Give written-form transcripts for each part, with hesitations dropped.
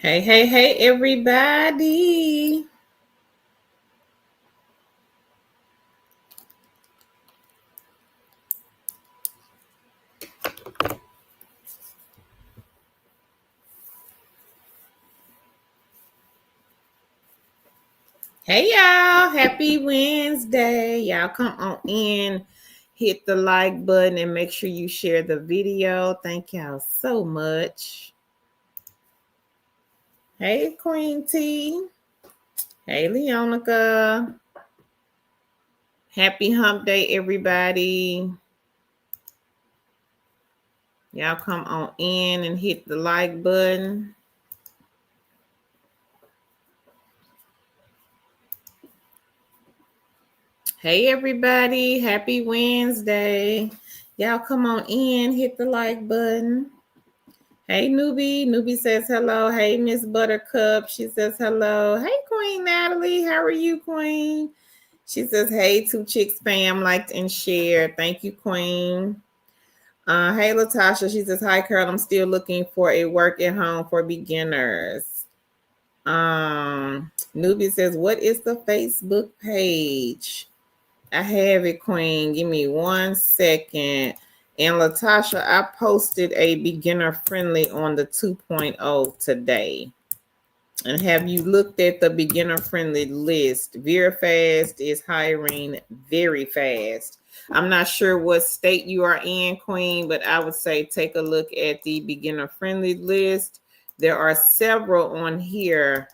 Hey, everybody. Hey, y'all. Happy Wednesday. Y'all come on in, hit the like button, and make sure you share the video. Thank y'all so much. Hey, Queen T. Hey, Leonica. Happy hump day, everybody. Y'all come on in and hit the like button. Hey, everybody. Happy Wednesday. Y'all come on in, hit the like button. Hey, Newbie. Newbie says hello. Hey, Miss Buttercup. She says hello. Hey, Queen Natalie. How are you, Queen? She says, hey, two chicks spam, liked and shared. Thank you, Queen. Hey, Latasha. She says, hi, Carol. I'm still looking for a work at home for beginners. Newbie says, what is the Facebook page? I have it, Queen. Give me 1 second. And Latasha, I posted a beginner friendly on the 2.0 today. And have you looked at the beginner friendly list? VeriFast is hiring very fast. I'm not sure what state you are in, Queen, but I would say take a look at the beginner friendly list. There are several on here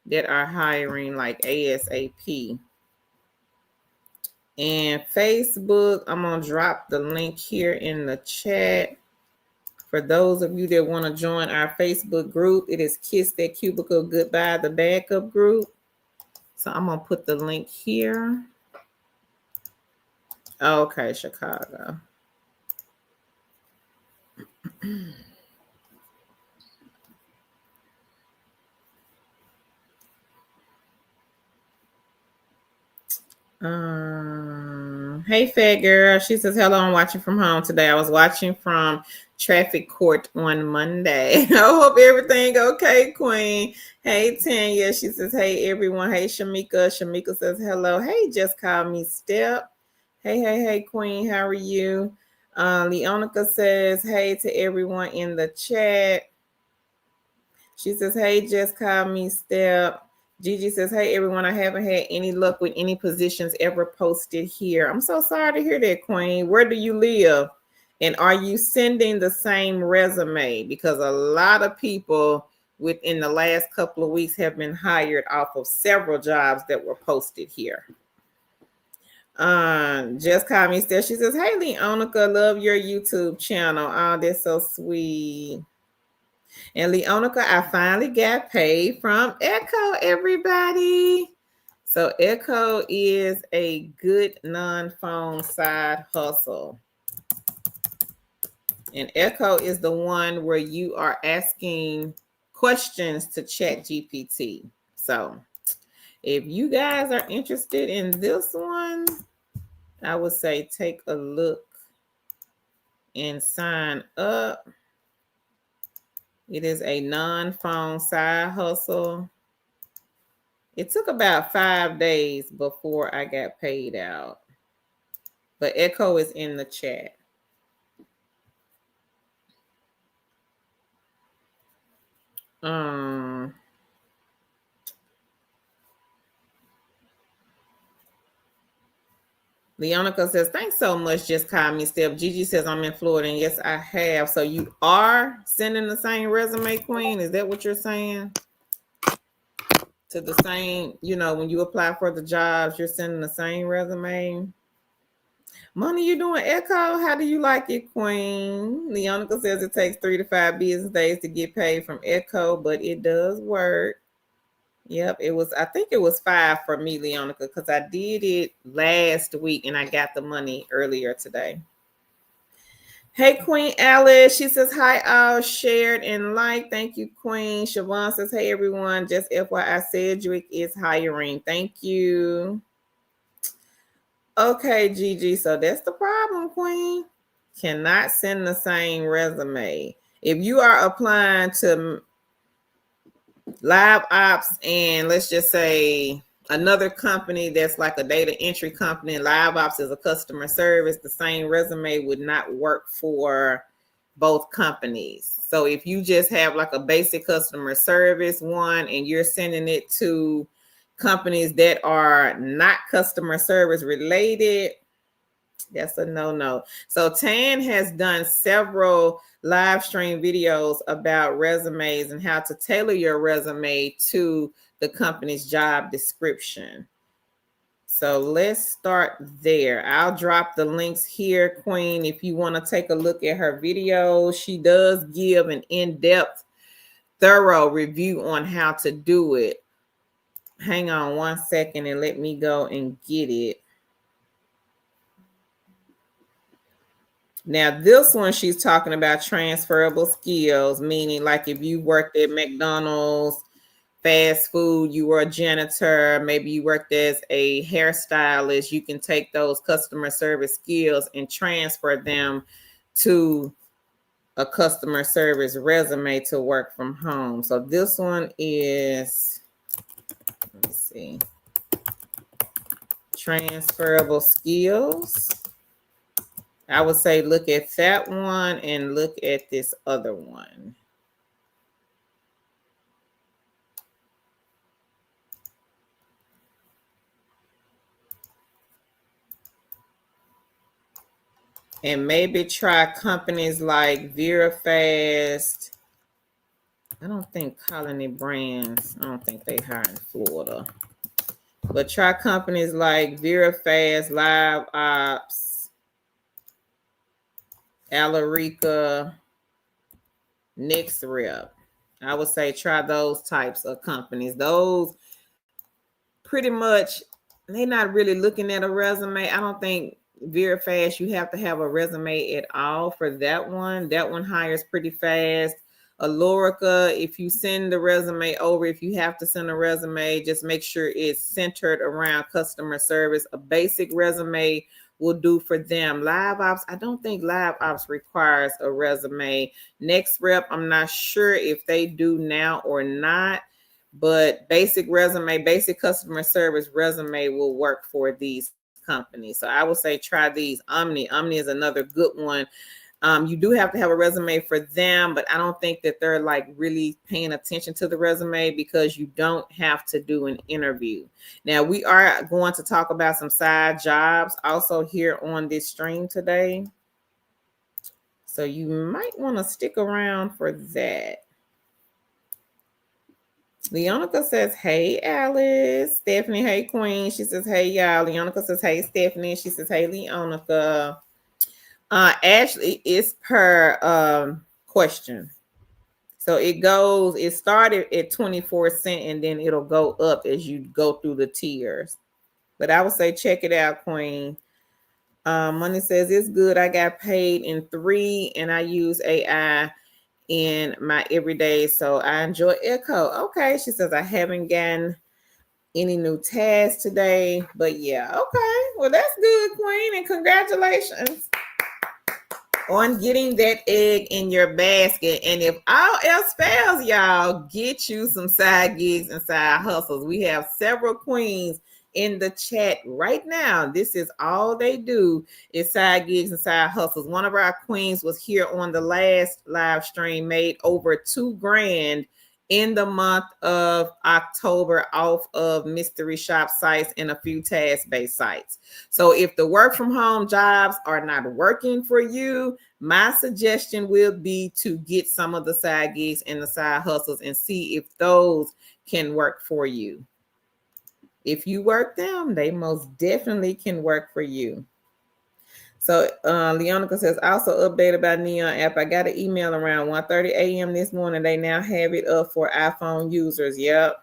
that are hiring like ASAP. And Facebook, I'm going to drop the link here in the chat. For those of you that want to join our Facebook group, it is Kiss That Cubicle Goodbye, the backup group. So I'm going to put the link here. Okay, Chicago. Hey, fat girl. She says, hello, I'm watching from home today. I was watching from traffic court on Monday. I hope everything okay, Queen. Hey, Tanya. She says, hey, everyone. Hey, Shamika. Shamika says, hello. Hey, just call me Step. Hey, Queen. How are you? Leonica says, hey to everyone in the chat. She says, hey, just call me Step. Gigi says, hey, everyone, I haven't had any luck with any positions ever posted here. I'm so sorry to hear that, Queen. Where do you live? And are you sending the same resume? Because a lot of people within the last couple of weeks have been hired off of several jobs that were posted here. Just call me Steph. She says, hey, Leonica, love your YouTube channel. Oh, that's so sweet. And Leonica, I finally got paid from Echo, everybody. So Echo is a good non-phone side hustle. And Echo is the one where you are asking questions to ChatGPT. So if you guys are interested in this one, I would say take a look and sign up. It is a non-phone side hustle. It took about 5 days before I got paid out. But Echo is in the chat. Leonica says, thanks so much. Just call me Steph. Gigi says, I'm in Florida. And yes, I have. So you are sending the same resume, Queen? Is that what you're saying? To the same, when you apply for the jobs, you're sending the same resume? Money, you doing Echo? How do you like it, Queen? Leonica says it takes 3 to 5 business days to get paid from Echo, but it does work. Yep, I think it was 5 for me, Leonica, because I did it last week and I got the money earlier today. Hey, Queen Alice. She says, hi, all shared and liked. Thank you, Queen. Siobhan says, hey, everyone. Just FYI, Cedric is hiring. Thank you. Okay, Gigi. So that's the problem, Queen. Cannot send the same resume. If you are applying to Live ops, and let's just say another company that's like a data entry company, and live ops is a customer service, the same resume would not work for both companies. So if you just have like a basic customer service one and you're sending it to companies that are not customer service related, that's a no. So Tan has done several live stream videos about resumes and how to tailor your resume to the company's job description. So let's start there. I'll drop the links here, Queen, if you want to take a look at her video. She does give an in-depth, thorough review on how to do it. Hang on one second and let me go and get it. Now, this one, she's talking about transferable skills, meaning like if you worked at McDonald's, fast food, you were a janitor, maybe you worked as a hairstylist, you can take those customer service skills and transfer them to a customer service resume to work from home. So this one is, let's see, transferable skills. I would say look at that one and look at this other one. And maybe try companies like VeraFast. I don't think Colony Brands, I don't think they hire in Florida. But try companies like VeraFast, Live Ops, Alarica, Next Rep. I would say try those types of companies. Those pretty much, they're not really looking at a resume. I don't think VeraFast, you have to have a resume at all for that one. That one hires pretty fast. Alorica, if you send the resume over, if you have to send a resume, just make sure it's centered around customer service. A basic resume will do for them. Live Ops, I don't think Live Ops requires a resume. Next Rep, I'm not sure if they do now or not, but basic resume, basic customer service resume will work for these companies. So I would say try these. Omni is another good one. You do have to have a resume for them, but I don't think that they're like really paying attention to the resume because you don't have to do an interview. Now, we are going to talk about some side jobs also here on this stream today. So you might want to stick around for that. Leonica says, hey, Alice. Stephanie, hey, Queen. She says, hey, y'all. Leonica says, hey, Stephanie. She says, hey, Leonica. Ashley, it's per question. So it started at 24 cents and then it'll go up as you go through the tiers. But I would say check it out, Queen. Money says, it's good. I got paid in 3 and I use AI in my everyday. So I enjoy Echo. Okay. She says, I haven't gotten any new tasks today. But yeah, okay. Well, that's good, Queen. And congratulations on getting that egg in your basket. And if all else fails, y'all, get you some side gigs and side hustles. We have several queens in the chat right now. This is all they do is side gigs and side hustles. One of our queens was here on the last live stream, made over $2,000 in the month of October off of mystery shop sites and a few task-based sites. So if the work from home jobs are not working for you, my suggestion will be to get some of the side gigs and the side hustles and see if those can work for you. If you work them, they most definitely can work for you. So Leonica says, also update about Neon app. I got an email around 1:30 a.m. this morning. They now have it up for iPhone users. Yep.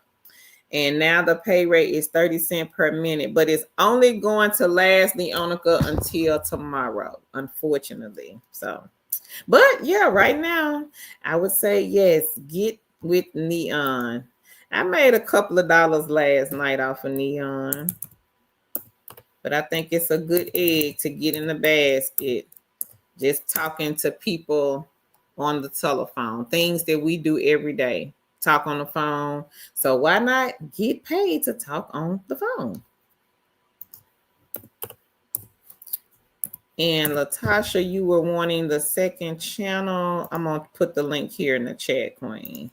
And now the pay rate is 30 cents per minute, but it's only going to last, Leonica, until tomorrow, unfortunately. So, but yeah, right now, I would say yes, get with Neon. I made a couple of dollars last night off of Neon. But I think it's a good egg to get in the basket. Just talking to people on the telephone, things that we do every day. talk on the phone. So why not get paid to talk on the phone? And Latasha, you were wanting the second channel. I'm going to put the link here in the chat, Queen.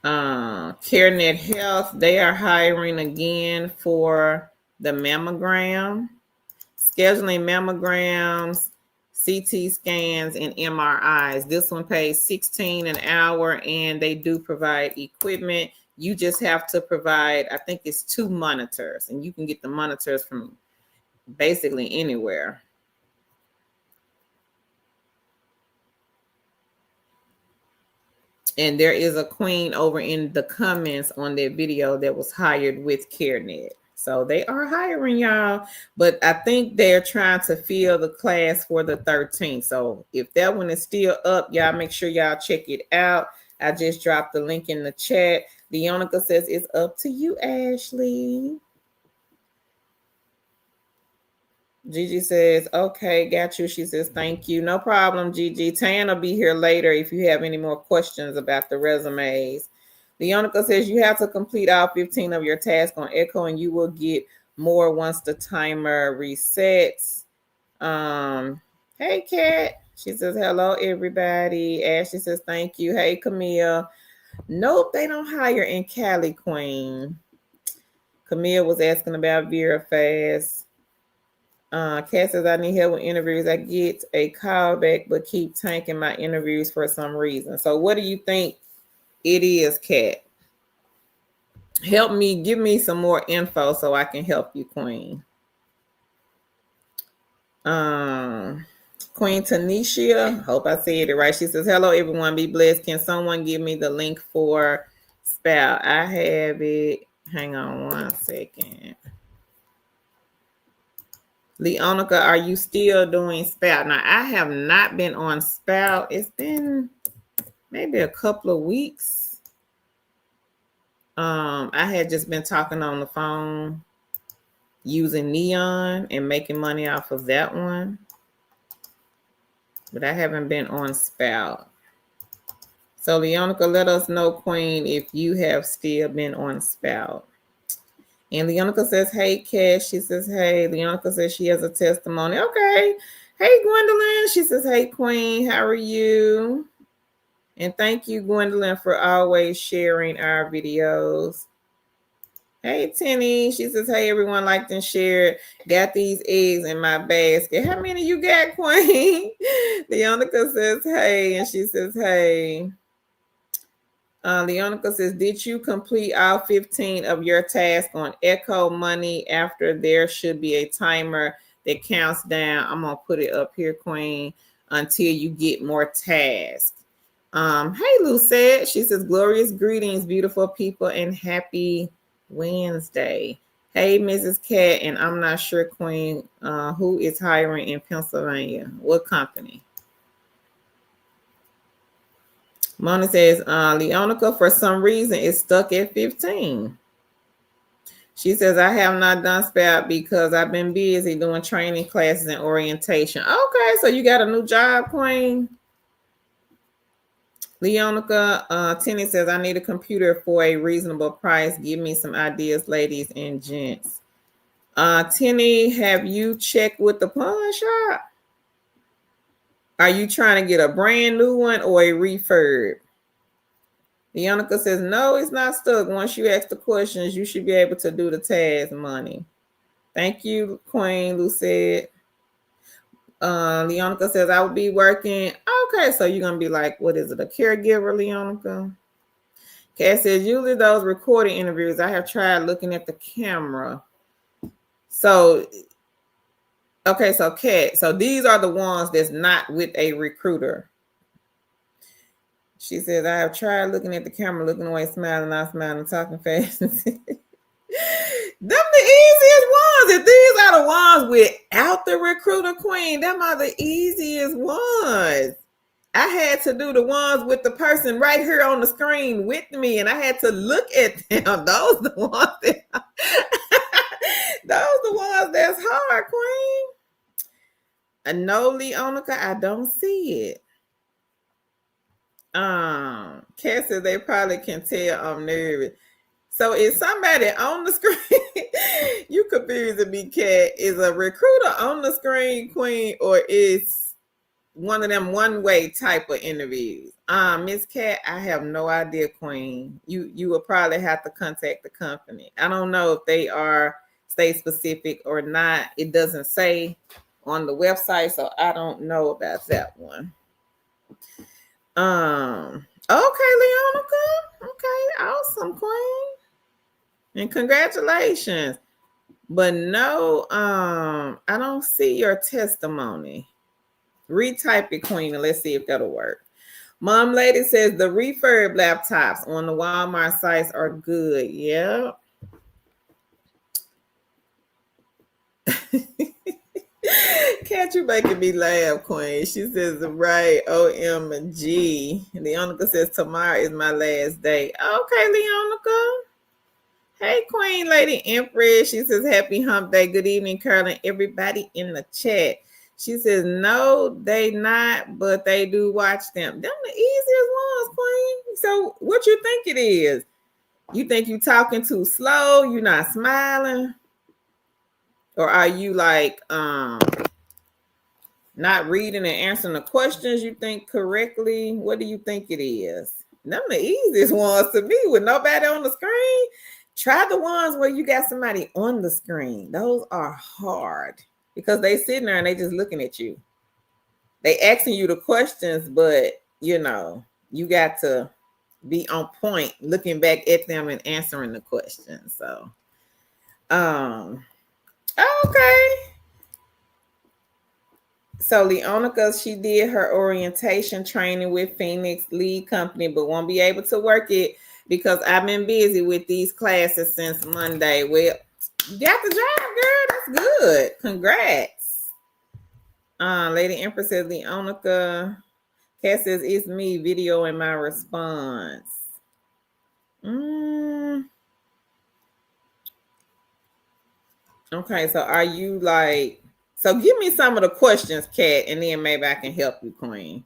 CareNet Health, they are hiring again for the mammogram, scheduling mammograms, CT scans, and MRIs. This one pays $16 an hour, and they do provide equipment. You just have to provide, I think it's 2 monitors, and you can get the monitors from basically anywhere. And there is a queen over in the comments on their video that was hired with CareNet. So they are hiring, y'all. But I think they're trying to fill the class for the 13th. So if that one is still up, y'all make sure y'all check it out. I just dropped the link in the chat. Leonica says it's up to you, Ashley. Gigi says, okay, got you. She says, thank you. No problem, Gigi. Tan will be here later if you have any more questions about the resumes. Leonica says you have to complete all 15 of your tasks on Echo and you will get more once the timer resets. Hey, Kat. She says, hello, everybody. Ashley says, thank you. Hey, Camille. Nope, they don't hire in Cali, Queen. Camille was asking about Vera Fast. Kat says, I need help with interviews. I get a call back, but keep tanking my interviews for some reason. So what do you think it is, Kat? Help me, give me some more info so I can help you, Queen. Queen Tanisha, hope I said it right. She says, hello, everyone. Be blessed. Can someone give me the link for Spout? I have it. Hang on one second. Leonica, are you still doing Spout? Now, I have not been on Spout. It's been maybe a couple of weeks. I had just been talking on the phone using Neon and making money off of that one. But I haven't been on Spout. So, Leonica, let us know, Queen, if you have still been on Spout. And Leonica says, hey, Cash. She says, hey. Leonica says she has a testimony. Okay. Hey, Gwendolyn. She says, hey, Queen. How are you? And thank you, Gwendolyn, for always sharing our videos. Hey, Tenny. She says, hey, everyone, liked and shared. Got these eggs in my basket. How many you got, Queen? Leonica says, hey. And she says, hey. Leonica says, did you complete all 15 of your tasks on Echo Money? After there should be a timer that counts down. I'm going to put it up here, Queen, until you get more tasks. Hey, Lucette. She says, glorious greetings, beautiful people, and happy Wednesday. Hey, Mrs. Cat, and I'm not sure, Queen, who is hiring in Pennsylvania? What company? Mona says, Leonica, for some reason, is stuck at 15. She says, I have not done Spout because I've been busy doing training classes and orientation. Okay, so you got a new job, Queen? Leonica, Tenny says, I need a computer for a reasonable price. Give me some ideas, ladies and gents. Tenny, have you checked with the pawn shop? Are you trying to get a brand new one or a refurb? Leonica says, no, it's not stuck. Once you ask the questions, you should be able to do the task, money. Thank you, Queen Lucette. Leonica says, I will be working. Okay, so you're going to be like, what is it, a caregiver, Leonica? Kat says, usually those recording interviews, I have tried looking at the camera. So, okay, so Kat, so these are the ones that's not with a recruiter. She says, I have tried looking at the camera, looking away, smiling, not smiling, talking fast. Them the easiest ones. If these are the ones without the recruiter, Queen, them are the easiest ones. I had to do the ones with the person right here on the screen with me, and I had to look at them. Those the ones that those the ones that's hard, Queen. No, Leonica, I don't see it. Kat said they probably can tell I'm nervous. So is somebody on the screen? You confusing me, Kat. Is a recruiter on the screen, Queen, or is one of them one-way type of interviews? Miss Cat, I have no idea, Queen. You will probably have to contact the company. I don't know if they are state specific or not. It doesn't say on the website, so I don't know about that one. Okay, Leonica. Okay, awesome, Queen. And congratulations. But no, I don't see your testimony. Retype it, Queen, and let's see if that'll work. Mom Lady says the refurb laptops on the Walmart sites are good. Yeah. Can't you making me laugh, Queen? She says, right, OMG. Leonica says, tomorrow is my last day. Okay, Leonica. Hey, Queen Lady Empress. She says, happy hump day. Good evening, Carol, and everybody in the chat. She says, no, they not, but they do watch them. Them the easiest ones, Queen. So what you think it is? You think you talking too slow? You not smiling? Or are you like not reading and answering the questions you think correctly? What do you think it is? Them the easiest ones to me with nobody on the screen. Try the ones where you got somebody on the screen. Those are hard because they sitting there and they just looking at you. They asking you the questions, but you know, you got to be on point looking back at them and answering the questions. So okay. So Leonica, she did her orientation training with Phoenix Lead Company, but won't be able to work it because I've been busy with these classes since Monday. Well, you got the job, girl. That's good. Congrats. Lady Empress says Leonica. Kat says it's me. Video in my response. Okay, so are you like? So give me some of the questions, Kat, and then maybe I can help you, Queen.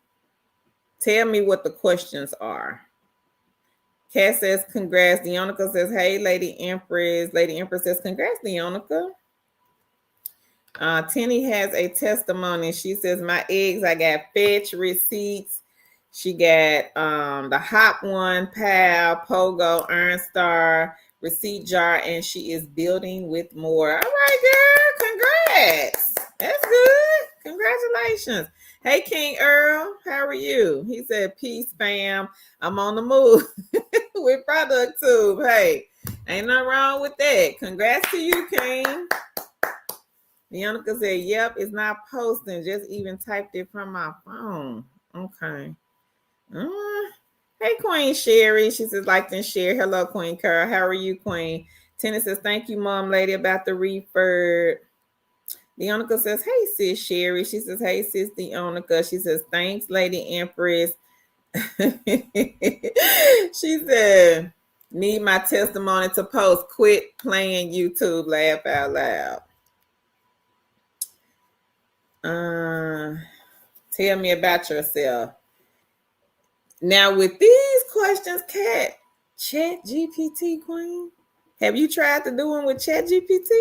Tell me what the questions are. Kat says, congrats. Leonica says, hey, Lady Empress. Lady Empress says, congrats, Leonica. Tenny has a testimony. She says, my eggs, I got fetch receipts. She got the hot one, pal, pogo, iron star, receipt jar, and she is building with more. All right, girl. Congrats. That's good. Congratulations. Hey, King Earl. How are you? He said, peace, fam. I'm on the move with Product Tube. Hey, ain't nothing wrong with that. Congrats to you, King. Leonica said, yep, it's not posting. Just even typed it from my phone. Okay. Hey, Queen Sherry. She says, like and share. Hello, Queen Carol. How are you, Queen? Tina says, thank you, Mom Lady, about the refurb. Leonica says, hey, sis Sherry. She says, hey, sis Leonica. She says, thanks, Lady Empress. She said, need my testimony to post. Quit playing YouTube. Laugh out loud. Tell me about yourself. Now, with these questions, Kat, Chat GPT, Queen, have you tried to do one with Chat GPT?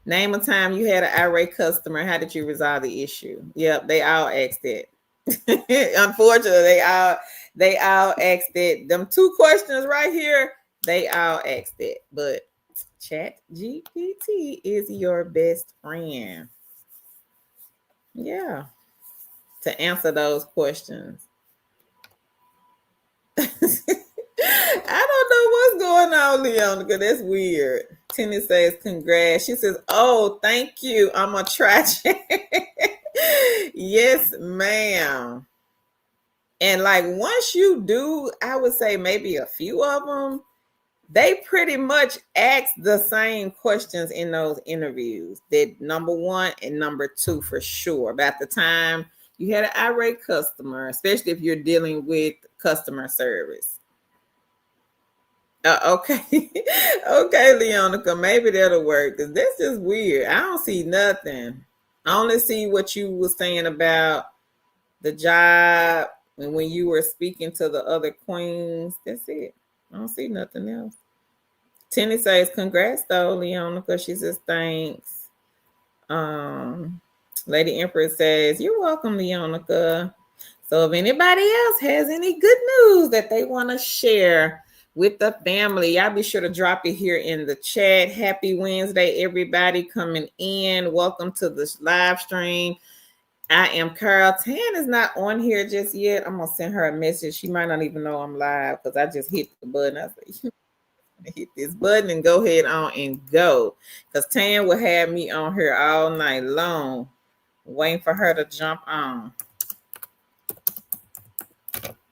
Name a time you had an irate customer. How did you resolve the issue? Yep, they all asked it. Unfortunately, they all asked it. Them two questions right here, they all asked it. But Chat GPT is your best friend. Yeah, to answer those questions. I don't know what's going on, Leonica. That's weird. Tenny says, congrats. She says, oh, thank you. I'm going to try. Yes, ma'am. And like once you do, I would say maybe a few of them, they pretty much ask the same questions in those interviews. That number one and number two for sure. About the time you had an irate customer, especially if you're dealing with customer service. Okay. Okay, Leonica, maybe that'll work because that's just weird. I don't see nothing. I only see what you were saying about the job and when you were speaking to the other queens. That's it. I don't see nothing else. Tenny says, congrats though, Leona, because she says thanks. Um, Lady Empress says, you're welcome, Leonica. So if anybody else has any good news that they want to share with the family, y'all be sure to drop it here in the chat. Happy Wednesday, everybody coming in. Welcome to this live stream. I am Carl. Tan is not on here just yet. I'm gonna send her a message. She might not even know I'm live because I just hit the button. I said, hit this button and go ahead on and go. Because Tan will have me on here all night long, waiting for her to jump on.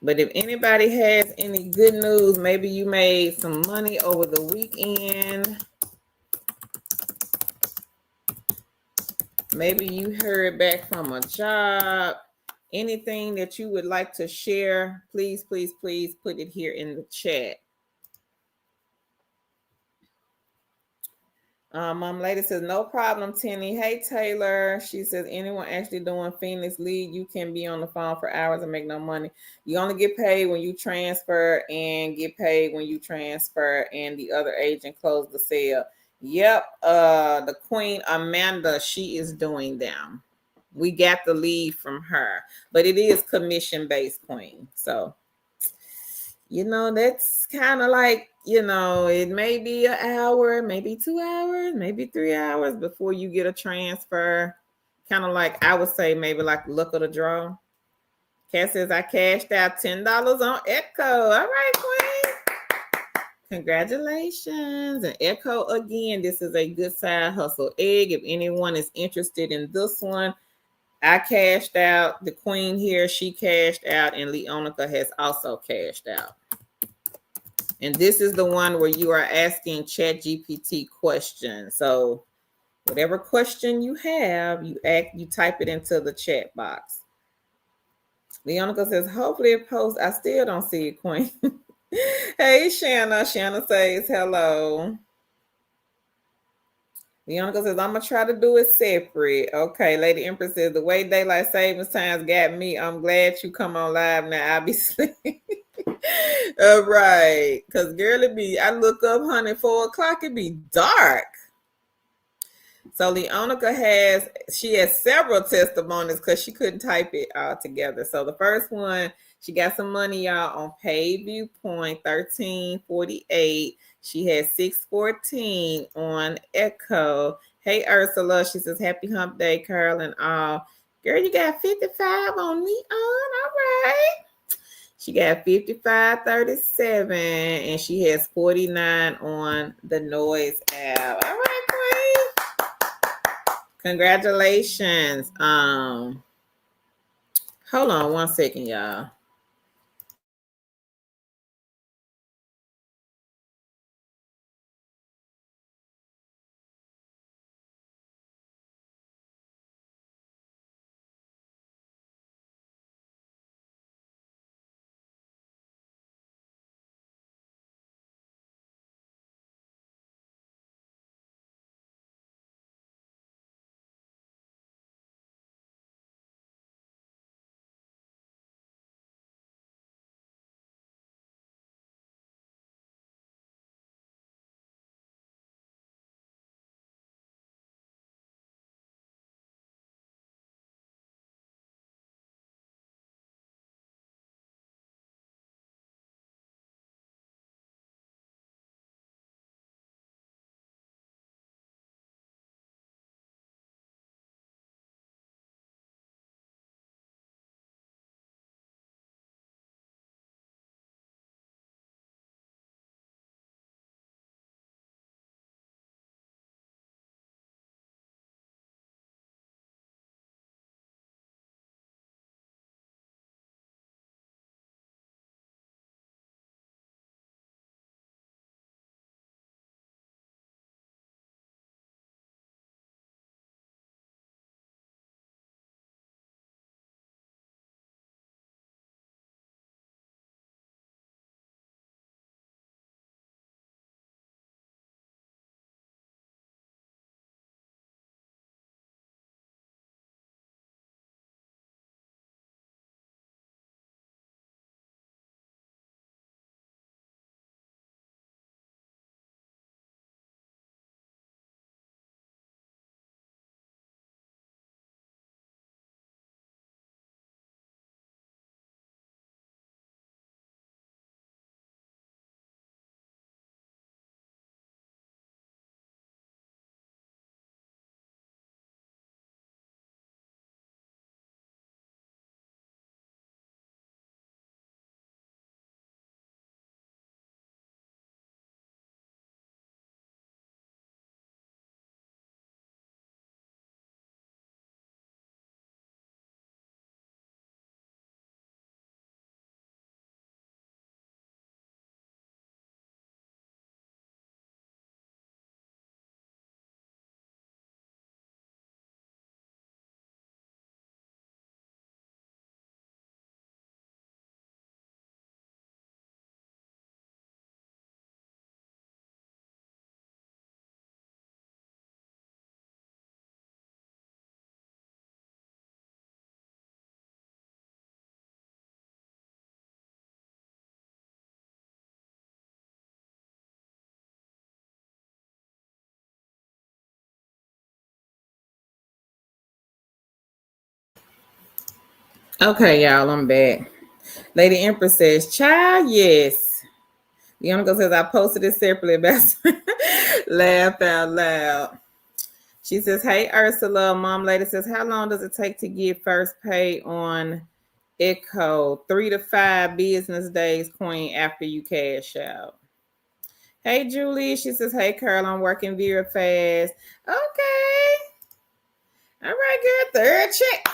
But if anybody has any good news, maybe you made some money over the weekend. Maybe you heard back from a job. Anything that you would like to share, please, please, please put it here in the chat. Mom Lady says, no problem, Tenny. Hey, Taylor. She says, anyone actually doing Phoenix lead, you can be on the phone for hours and make no money. You only get paid when you transfer and get paid when you transfer and the other agent closed the sale. Yep. The Queen Amanda, she is doing them. We got the lead from her, but it is commission-based, Queen. So that's kind of like, it may be an hour, maybe 2 hours, maybe 3 hours before you get a transfer. Kind of like, I would say maybe like luck of the draw. Kat says, I cashed out $10 on Echo. All right, Queen. Congratulations. And Echo, again, this is a good side hustle egg. If anyone is interested in this one, I cashed out. The Queen here, she cashed out, and Leonica has also cashed out. And this is the one where you are asking ChatGPT questions. So whatever question you have, you type it into the chat box. Leonica says, hopefully it posts. I still don't see it, Queen. Hey, Shanna. Shanna says hello. Leonica says, I'm going to try to do it separate. Okay, Lady Empress says, the way daylight savings times got me, I'm glad you come on live now. I'll be sleeping. All right. Because, girl, I look up, honey, 4 o'clock, it be dark. So Leonica has several testimonies because she couldn't type it all together. So the first one, she got some money, y'all, on paid viewpoint, 1348. She had 614 on Echo. Hey, Ursula. She says, happy hump day, Carl and all. Girl, you got 55 on Neon. All right. She got 5537 and she has 49 on the Noise app. All right, Queen. Congratulations. Hold on one second, y'all. Okay, y'all, I'm back. Lady Empress says, child, yes. Leonica says, I posted it separately. Laugh out loud. She says, hey, Ursula. Mom lady says, how long does it take to get first pay on Echo? 3 to 5 business days, Queen, after you cash out. Hey, Julie. She says, hey, Carl, I'm working very fast. Okay. All right, good. Third check.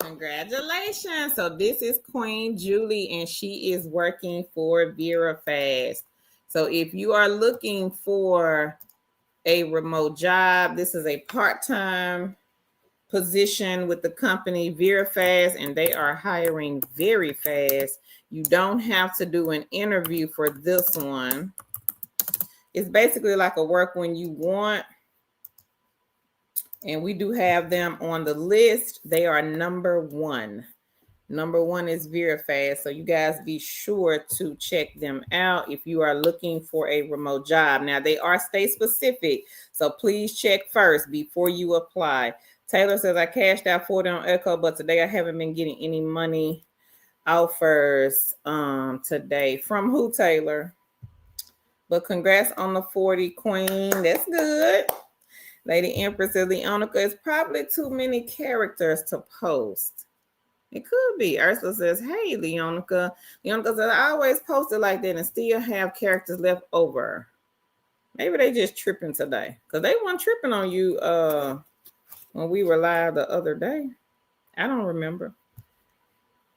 Congratulations. So this is Queen Julie, and she is working for Vera Fast. So if you are looking for a remote job, this is a part-time position with the company Vera Fast, and they are hiring very fast. You don't have to do an interview for this one. It's basically like a work when you want. And we do have them on the list. They are number one. Number one is Vera Fast. So you guys be sure to check them out if you are looking for a remote job. Now, they are state specific. So please check first before you apply. Taylor says, I cashed out 40 on Echo, but today I haven't been getting any money offers today. From who, Taylor? But congrats on the 40, Queen. That's good. Lady Empress says, Leonica, is probably too many characters to post. It could be. Ursula says, hey, Leonica. Leonica says, I always post it like that and still have characters left over. Maybe they just tripping today. Because they weren't tripping on you when we were live the other day. I don't remember.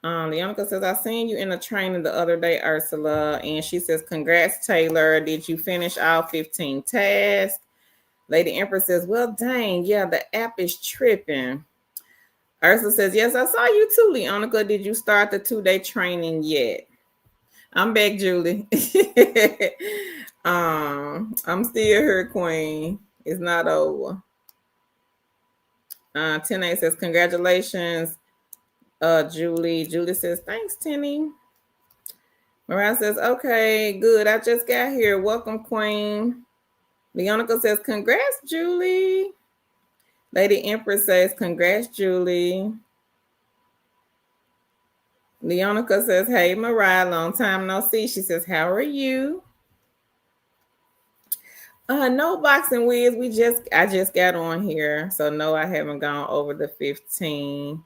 Leonica says, I seen you in a training the other day, Ursula. And she says, congrats, Taylor. Did you finish all 15 tasks? Lady Empress says, well, dang, yeah, the app is tripping. Ursula says, yes, I saw you too, Leonica. Did you start the 2-day training yet? I'm back, Julie. I'm still here, Queen. It's not over. 10A says, congratulations, Julie. Julie says, thanks, Tenny. Mariah says, okay, good. I just got here. Welcome, Queen. Leonica says, congrats, Julie. Lady Empress says, congrats, Julie. Leonica says, hey, Mariah, long time no see. She says, how are you? No, Boxing Wiz. I just got on here. So no, I haven't gone over the 15.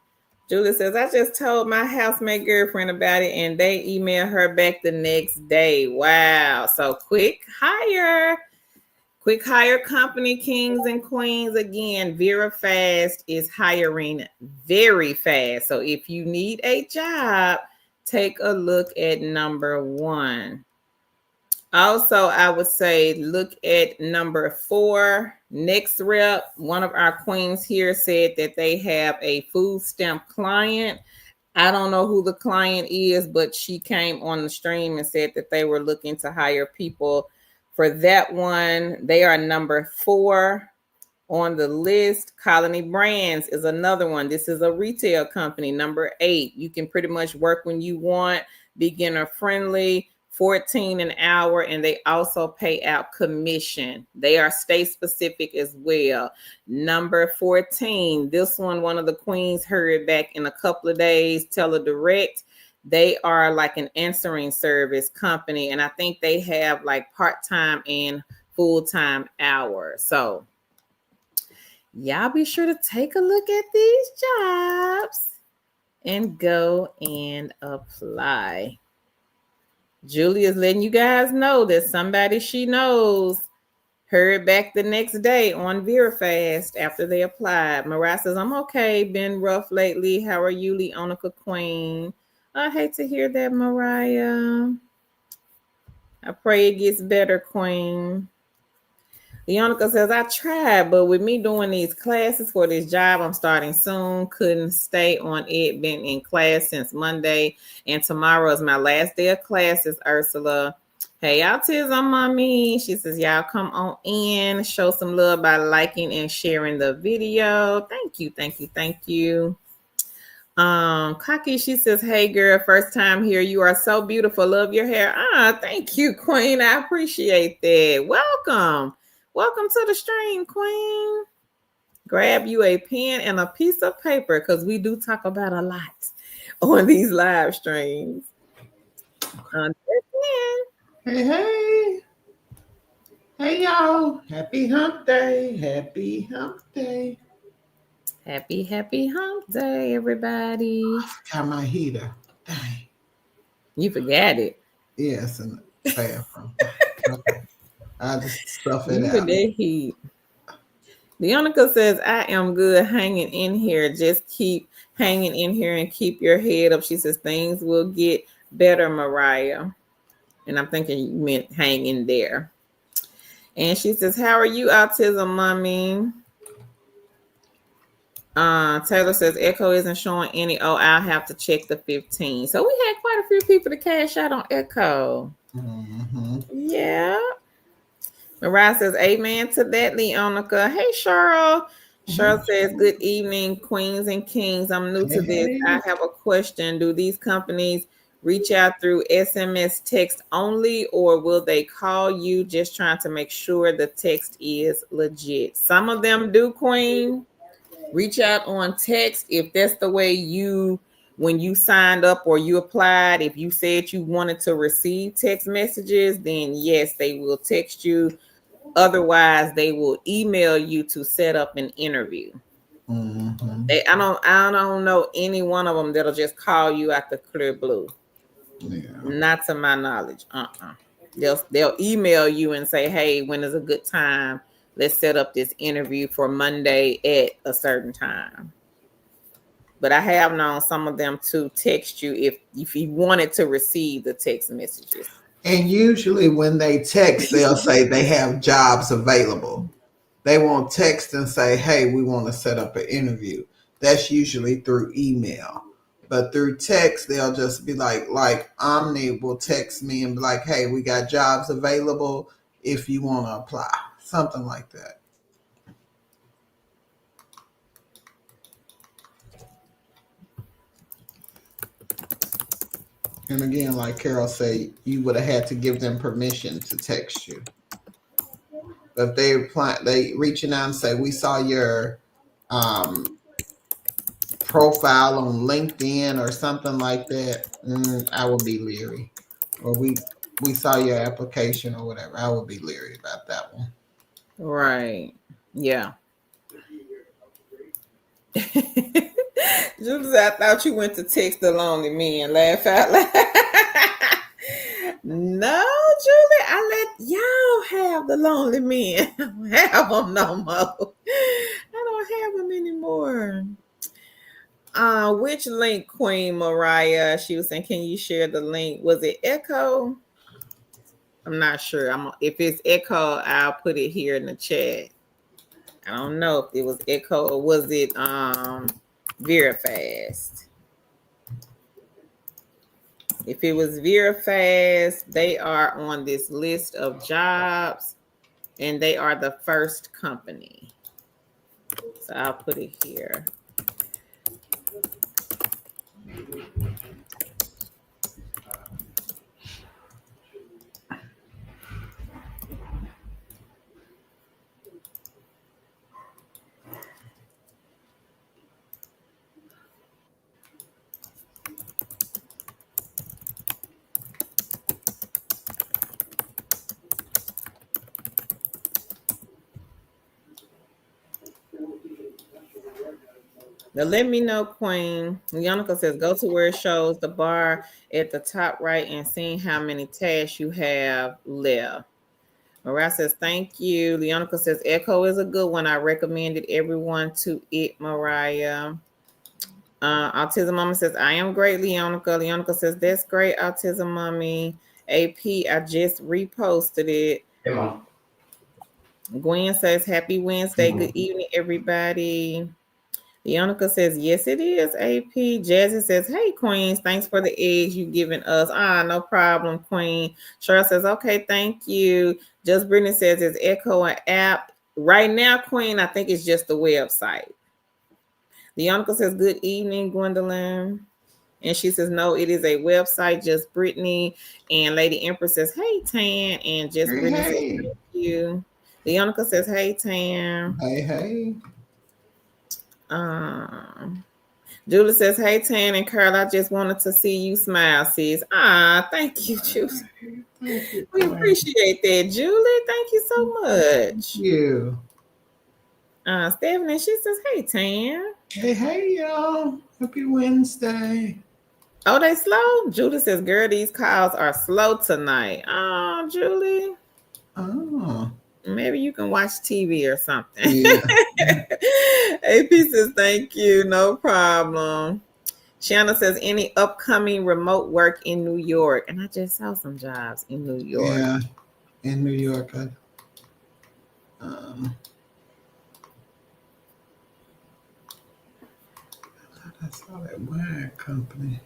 Julie says, I just told my housemate girlfriend about it and they emailed her back the next day. Wow. So quick hire. Quick hire company, kings and queens. Again, Vera Fast is hiring very fast. So if you need a job, take a look at number one. Also, I would say look at number 4. Next Rep, one of our queens here said that they have a food stamp client. I don't know who the client is, but she came on the stream and said that they were looking to hire people for that one. They are number 4 on the list. Colony Brands is another one. This is a retail company, number 8. You can pretty much work when you want, beginner friendly, 14 an hour, and they also pay out commission. They are state specific as well. Number 14, this one of the queens heard back in a couple of days, Teledirect. They are like an answering service company, and I think they have like part-time and full-time hours. So y'all be sure to take a look at these jobs and go and apply. Julie is letting you guys know that somebody she knows heard back the next day on Vera Fast after they applied. Mariah says, I'm okay. Been rough lately. How are you, Leonica Queen? I hate to hear that, Mariah. I pray it gets better, Queen. Leonica says, I tried, but with me doing these classes for this job I'm starting soon, couldn't stay on it. Been in class since Monday, and tomorrow is my last day of classes, Ursula. Hey, y'all, tis on mommy. She says, y'all come on in, show some love by liking and sharing the video. Thank you, thank you, thank you. Cocky, she says, hey girl, first time here. You are so beautiful. Love your hair. Thank you, Queen. I appreciate that. Welcome to the stream, Queen. grab you a pen and a piece of paper because we do talk about a lot on these live streams. Hey, hey. Hey, y'all. Happy hump day. Happy hump day. Happy hump day, everybody. I got my heater. Dang. You forgot it. Yes, in the bathroom. Okay. I'll just stuff it You out. with that heat. Leonica says, I am good hanging in here. Just keep hanging in here and keep your head up. She says, things will get better, Mariah. And I'm thinking you meant hang in there. And she says, how are you, autism mommy? Taylor says, Echo isn't showing any. Oh, I'll have to check the 15. So we had quite a few people to cash out on Echo. Mm-hmm. Yeah. Mariah says, amen to that, Leonica. Hey, Cheryl. Cheryl says, good evening, queens and kings. I'm new to this. Hey. I have a question. Do these companies reach out through SMS text only, or will they call you? Just trying to make sure the text is legit. Some of them do, queen. Reach out on text if that's the way you, when you signed up or you applied, if you said you wanted to receive text messages, then yes, they will text you. Otherwise, they will email you to set up an interview. Mm-hmm. I don't know any one of them that'll just call you out the clear blue. Yeah. Not to my knowledge. They'll email you and say, hey, when is a good time? Let's set up this interview for Monday at a certain time. But I have known some of them to text you if you wanted to receive the text messages. And usually when they text, they'll say they have jobs available. They won't text and say, hey, we want to set up an interview. That's usually through email. But through text, they'll just be like Omni will text me and be like, hey, we got jobs available if you want to apply. Something like that. And again, like Carol said, you would have had to give them permission to text you. But if they reaching out and say, we saw your profile on LinkedIn or something like that, I would be leery. Or we saw your application or whatever. I would be leery about that one. Right. Yeah. Julie said, I thought you went to text the lonely man. Laugh out loud. No, Julie, I let y'all have the lonely men. I don't have them no more. I don't have them anymore. Which link, Queen Mariah? She was saying, can you share the link? Was it Echo? I'm not sure. If it's Echo, I'll put it here in the chat. I don't know if it was Echo or was it VeriFast. If it was VeriFast, they are on this list of jobs and they are the first company. So I'll put it here. Now let me know, Queen. Leonica says, go to where it shows the bar at the top right and seeing how many tasks you have left. Mariah says, thank you. Leonica says, Echo is a good one. I recommended everyone to it, Mariah. Autism Mama says, I am great, Leonica. Leonica says, that's great, Autism Mommy. AP, I just reposted it. Hey, Mom. Gwen says, happy Wednesday. Good evening, everybody. Leonica says, yes, it is, AP. Jazzy says, hey, Queens, thanks for the eggs you giving us. No problem, Queen. Cheryl says, okay, thank you. Just Brittany says, it's Echo an app. Right now, Queen, I think it's just the website. Leonica says, good evening, Gwendolyn. And she says, no, it is a website, just Brittany. And Lady Empress says, hey, Tan. And just Brittany says, thank you. Leonica says, hey, Tan. Hey. Um, Julie says, "Hey Tan and Carl, I just wanted to see you smile, sis." Ah, thank you, Julie. Thank you, We Queen. appreciate that, Julie. Thank you so much. You. Stephanie, she says, "Hey Tan." Hey, y'all. Happy Wednesday. Oh, they slow? Julie says, "Girl, these calls are slow tonight." Oh, Julie. Oh, Maybe you can watch TV or something. yeah. AP says, "Thank you. No problem." Shanna says, "Any upcoming remote work in New York?" And I just saw some jobs in New York. Yeah. In New York, um, I saw that wine company.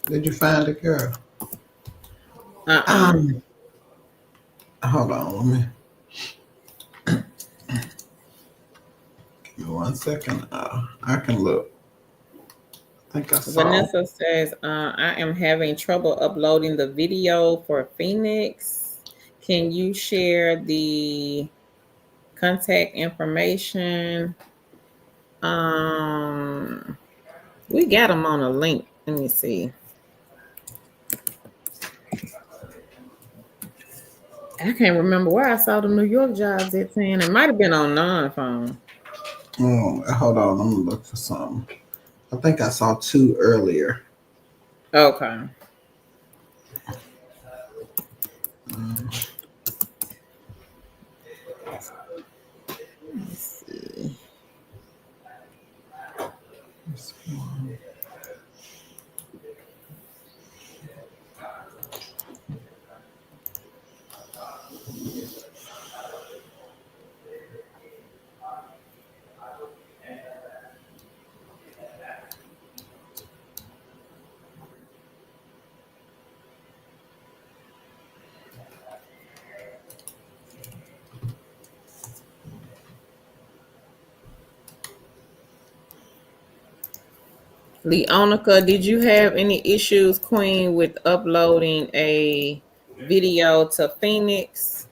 Did you find a girl? Uh-uh. Um, Hold on. Give me 1 second. I can look. I think I saw. Vanessa says, "I am having trouble uploading the video for Phoenix. Can you share the contact information?" Um, we got them on a link. Let me see. I can't remember where I saw the New York jobs at 10. It might have been on non-phone. Oh, hold on. I'm gonna look for something. I think I saw two earlier. Okay. Um, Let's see. this one. Leonica, did you have any issues, Queen, with uploading a video to Phoenix?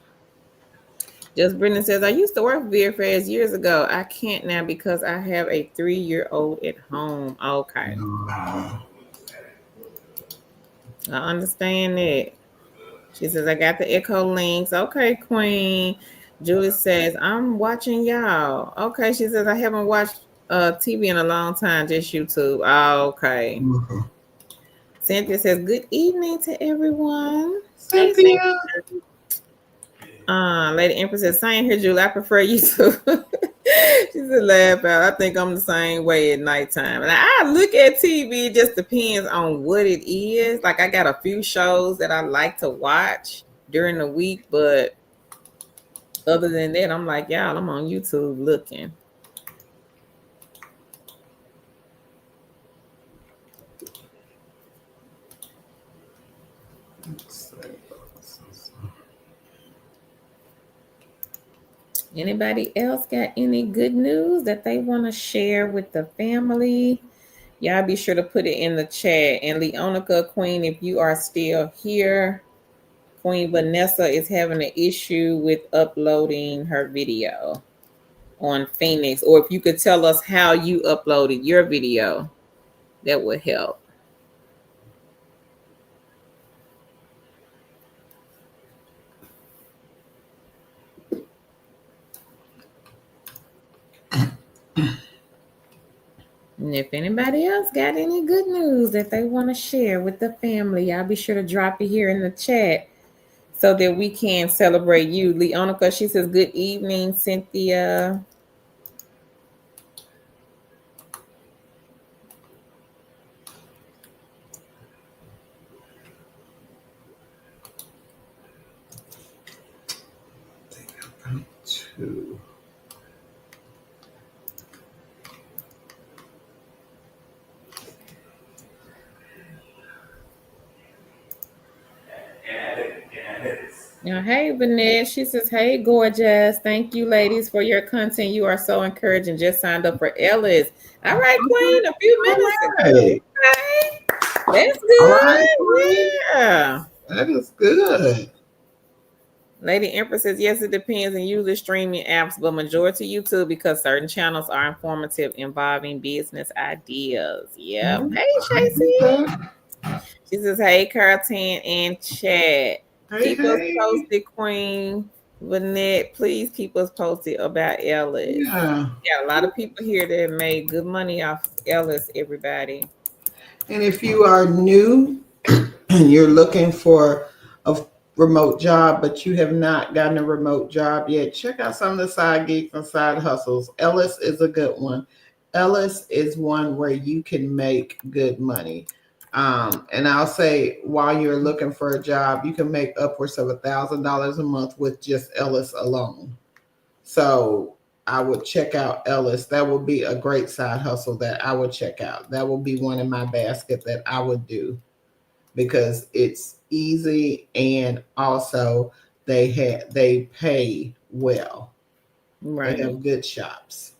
Just Brendan says, "I used to work for VFS years ago. I can't now because I have a 3-year-old at home." Okay. Uh, I understand that. She says, "I got the echo links." Okay, Queen. Julie says, "I'm watching y'all." Okay, she says, "I haven't watched TV in a long time, just YouTube." Okay. mhm. Cynthia says, "Good evening to everyone." Hey, Cynthia. Cynthia. Lady Empress says, "Same here, Julie. I prefer you to." She said, "Laugh out. I think I'm the same way at nighttime." And I look at TV. It just depends on what it is. Like I got a few shows that I like to watch during the week, but other than that, I'm like, y'all, I'm on YouTube looking. Anybody else got any good news that they want to share with the family? Y'all be sure to put it in the chat. And Leonica, Queen, if you are still here, Queen Vanessa is having an issue with uploading her video on Phoenix. Or if you could tell us how you uploaded your video, that would help. And if anybody else got any good news that they want to share with the family, y'all be sure to drop it here in the chat so that we can celebrate you. Leonica, she says, "Good evening, Cynthia." Two. Now, hey, Vanette. She says, "Hey, gorgeous. Thank you, ladies, for your content. You are so encouraging. Just signed up for Ellis." All right, Queen, a few All minutes ago. right. Okay. That's All right, good. Queen. Yeah. That is good. Lady Empress says, yes, it depends, and usually streaming apps, but majority YouTube because certain channels are informative involving business ideas. Yep. Mm, Hey, I get Tracy. that. She says, hey, Carlton and chat. Hey, Keep us hey. posted, Queen Lynette. Please keep us posted about Ellis. Yeah. Yeah, a lot of people here that made good money off Ellis, everybody. And if you are new and you're looking for a remote job, but you have not gotten a remote job yet, check out some of the side gigs and side hustles. Ellis is a good one. Ellis is one where you can make good money. And I'll say while you're looking for a job, you can make upwards of $1,000 a month with just Ellis alone. So I would check out Ellis. That would be a great side hustle that I would check out. That would be one in my basket that I would do because it's easy and also they pay well. They Right. have good shops.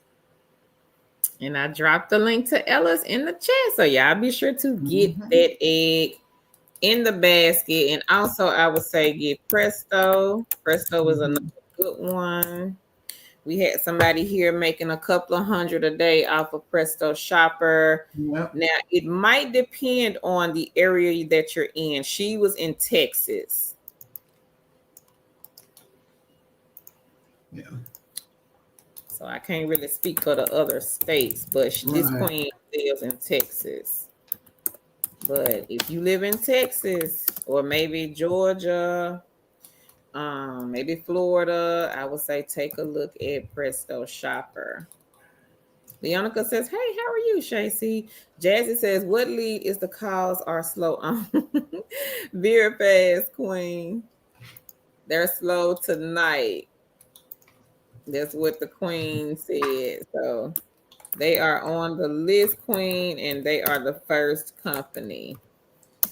And I dropped the link to Ellis in the chat. So y'all be sure to get Mhm. that egg in the basket. And also I would say get Presto. Presto is another Mhm. good one. We had somebody here making a couple of hundred a day off of Presto Shopper. Yep. Now it might depend on the area that you're in. She was in Texas. Yeah. So I can't really speak for the other states, but this Right. queen lives in Texas. But if you live in Texas or maybe Georgia, maybe Florida, I would say take a look at Presto Shopper. Leonica says, hey, how are you, Shacy? Jazzy says, what lead is the calls are slow on? Very fast, Queen. They're slow tonight. That's what the Queen said. So they are on the list, Queen, and they are the first company.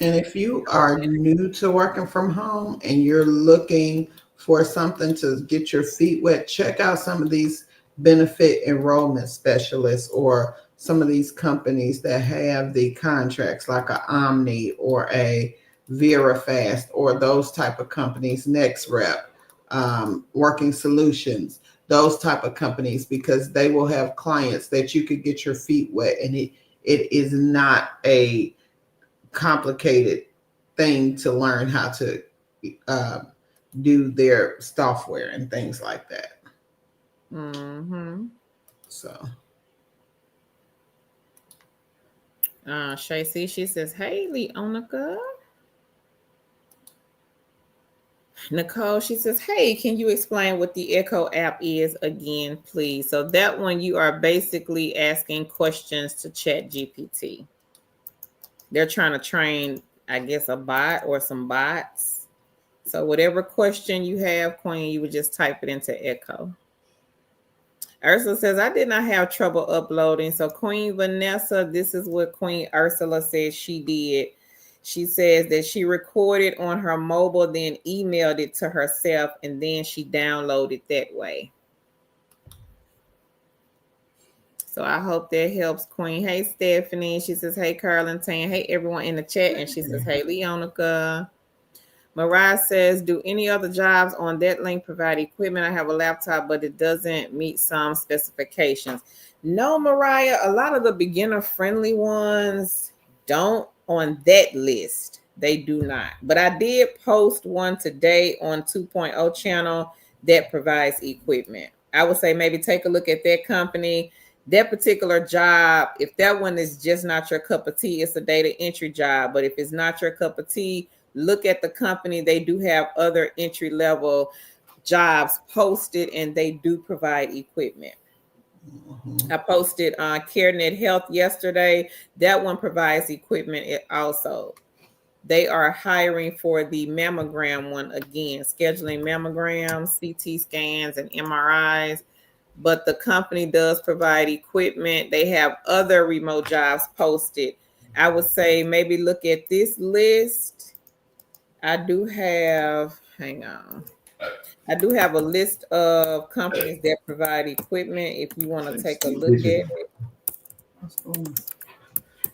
And if you are new to working from home and you're looking for something to get your feet wet, check out some of these benefit enrollment specialists or some of these companies that have the contracts like a Omni or a VeraFast or those type of companies, NextRep, Working Solutions, those type of companies, because they will have clients that you could get your feet wet, and it is not a complicated thing to learn how to uh, do their software and things like that. Mm-hmm. So, Shacy, she says, hey, Leonica. Nicole, she says, hey, can you explain what the Echo app is again, please? So that one, you are basically asking questions to Chat GPT. They're trying to train, I guess, a bot or some bots. So whatever question you have, Queen, you would just type it into Echo. Ursula says, I did not have trouble uploading. So Queen Vanessa, this is what Queen Ursula says she did. She says that she recorded on her mobile, then emailed it to herself, and then she downloaded that way. So I hope that helps, Queen. Hey, Stephanie. She says, hey, Carlin Tan. Hey, everyone in the chat. And she says, hey, Leonica. Mariah says, do any other jobs on that link provide equipment? I have a laptop, but it doesn't meet some specifications. No, Mariah, a lot of the beginner-friendly ones don't on that list. They do not. But I did post one today on 2.0 channel that provides equipment. I would say maybe take a look at that company. That particular job, if that one is just not your cup of tea, it's a data entry job. But if it's not your cup of tea, look at the company. They do have other entry level jobs posted and they do provide equipment. I posted on CareNet Health yesterday. That one provides equipment also. They are hiring for the mammogram one again, scheduling mammograms, CT scans, and MRIs. But the company does provide equipment. They have other remote jobs posted. I would say maybe look at this list. I do have, hang on. I do have a list of companies that provide equipment if you want to take a look at it. what's going on?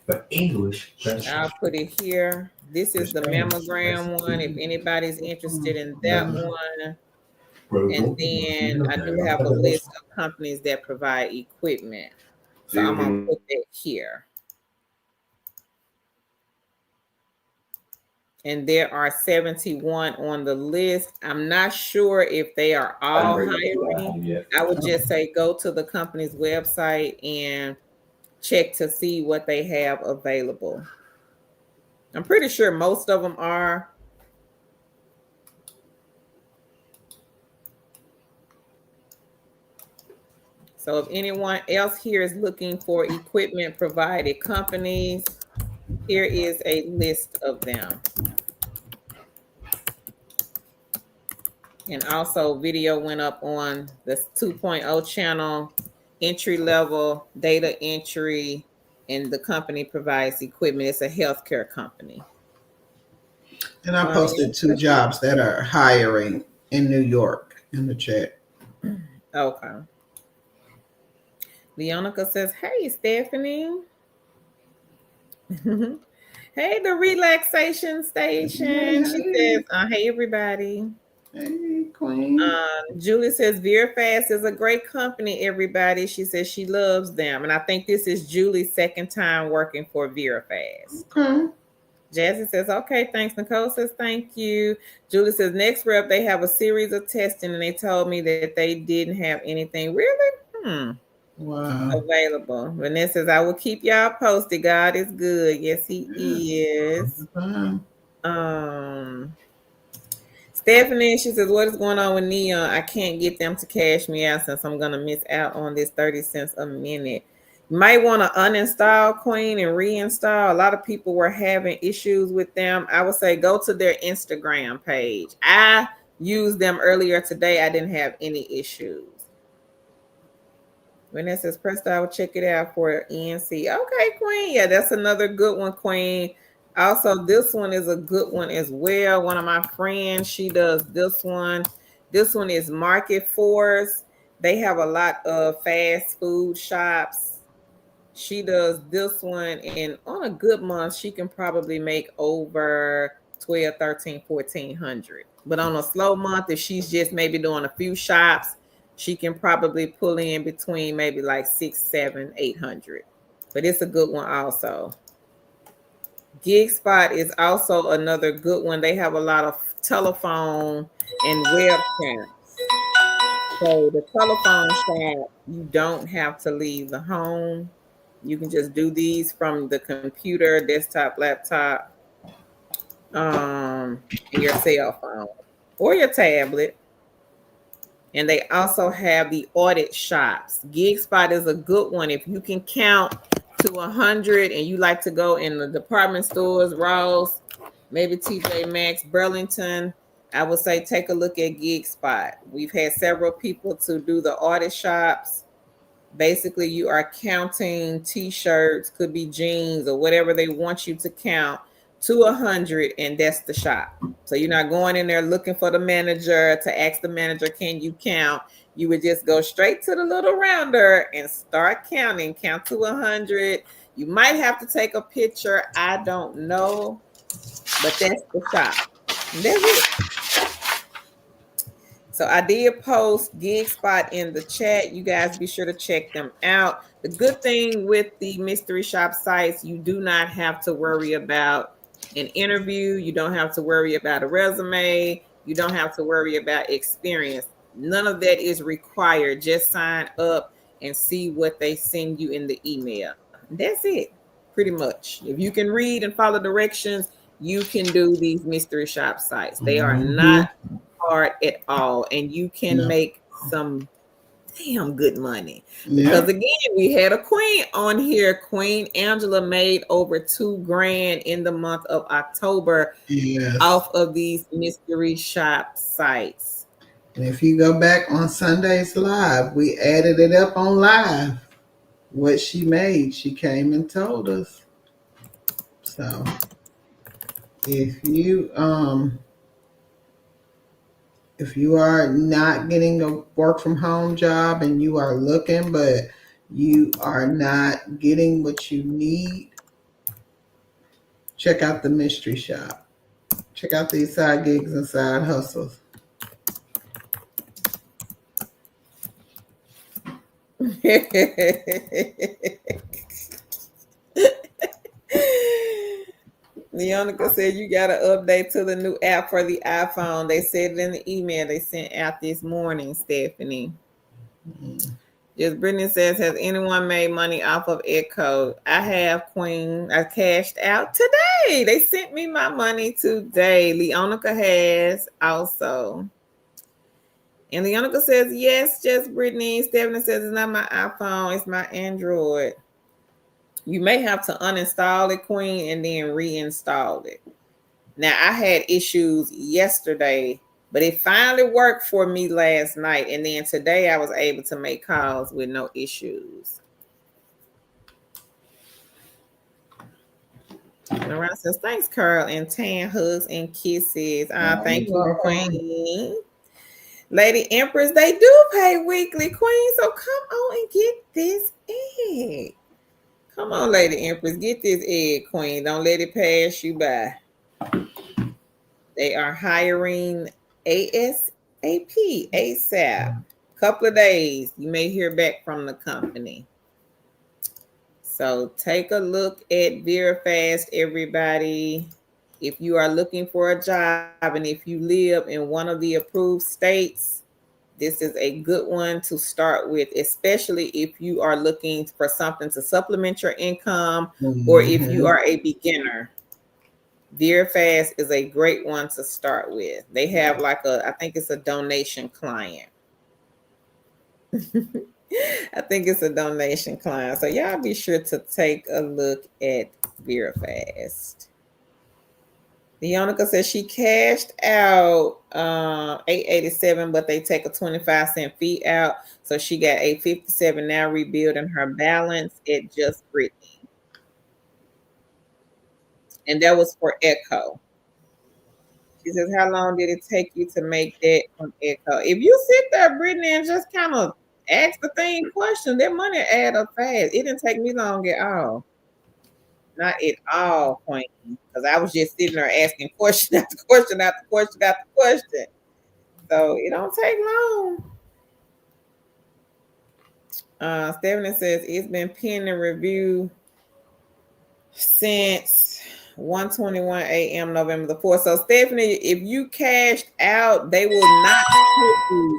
But English, I'll put it here. This is the mammogram one. If anybody's interested in that one. And then I do have a list of companies that provide equipment. So I'm going to put that here. And there are 71 on the list. I'm not sure if they are all hiring. I would just say go to the company's website and check to see what they have available. I'm pretty sure most of them are. So if anyone else here is looking for equipment provided companies, here is a list of them. And also video went up on the 2.0 channel, entry level, data entry, and the company provides equipment. It's a healthcare company. And I posted 2 jobs that are hiring in New York in the chat. Okay. Leonica says, hey, Stephanie. Hey, the relaxation station. She says, hey, everybody. Hey, Queen. Julie says, VeriFast is a great company, everybody. She says she loves them. And I think this is Julie's second time working for VeriFast. Okay. Jazzy says, okay, thanks. Nicole says, thank you. Julie says, next rep, they have a series of testing, and they told me that they didn't have anything. Really? Wow. Available. Vanessa says, I will keep y'all posted. God is good. Yes, he is. Stephanie, she says, what is going on with Neon? I can't get them to cash me out since I'm going to miss out on this 30 cents a minute. You might want to uninstall Queen and reinstall. A lot of people were having issues with them. I would say go to their Instagram page. I used them earlier today. I didn't have any issues. Vanessa says, Presto, I will check it out for ENC. Okay, Queen. Yeah, that's another good one, Queen. Also, this one is a good one as well. One of my friends, she does this one. This one is Market Force. They have a lot of fast food shops. She does this one, and on a good month, she can probably make over 12, 13, 1400. But on a slow month, if she's just maybe doing a few shops, she can probably pull in between maybe like 6, 7, 800. But it's a good one also. GigSpot is also another good one. They have a lot of telephone and web camps. So the telephone shop, you don't have to leave the home. You can just do these from the computer, desktop, laptop, and your cell phone or your tablet. And they also have the audit shops. GigSpot is a good one. If you can count to 100 and you like to go in the department stores, Ross, maybe TJ Maxx, Burlington, I would say take a look at GigSpot. We've had several people to do the audit shops. Basically, you are counting t-shirts, could be jeans or whatever they want you to count to 100, and that's the shop. So you're not going in there looking for the manager to ask the manager, can you count? You would just go straight to the little rounder and start counting, count to 100. You might have to take a picture. I don't know, but that's the shop. And that's it. So I did post GigSpot in the chat. You guys be sure to check them out. The good thing with the mystery shop sites, you do not have to worry about an interview. You don't have to worry about a resume. You don't have to worry about experience. None of that is required. Just sign up and see what they send you in the email. That's it, pretty much. If you can read and follow directions, you can do these mystery shop sites. They are not hard at all, and you can make some damn good money. Because again, we had a queen on here. Queen Angela made over $2,000 in the month of October off of these mystery shop sites. And if you go back on Sunday's live, we added it up on live. What she made, she came and told us. So if you are not getting a work from home job and you are looking, but you are not getting what you need, Check out the mystery shop. Check out these side gigs and side hustles. Leonica said you got to update to the new app for the iPhone. They said it in the email they sent out this morning, Stephanie. Just Brittany says, has anyone made money off of Echo? I have, Queen. I cashed out today. They sent me my money today. Leonica has also. And Leonica says, yes, just Brittany. Stephanie says, it's not my iPhone, it's my Android. You may have to uninstall it, Queen, and then reinstall it. Now, I had issues yesterday, but it finally worked for me last night. And then today I was able to make calls with no issues. Around says, thanks, Carl, and Tan, hugs and kisses. Thank you, Queen. Lady Empress, they do pay weekly, Queen. So come on and get this egg. Come on, Lady Empress, get this egg, Queen. Don't let it pass you by. They are hiring ASAP. Couple of days, you may hear back from the company. So take a look at VeriFast, everybody. If you are looking for a job and if you live in one of the approved states, this is a good one to start with, especially if you are looking for something to supplement your income or if you are a beginner. VeriFast is a great one to start with. They have I think it's a donation client. I think it's a donation client. So y'all be sure to take a look at VeriFast. Leonica says she cashed out $887, but they take a 25-cent fee out. So she got $857 now, rebuilding her balance at Just Brittany. And that was for Echo. She says, how long did it take you to make that from Echo? If you sit there, Brittany, and just kind of ask the thing question, that money add up fast. It didn't take me long at all. Not at all, Queen. Because I was just sitting there asking question after question after question after question. So it don't take long. Stephanie says it's been pending review since 1:21 a.m. November the 4th. So Stephanie, if you cashed out, they will not put you.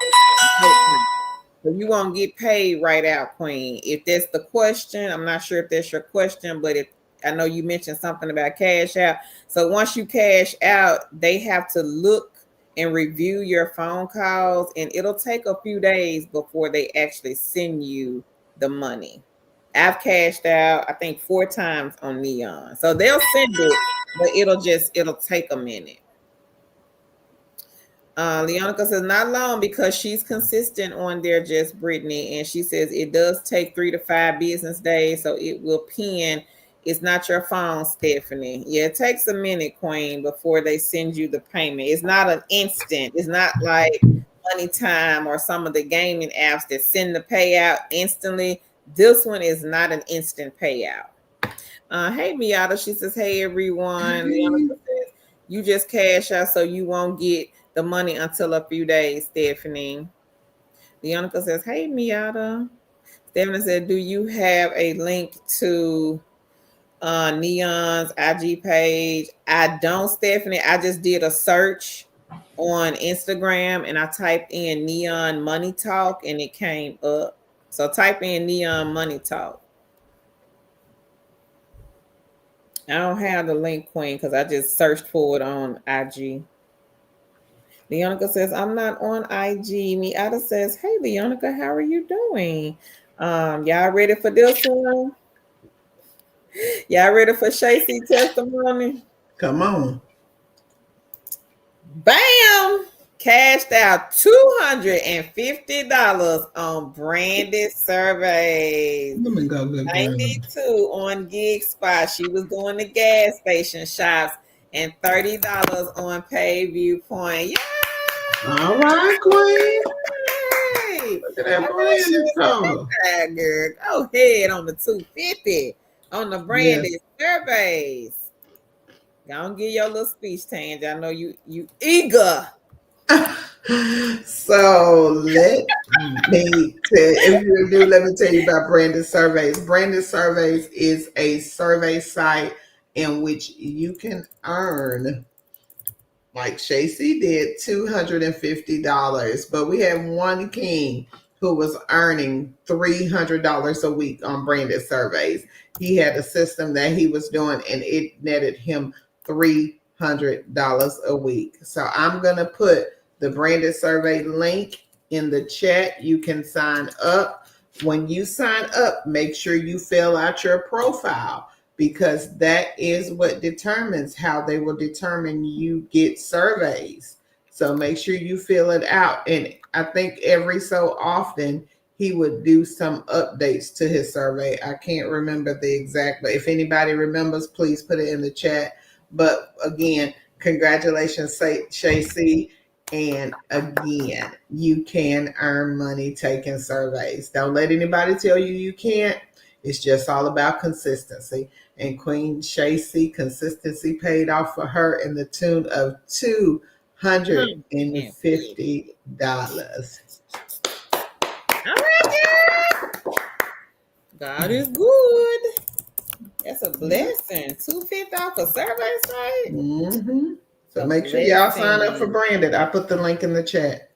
So you won't get paid right out, Queen. If that's the question, I'm not sure if that's your question, but I know you mentioned something about cash out. So once you cash out, they have to look and review your phone calls, and it'll take a few days before they actually send you the money. I've cashed out, I think 4 times on Neon. So they'll send it, but it'll take a minute. Leonica says not long because she's consistent on there, Just Brittany, and she says it does take 3 to 5 business days, so it will pin. It's not your phone, Stephanie. Yeah, it takes a minute, Queen, before they send you the payment. It's not an instant. It's not like Money Time or some of the gaming apps that send the payout instantly. This one is not an instant payout. Hey, Miata, she says, hey, everyone. Leonica says, you just cash out so you won't get the money until a few days, Stephanie. Leonica says, hey, Miata. Stephanie said, do you have a link to Neon's IG page? I don't, Stephanie. I just did a search on Instagram and I typed in Neon Money Talk and it came up. So type in Neon Money Talk. I don't have the link, Queen, because I just searched for it on IG. Leonica says, I'm not on IG. Miata says, hey, Leonica, how are you doing? Y'all ready for this one? Y'all ready for Shacey testimony? Come on. Bam! Cashed out $250 on branded surveys. Let me go good. 92 on Gig Spot. She was doing the gas station shops and $30 on Pay Viewpoint. Yay! All right, Queen. Yay! Look at that branded cover. Girl, go ahead on the $250 on the branded surveys. Go on, give your little speech, Tange. I know you eager. So if you're new, let me tell you about Branded Surveys. Branded Surveys is a survey site in which you can earn, like Shacy did, $250. But we had one king who was earning $300 a week on Branded Surveys. He had a system that he was doing, and it netted him $300 a week. So I'm gonna put the Branded Survey link in the chat. You can sign up. When you sign up, make sure you fill out your profile, because that is what determines how they will determine you get surveys. So make sure you fill it out. And I think every so often he would do some updates to his survey. I can't remember the exact, but if anybody remembers, please put it in the chat. But again, congratulations, Shay C. And again, you can earn money taking surveys. Don't let anybody tell you you can't. It's just all about consistency. And Queen Shacy, consistency paid off for her in the tune of $250. All right, girl. God is good. That's a blessing. 250 off a survey site. Mm-hmm. So make sure y'all sign up for Branded. I put the link in the chat.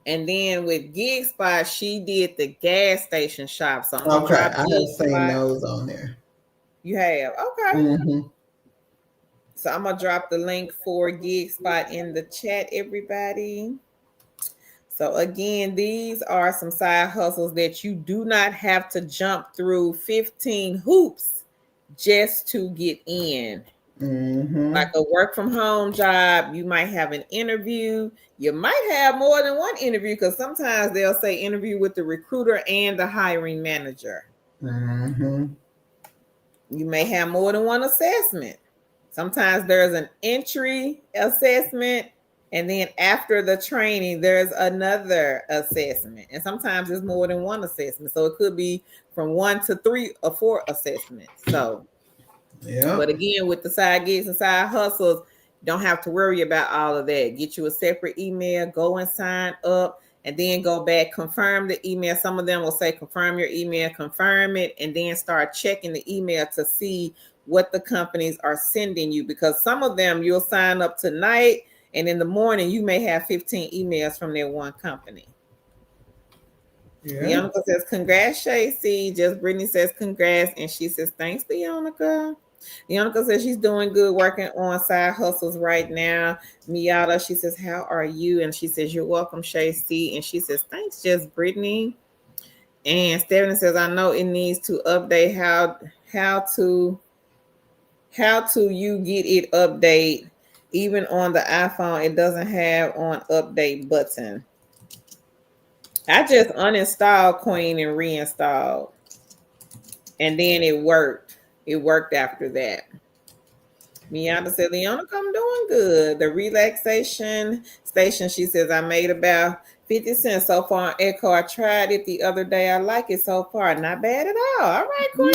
And then with Gig Spot, she did the gas station shop. So I'm gonna drop I have seen those on there. You have? Okay. Mm-hmm. So I'm gonna drop the link for Gig Spot in the chat, everybody. So again, these are some side hustles that you do not have to jump through 15 hoops just to get in. Mm-hmm. Like a work from home job, you might have an interview. You might have more than one interview, because sometimes they'll say interview with the recruiter and the hiring manager. Mm-hmm. You may have more than one assessment. Sometimes there's an entry assessment, and then after the training, there's another assessment. And sometimes it's more than one assessment. So it could be from 1 to 3 or 4 assessments. So, yeah. But again, with the side gigs and side hustles, you don't have to worry about all of that. Get you a separate email, go and sign up, and then go back, confirm the email. Some of them will say confirm your email, confirm it, and then start checking the email to see what the companies are sending you, because some of them you'll sign up tonight and in the morning you may have 15 emails from their one company. Yeah. Leonica says congrats, Shacy. Just Brittany says congrats, and she says thanks, Leonica. Leonica says she's doing good, working on side hustles right now. Miata, she says how are you? And she says you're welcome, Shacy. And she says thanks, just Brittany. And Stephanie says I know it needs to update. How to you get it update? Even on the iPhone, it doesn't have on update button. I just uninstalled Queen and reinstalled, and then it worked. It worked after that. Miata said, Leonica, I'm doing good. The relaxation station, she says, I made about 50 cents so far on Echo. I tried it the other day. I like it so far. Not bad at all. All right, Queen.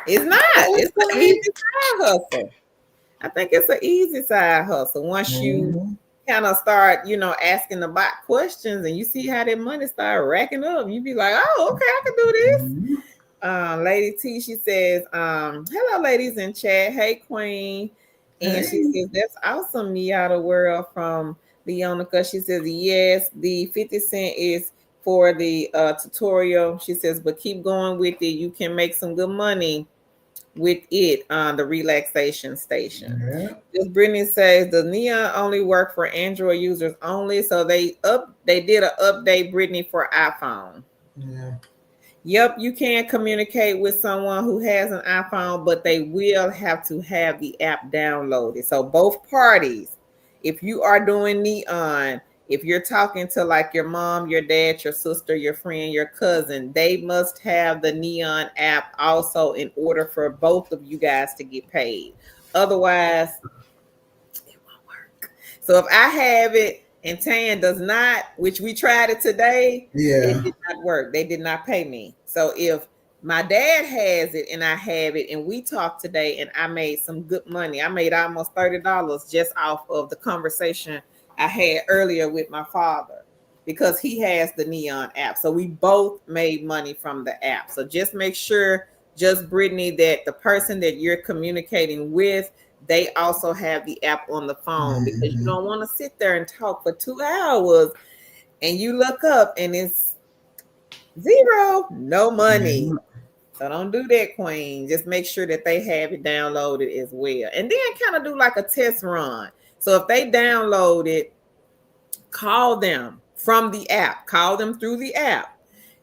It's not. It's an easy side hustle. I think it's an easy side hustle. Once you kind of start, asking the bot questions and you see how that money start racking up, you be like, oh, okay, I can do this. Lady T, she says, hello, ladies in chat. Hey, Queen. And she says, that's awesome, Miata World from Leonica. She says, yes, the 50 cent is for the tutorial. She says, but keep going with it. You can make some good money with it on the relaxation station. Yeah. This Brittany says the Neon only work for Android users only. So they did an update, Brittany, for iPhone. Yeah. Yep, you can communicate with someone who has an iPhone, but they will have to have the app downloaded. So both parties, if you are doing Neon, if you're talking to like your mom, your dad, your sister, your friend, your cousin, they must have the Neon app also in order for both of you guys to get paid. Otherwise, it won't work. So if I have it and Tan does not, which we tried it today, it did not work. They did not pay me. So if My dad has it and I have it, and we talked today, and I made some good money. I made almost $30 just off of the conversation I had earlier with my father because he has the Neon app. So we both made money from the app. So just make sure, just Brittany, that the person that you're communicating with, they also have the app on the phone, because you don't want to sit there and talk for 2 hours and you look up and it's zero, no money. So don't do that, Queen. Just make sure that they have it downloaded as well. And then kind of do like a test run. So if they download it, call them from the app, call them through the app,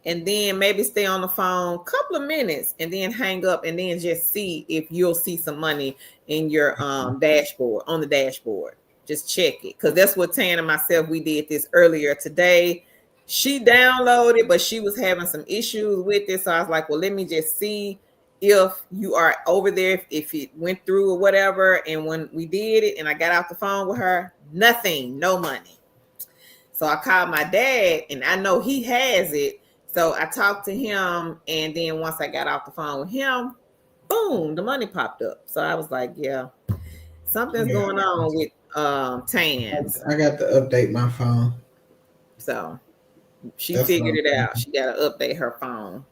and then maybe stay on the phone a couple of minutes and then hang up, and then just see if you'll see some money in your dashboard, on the dashboard. Just check it, because that's what Tan and myself, we did this earlier today. She downloaded, but she was having some issues with it. So I was like, well, let me just see if you are over there, if it went through or whatever. And when we did it and I got off the phone with her, nothing, no money. So I called my dad, and I know he has it. So I talked to him, and then once I got off the phone with him, boom, the money popped up. So I was like, yeah, something's going on with Tans. I got to update my phone. So she figured it out. She got to update her phone.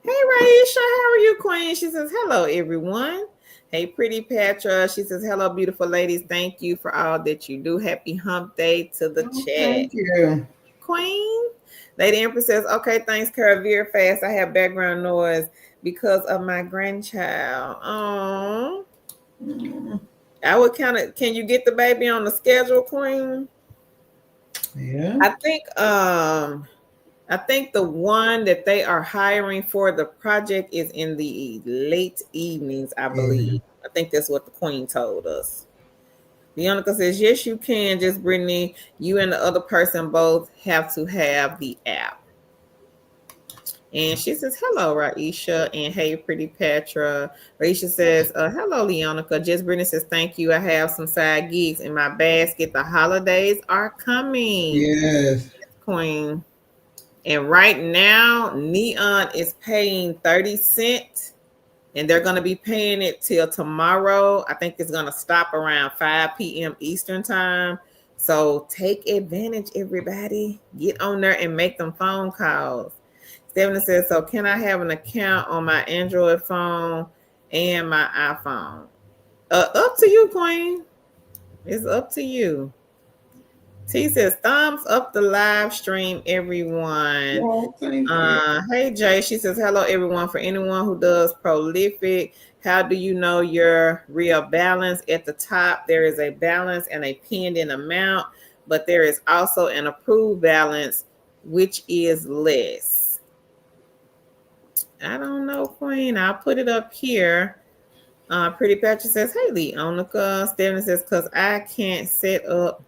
Hey, Raisha, how are you, Queen? She says, hello, everyone. Hey, Pretty Petra. She says, hello, beautiful ladies. Thank you for all that you do. Happy hump day to the chat. Thank you. Queen. Lady Empress says, okay, thanks, Cara. Very fast. I have background noise because of my grandchild. Oh. I would can you get the baby on the schedule, Queen? Yeah. I think the one that they are hiring for the project is in the late evenings, I believe. I think that's what the Queen told us. Leonica says, yes, you can. Just Brittany, you and the other person both have to have the app. And she says, hello, Raisha. And hey, Pretty Petra. Raisha says, hello, Leonica. Just Brittany says, thank you. I have some side gigs in my basket. The holidays are coming. Yes. Queen. And right now, Neon is paying 30 cents, and they're going to be paying it till tomorrow. I think it's going to stop around 5 p.m. Eastern time. So take advantage, everybody. Get on there and make them phone calls. Stephanie says, so can I have an account on my Android phone and my iPhone? Up to you, Queen. It's up to you. T says, thumbs up the live stream, everyone. Well, thank you. Hey, Jay. She says, hello, everyone. For anyone who does prolific, how do you know your real balance? At the top, there is a balance and a pinned in amount, but there is also an approved balance, which is less. I don't know, Queen. I'll put it up here. Pretty Patrick says, hey, Leonica. Stephanie says, because I can't set up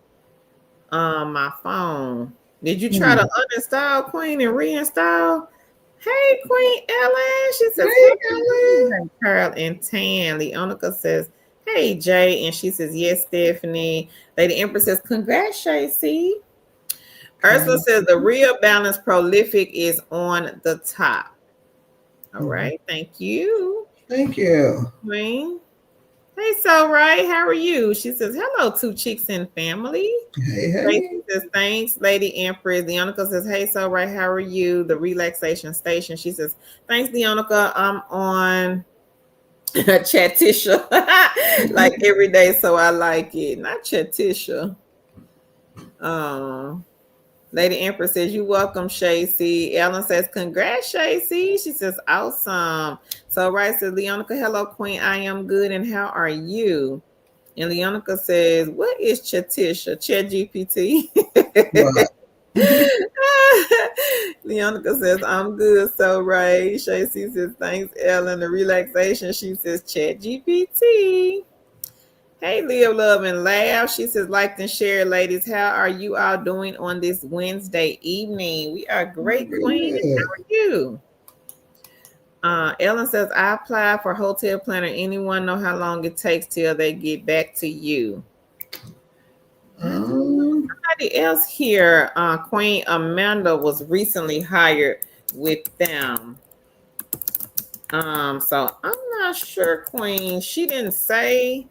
my phone. Did you try to uninstall, Queen, and reinstall? Hey, Queen Ellen. She says, Hey, Ellen. Carl and Tan. Leonica says, hey, Jay. And she says, yes, Stephanie. Lady Empress says, congrats, Shay. Ursula says, the real balance prolific is on the top. All right. Thank you. Thank you. Queen. Hey, so right, how are you? She says, hello, two chicks and family. Hey. Tracy says, thanks, Lady Empress. Leonica says, hey, so right, how are you? The relaxation station. She says, thanks, Leonica. I'm on Chatisha like every day, so I like it. Not Chatisha. Lady Empress says, you welcome, Shacy. Ellen says, congrats, Shacy. She says, awesome. So right says, Leonica, hello, Queen. I am good, and how are you? And Leonica says, what is Chatisha? Chat GPT. Leonica says, I'm good. So right. Shacy says, thanks, Ellen. The relaxation. She says, Chat GPT. Hey, live, love, and laugh. She says, like and share, ladies. How are you all doing on this Wednesday evening? We are great, Queen. How are you? Ellen says, I applied for hotel planner. Anyone know how long it takes till they get back to you? Somebody else here, Queen Amanda was recently hired with them. So I'm not sure, Queen. She didn't say.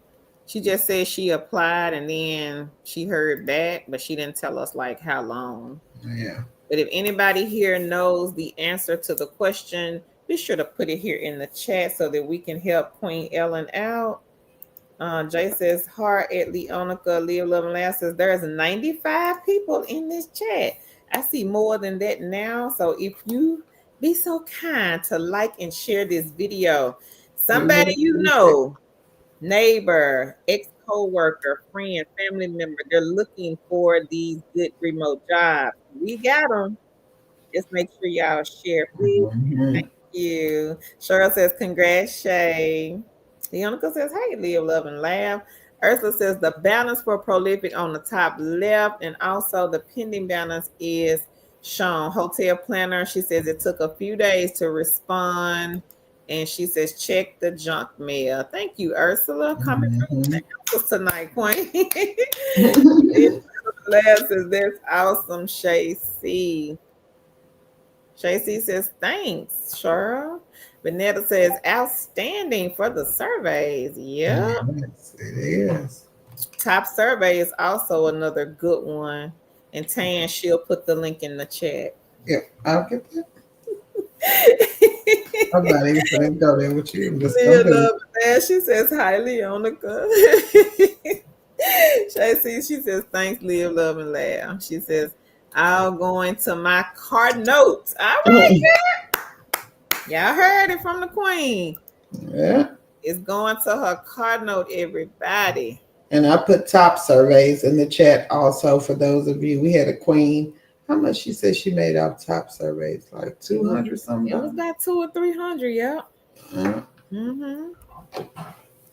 She just said she applied and then she heard back, but she didn't tell us like how long. Yeah. But if anybody here knows the answer to the question, be sure to put it here in the chat so that we can help Queen Ellen out. Jay says, hard at Leonica, Live, Love, and Laugh says, there's 95 people in this chat. I see more than that now. So if you be so kind to like and share this video, We somebody would you appreciate know, neighbor, ex-co-worker, friend, family member, they're looking for these good remote jobs. We got them. Just make sure y'all share, please. it. Thank you. Cheryl says, congrats, Shay. Leonica says, hey, live, love, and laugh. Ursula says, the balance for prolific on the top left, and also the pending balance is shown. Hotel planner, she says it took a few days to respond. And she says, check the junk mail. Thank you, Ursula. Coming through with the answers tonight, Queen. Last says, that's awesome, Shay C. JC says, thanks, Cheryl. Vanetta says, outstanding for the surveys. Yep. Yes, it is. Top survey is also another good one. And Tan, she'll put the link in the chat. Yep, I'll get that. I'm not even gonna go there with you. I'm just gonna do it. She says, hi, Leonica. She says, thanks, live, love, and laugh. She says, I'll go into my card notes. All right, y'all heard it from the Queen. Yeah. It's going to her card note, everybody. And I put top surveys in the chat also for those of you. We had a Queen. How much she said she made off top surveys? Like 200 something. It was about 200 or 300, yeah.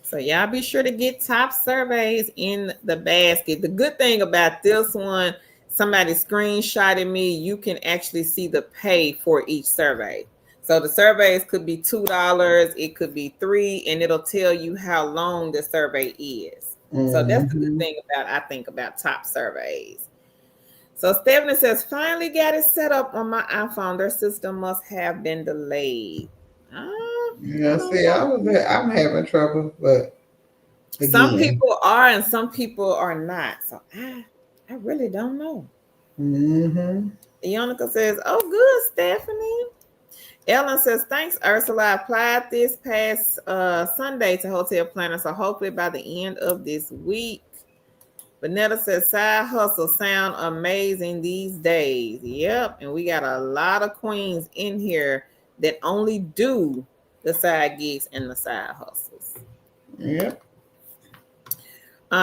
So y'all be sure to get top surveys in the basket. The good thing about this one, somebody screenshotted me, you can actually see the pay for each survey. So the surveys could be $2, it could be $3, and it'll tell you how long the survey is. So that's the good thing about top surveys. So Stephanie says, finally got it set up on my iPhone. Their system must have been delayed. Yeah, see, I'm having trouble, but again. Some people are and some people are not. So I really don't know. Ionica says, oh, good, Stephanie. Ellen says, thanks, Ursula. I applied this past Sunday to Hotel Planner, so hopefully by the end of this week. Vanetta says, side hustle sound amazing these days. Yep, and we got a lot of queens in here that only do the side gigs and the side hustles. Yep.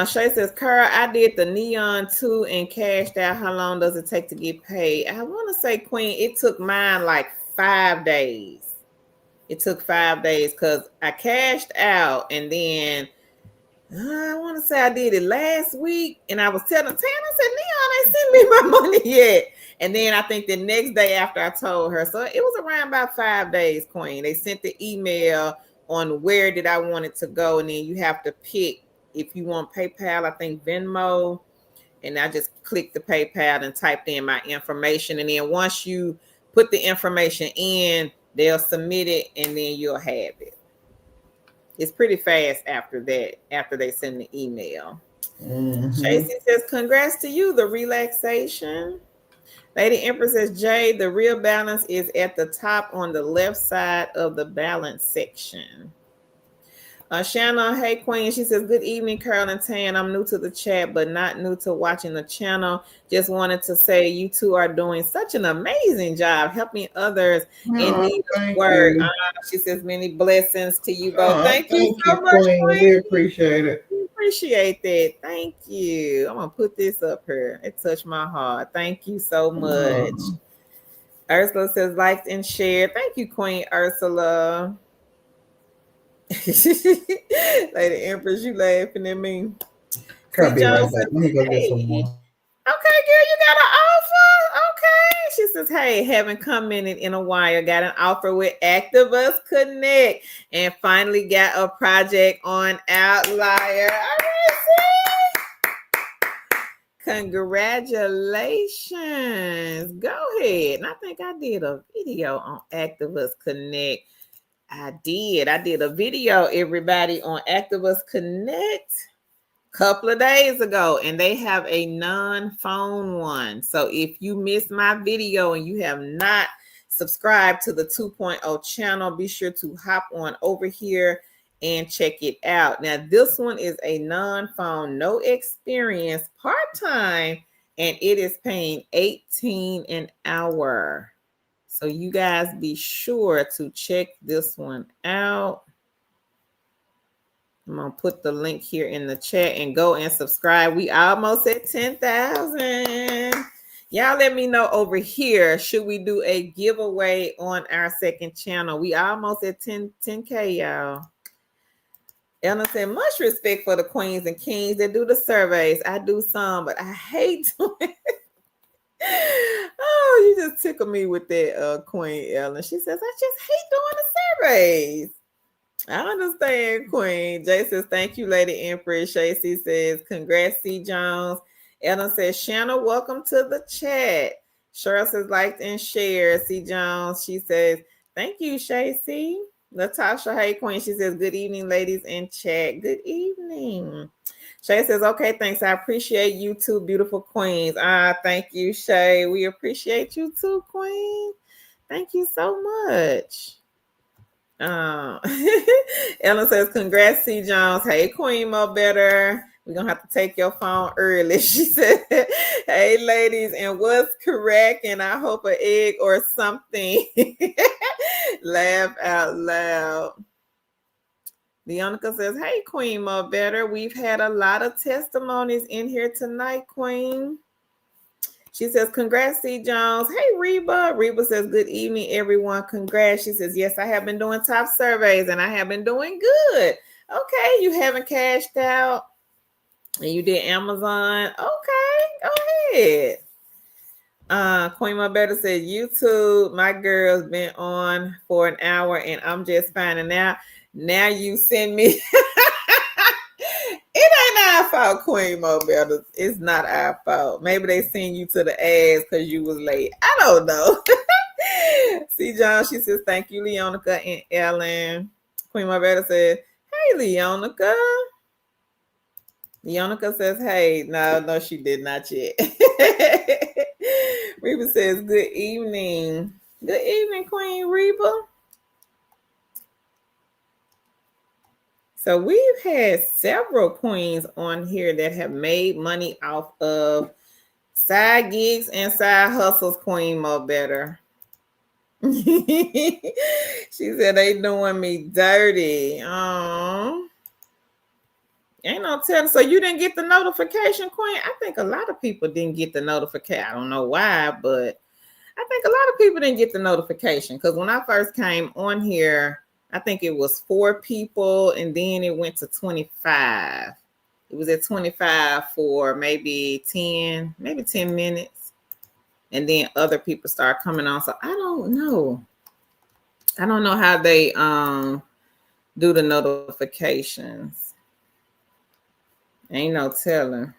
Shay says, Kara, I did the neon too and cashed out. How long does it take to get paid? I want to say, Queen, it took mine like 5 days. It took 5 days because I cashed out and then I want to say I did it last week. And I was telling Tan, I said, Neon ain't sent me my money yet. And then I think the next day after I told her, so it was around about 5 days, Queen. They sent the email on where did I want it to go. And then you have to pick if you want PayPal, I think Venmo. And I just clicked the PayPal and typed in my information. And then once you put the information in, they'll submit it and then you'll have it. It's pretty fast after that, after they send the email. Tracy says, congrats to you, the relaxation. Lady Empress says, Jay, the real balance is at the top on the left side of the balance section. Shanna, hey Queen, she says, good evening, Carol and Tan. I'm new to the chat, but not new to watching the channel. Just wanted to say you two are doing such an amazing job helping others in need of work. She says, many blessings to you both. Thank you so much, Queen. We appreciate it. We appreciate that. Thank you. I'm going to put this up here. It touched my heart. Thank you so much. Ursula says, liked and shared. Thank you, Queen Ursula. Lady Empress, you laughing at me. Can't be right back. Let me go get some more. Okay, girl, you got an offer? Okay. She says, hey, haven't commented in a while. Got an offer with Activus Connect and finally got a project on Outlier. Congratulations. Go ahead. And I think I did a video on Activus Connect. I did. I did a video, everybody, on Activus Connect couple of days ago, and they have a non-phone one. So if you missed my video and you have not subscribed to the 2.0 channel, be sure to hop on over here and check it out. Now, this one is a non-phone, no experience, part-time, and it is paying $18 an hour. So you guys be sure to check this one out. I'm going to put the link here in the chat and go and subscribe. We almost at 10,000. Y'all let me know over here. Should we do a giveaway on our second channel? We almost at 10K, y'all. Ella said, much respect for the queens and kings that do the surveys. I do some, but I hate doing it. Oh, you just tickle me with that, Queen Ellen. She says, I just hate doing the surveys. I understand, Queen. Jay says, thank you, Lady Empress. Shacey says, congrats, C. Jones. Ellen says, Shanna, welcome to the chat. Cheryl says, like and share. C. Jones, she says, thank you, Shacey. Natasha, hey, Queen. She says, good evening, ladies in chat. Good evening. Shay says, okay, thanks. I appreciate you two beautiful queens. Thank you, Shay. We appreciate you too, Queen. Thank you so much. Ellen says, congrats, C. Jones. Hey, Queen Mo Better. We're going to have to take your phone early. She said, hey, ladies, and what's correct? And I hope an egg or something. Laugh out loud. Leonica says, hey, Queen Mo Better. We've had a lot of testimonies in here tonight, Queen. She says, congrats, C. Jones. Hey, Reba. Reba says, good evening, everyone. Congrats. She says, yes, I have been doing top surveys and I have been doing good. Okay, you haven't cashed out and you did Amazon. Okay, go ahead. Queen My Better said, YouTube, my girl's been on for an hour and I'm just finding out. Now you send me. It ain't our fault, Queen Mo Better. It's not our fault. Maybe they send you to the ass because you was late. I don't know. See, John, she says, thank you, Leonica and Ellen. Queen Mo Better said, hey, Leonica. Leonica says, hey. No, she did not yet. Reba says, good evening. Good evening, Queen Reba. So we've had several queens on here that have made money off of side gigs and side hustles, Queen Mo Better. She said they doing me dirty. Ain't no telling. So you didn't get the notification, Queen? I think a lot of people didn't get the notification. I don't know why, but I think a lot of people didn't get the notification because when I first came on here, I think it was 4 people and then it went to 25. It was at 25 for maybe 10 minutes. And then other people start coming on. So I don't know. I don't know how they do the notifications. Ain't no telling.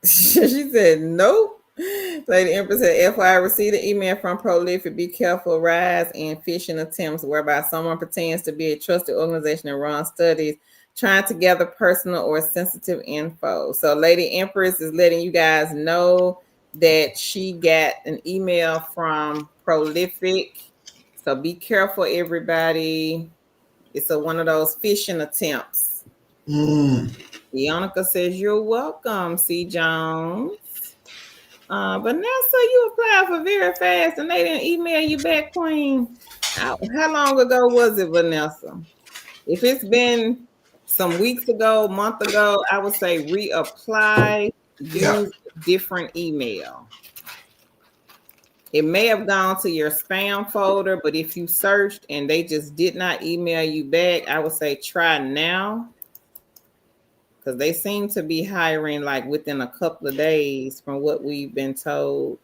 She said, nope. Lady Empress said, FYI, received an email from Prolific. Be careful, rise in phishing attempts whereby someone pretends to be a trusted organization and run studies trying to gather personal or sensitive info. So Lady Empress is letting you guys know that she got an email from Prolific. So be careful, everybody. It's one of those phishing attempts. Leonica says, you're welcome, C. Jones. Vanessa, you applied for very fast and they didn't email you back, Queen. How long ago was it, Vanessa? If it's been some weeks ago, month ago, I would say reapply, use a different email. It may have gone to your spam folder, but if you searched and they just did not email you back, I would say try now. Because they seem to be hiring like within a couple of days from what we've been told.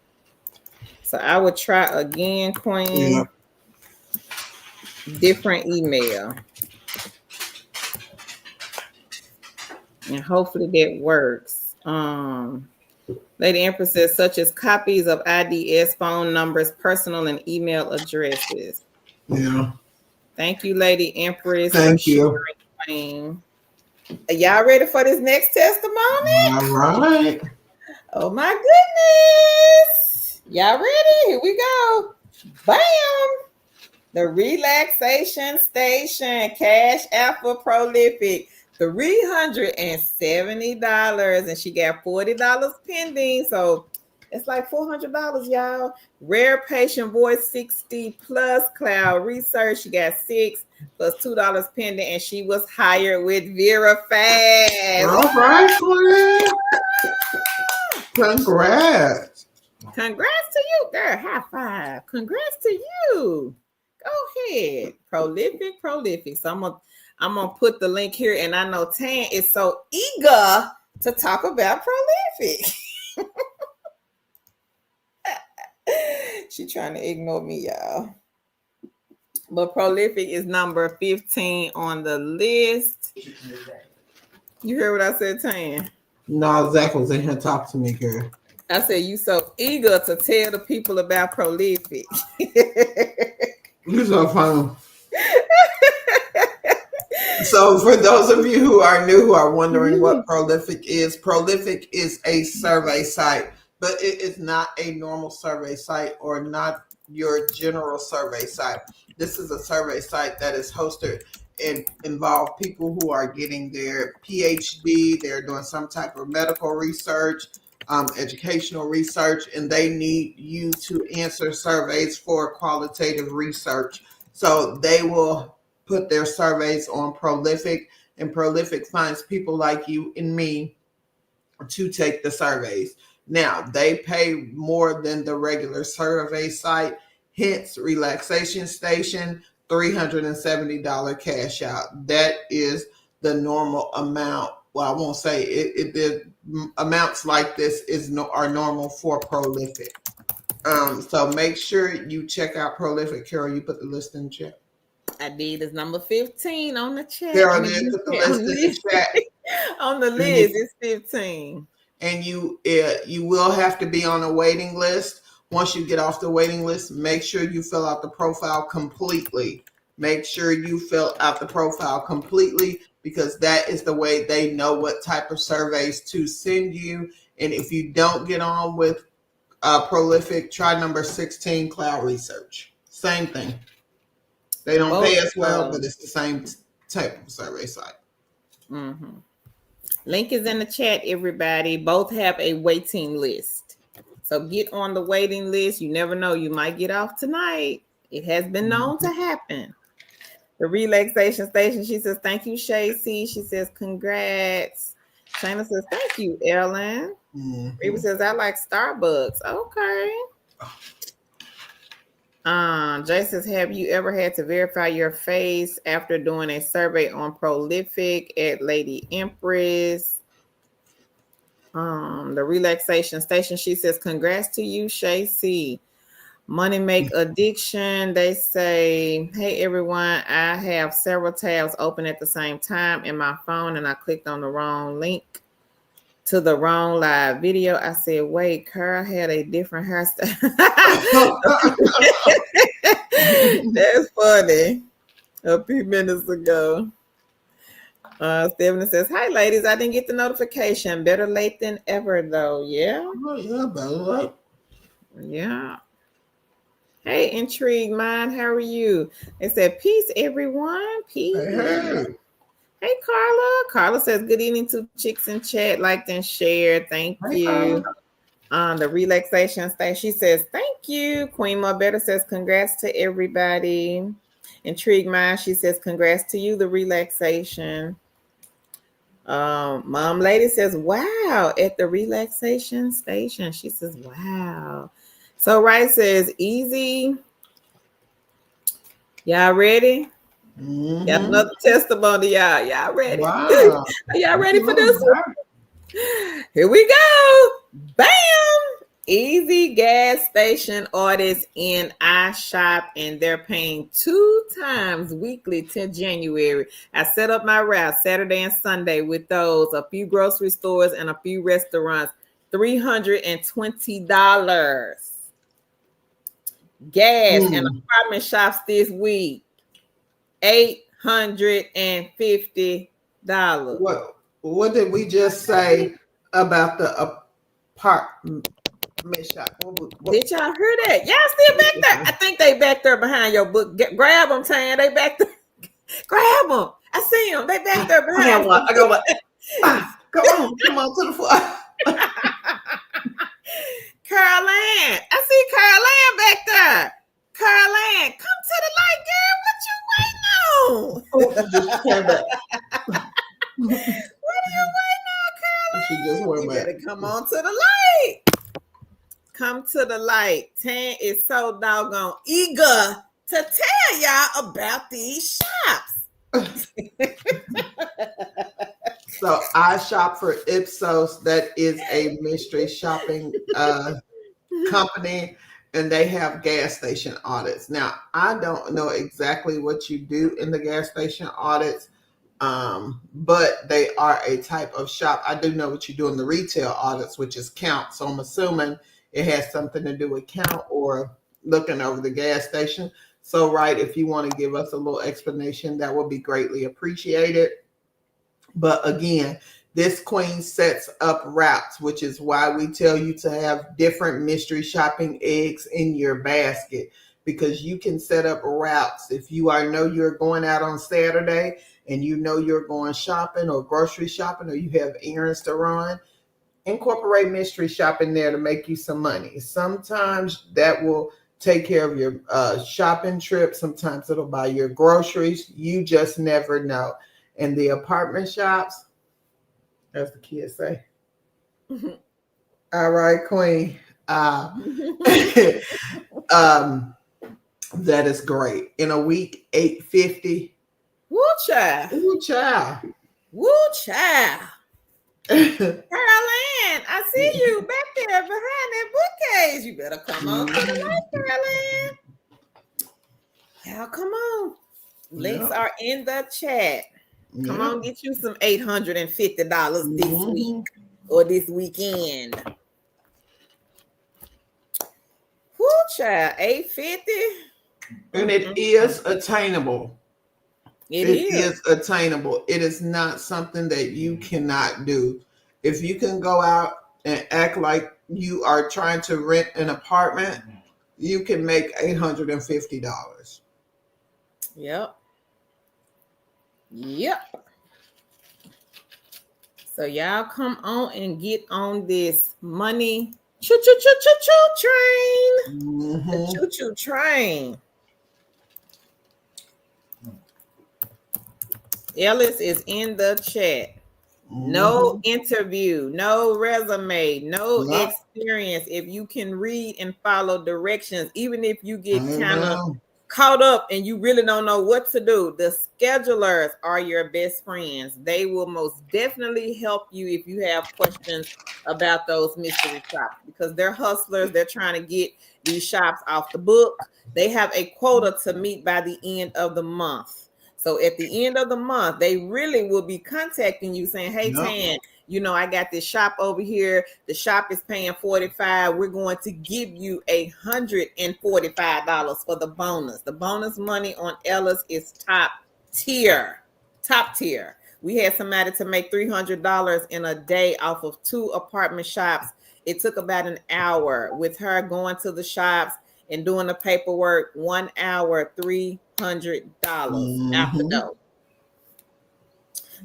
So I would try again, Queen. Yeah. Different email. And hopefully that works. Lady Empress says, such as copies of IDS, phone numbers, personal and email addresses. Yeah. Thank you, Lady Empress, for Thank you. sharing. Are y'all ready for this next testimony? All right. Oh my goodness. Y'all ready? Here we go. Bam. The relaxation station, cash app for prolific. $370, and she got $40 pending. So it's like $400, y'all. Rare patient voice 60 plus cloud research. She got 6 plus $2 pending, and she was hired with Vera Fast. All right, Queen. Congrats. Congrats to you, girl. High five. Congrats to you. Go ahead. Prolific. So I'm gonna put the link here, and I know Tan is so eager to talk about prolific. She trying to ignore me, y'all. But prolific is number 15 on the list. You heard what I said, Tan? No, Zach was in here talking to me, girl. I said you so eager to tell the people about prolific. You're so funny. So for those of you who are new, who are wondering what prolific is a survey site, but it is not a normal survey site or not your general survey site. This is a survey site that is hosted and involve people who are getting their PhD, they're doing some type of medical research, educational research, and they need you to answer surveys for qualitative research. So they will put their surveys on Prolific, and Prolific finds people like you and me to take the surveys. Now, they pay more than the regular survey site, hence relaxation station, $370 cash out. That is the normal amount. Well, I won't say the amounts like this are normal for Prolific. So make sure you check out Prolific. Carol, you put the list in the chat. I did. It's number 15 on the chat. Carol did put the list in the chat. On the list, it's 15. And you will have to be on a waiting list. Once you get off the waiting list, make sure you fill out the profile completely. Make sure you fill out the profile completely, because that is the way they know what type of surveys to send you. And if you don't get on with Prolific, try number 16, Cloud Research. Same thing. They don't pay as well, but it's the same type of survey site. Mm-hmm. Link is in the chat, everybody. Both have a waiting list. So get on the waiting list. You never know. You might get off tonight. It has been known to happen. The relaxation station, she says, thank you, Shacey. She says, congrats. Shayna says, thank you, Ellen. Reba says, I like Starbucks. Okay. Jay says, have you ever had to verify your face after doing a survey on Prolific at Lady Empress? The relaxation station, she says, congrats to you, Shay C. Money Make Addiction, they say, hey everyone, I have several tabs open at the same time in my phone, and I clicked on the wrong link to the wrong live video. I said, wait, Carl had a different hairstyle. That's funny. A few minutes ago. Stephanie says, hi ladies, I didn't get the notification. Better late than ever though. Yeah. Yeah, better late. Yeah. Hey, Intrigued Mind, how are you? They said, peace, everyone. Peace. Hey, Carla. Carla says, good evening to chicks in chat. Liked and shared. Thank you. The relaxation station, she says, thank you. Queen Better says, congrats to everybody. Intrigued Mind, she says, congrats to you, the relaxation. Mom Lady says, wow, at the relaxation station. She says, wow. So Right says, easy. Y'all ready? Mm-hmm. Got another testimony, y'all. Y'all ready? Wow. Are y'all ready for this one? Here we go. Bam! Easy gas station orders in iShop, and they're paying 2 times weekly till January. I set up my route Saturday and Sunday with those, a few grocery stores and a few restaurants. $320. Gas and apartment shops this week, $850. What did we just say about the apartment shop? Did y'all hear that? Y'all still back there? I think they back there behind your book. Grab them, Tan. They back there. Grab them. I see them. They back there behind. I got one. Come on to the floor. Caroline. I see Caroline back there. Caroline, come to the light, girl. What you waiting on? What are you waiting on, Caroline? She just went You back. better come on to the light. Come to the light. Tan is so doggone eager to tell y'all about these shops. So I shop for Ipsos. That is a mystery shopping company, and they have gas station audits. Now, I don't know exactly what you do in the gas station audits, but they are a type of shop. I do know what you do in the retail audits, which is count. So I'm assuming it has something to do with count or looking over the gas station. So, right, if you want to give us a little explanation, that would be greatly appreciated. But again, this queen sets up routes, which is why we tell you to have different mystery shopping eggs in your basket, because you can set up routes. If you know you're going out on Saturday and you know you're going shopping or grocery shopping, or you have errands to run, incorporate mystery shopping there to make you some money. Sometimes that will take care of your shopping trip. Sometimes it'll buy your groceries. You just never know. And the apartment shops, as the kids say. All right, Queen. That is great. In a week, $850. Woo child. Woo child. Woo child. Caroline, I see you back there behind that bookcase. You better come on to the light, Caroline. Y'all, come on. Links are in the chat. Come on, get you some $850 this week or this weekend. Whoo, child, $850. And it is attainable. It is attainable. It is not something that you cannot do. If you can go out and act like you are trying to rent an apartment, you can make $850. Yep. So y'all come on and get on this money choo-choo-choo-choo-choo train. The choo-choo train. Ellis is in the chat. No interview, no resume, no experience. If you can read and follow directions, even if you get kind of caught up and you really don't know what to do, the schedulers are your best friends. They will most definitely help you if you have questions about those mystery shops, because they're hustlers. They're trying to get these shops off the book. They have a quota to meet by the end of the month. So at the end of the month, they really will be contacting you saying, hey, Tan, I got this shop over here. The shop is paying $45. We're going to give you $145 for the bonus. The bonus money on Ellis is top tier. We had somebody to make $300 in a day off of 2 apartment shops. It took about an hour with her going to the shops and doing the paperwork. 1 hour, $300 out the door.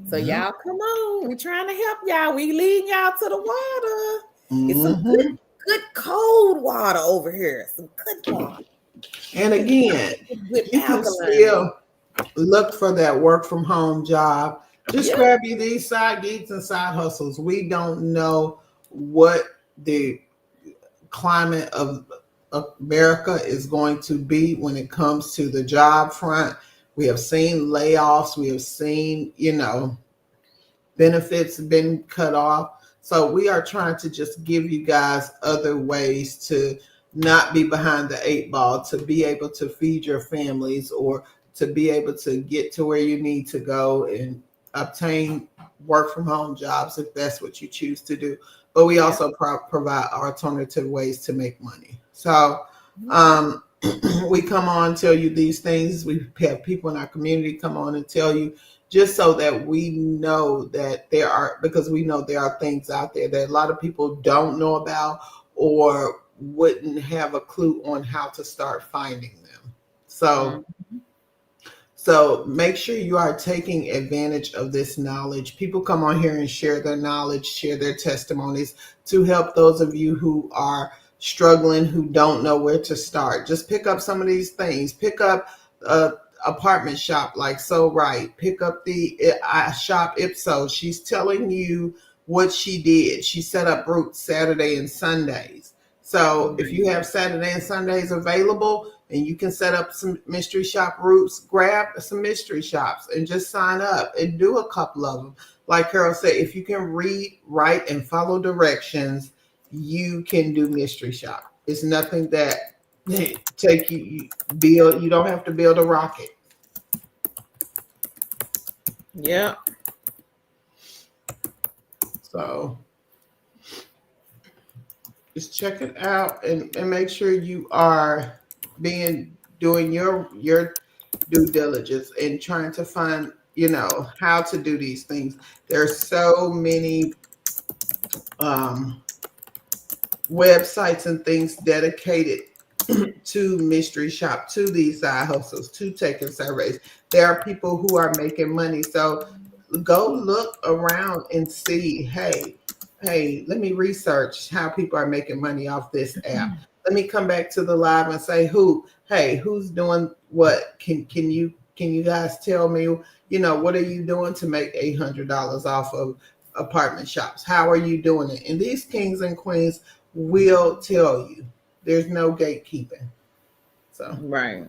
So y'all come on. We're trying to help y'all. We leading y'all to the water. It's some good cold water over here. Some good water. And again, you can still look for that work from home job. Just grab you these side gigs and side hustles. We don't know what the climate of America is going to be when it comes to the job front. We have seen layoffs. We have seen, benefits been cut off. So we are trying to just give you guys other ways to not be behind the 8 ball, to be able to feed your families or to be able to get to where you need to go and obtain work from home jobs if that's what you choose to do. But we Yeah. also provide alternative ways to make money. So Okay. we come on and tell you these things. We have people in our community come on and tell you just so that we know that there are, because we know there are things out there that a lot of people don't know about or wouldn't have a clue on how to start finding them. Mm. So make sure you are taking advantage of this knowledge. People come on here and share their knowledge, share their testimonies to help those of you who are struggling, who don't know where to start. Just pick up some of these things. Pick up a apartment shop like So Right. Pick up the shop Ipsos. She's telling you what she did. She set up routes Saturday and Sundays. So if you have Saturday and Sundays available, and you can set up some mystery shop routes, grab some mystery shops and just sign up and do a couple of them. Like Carol said, if you can read, write, and follow directions, you can do mystery shop. It's nothing that take you build. You don't have to build a rocket. Yeah. So just check it out and make sure you are doing your due diligence and trying to find, how to do these things. There's so many um, websites and things dedicated to mystery shop, to these side hustles, to taking surveys. There are people who are making money. So go look around and see, hey, let me research how people are making money off this app. Let me come back to the live and say who's doing what? Can you guys tell me, what are you doing to make $800 off of apartment shops? How are you doing it? And these kings and queens will tell you. There's no gatekeeping. So Right.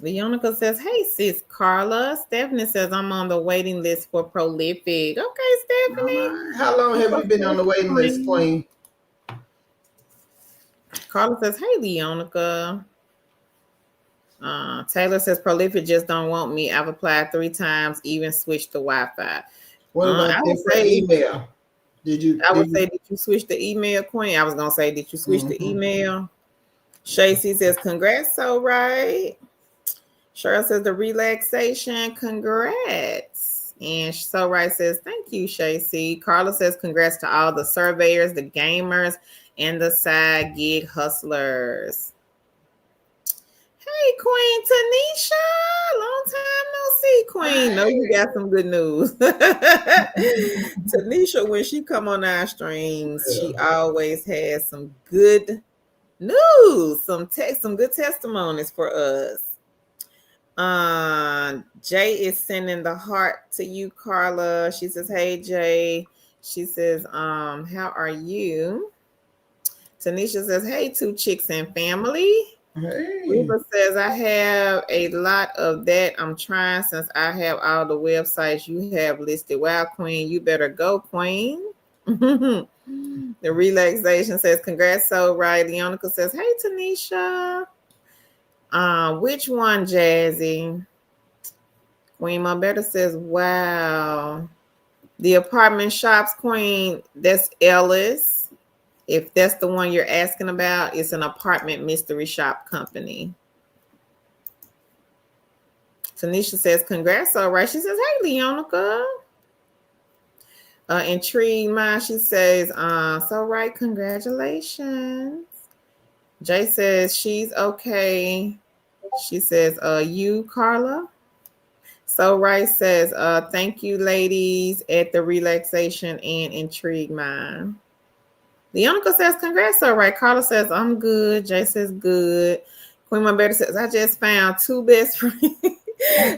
Leonica says, "Hey, sis Carla." Stephanie says, "I'm on the waiting list for Prolific." Okay, all Stephanie. right. How long Keep have us you been on the posted, waiting list, Queen. Queen? Carla says, "Hey, Leonica." Taylor says, "Prolific just don't want me. I've applied 3 times, even switched the Wi-Fi." What I about would different say, email? Did you I would did you say, did you switch the email, Queen? I was gonna say, did you switch the mhm. email? Shacy says, "Congrats, so right." Cheryl says, "The relaxation, congrats." And So Right says, "Thank you, Shacy." Carla says, "Congrats to all the surveyors, the gamers, and the side gig hustlers." Hey, Queen Tanisha. Long time no see, Queen. Know you got some good news. Tanisha, when she come on our streams, she Yeah. always has some good news, some good testimonies for us. Jay is sending the heart to you, Carla. She says, "Hey, Jay." She says, "How are you?" Tanisha says, "Hey, two chicks and family." Hey. Reba says, "I have a lot of that. I'm trying since I have all the websites you have listed. Wow, Queen, you better go, Queen." The relaxation says, "Congrats, so right." Leonica says, "Hey, Tanisha." Which one, Jazzy? Queen Mabetta says, "Wow." The apartment shops, Queen, that's Ellis. If that's the one you're asking about, it's an apartment mystery shop company. Tanisha says, "Congrats, all right." She says, "Hey, Leonica." Intrigued mind, she says, "So right, congratulations." Jay says, "She's okay." She says, "You, Carla?" So Right says, "Thank you, ladies, at the relaxation and intrigue mind." Leonica says, "Congrats, so right." Carla says, "I'm good." Jay says, "Good." Queen Mabetta says, "I just found two best friends."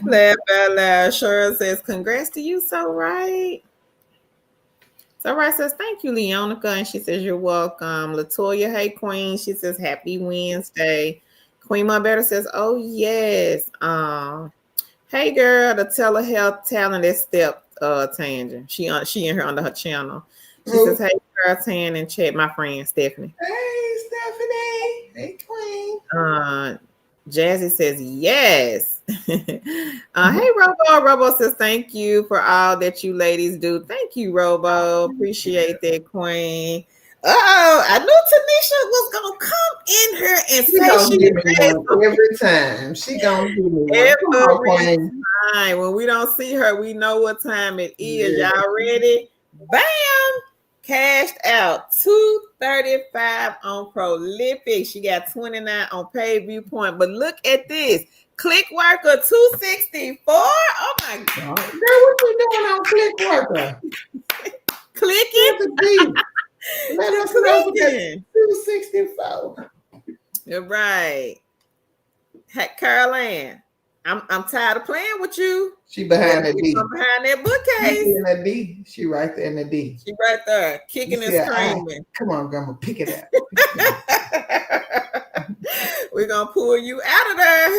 Laugh out loud. Cheryl says, "Congrats to you, so right." So right says, "Thank you, Leonica." And she says, "You're welcome." Latoya, "Hey, Queen." She says, "Happy Wednesday." Queen Mabetta says, "Oh, yes." Hey girl, the telehealth talent is step tangent. She in her under her channel. She says, Oh, "Hey girl, Tan and chat," my friend Stephanie. hey, Stephanie. Hey, Queen. Uh Jazzy says, "Yes." Hey Robo. Robo says thank you for all that you ladies do. Thank you, Robo. Appreciate that, Queen. Oh, I knew Tanisha was gonna come in here and She say gonna she give me read one every time. She gonna give me one. Come on, every Queen. time. When we don't see her, we know what time it is. Yeah. Y'all ready? Bam! Cashed out 235 on Prolific. She got 29 on Pay Viewpoint. But look at this. Click Worker 264. Oh my Girl, what you doing on Click Worker? Clicking. Here's the D. Let us know what that Clicking. 264. You're right. Hey, Caroline, I'm tired of playing with you. She behind Better the get D. from behind that You bookcase. see in the D? She right there in the D. She right there, You kicking and see her eye? screaming. Come on, Grandma, pick it up. Pick it up. We're gonna pull you out of there.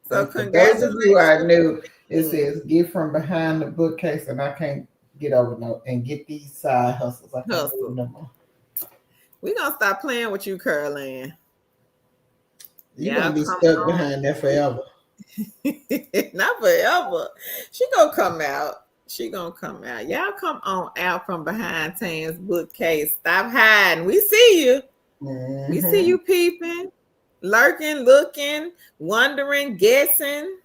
So And for those of you I congratulations. knew, it says get from behind the bookcase, and I can't get over no and get these side hustles. I can't do Hustle. no more. We're gonna stop playing with you, Caroline. You're Y'all gonna be come stuck on. behind there forever. Not forever. She gonna come out. She gonna come out. Y'all come on out from behind Tan's bookcase. Stop hiding. We see you. We see you peeping, lurking, looking, wondering, guessing.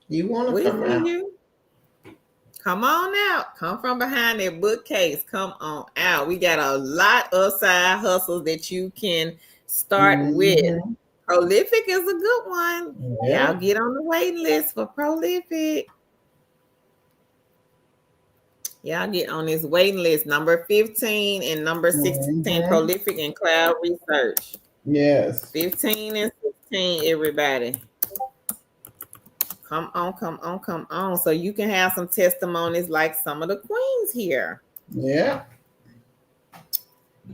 You want to We come see out? you. Come on out. Come from behind that bookcase. Come on out. We got a lot of side hustles that you can start with. Prolific is a good one. Yeah. Y'all get on the waiting list for Prolific. Y'all get on this waiting list. Number 15 and number 16, Prolific and Cloud Research. Yes. 15 and 16, everybody. Come on, come on, come on. So you can have some testimonies like some of the queens here. Yeah.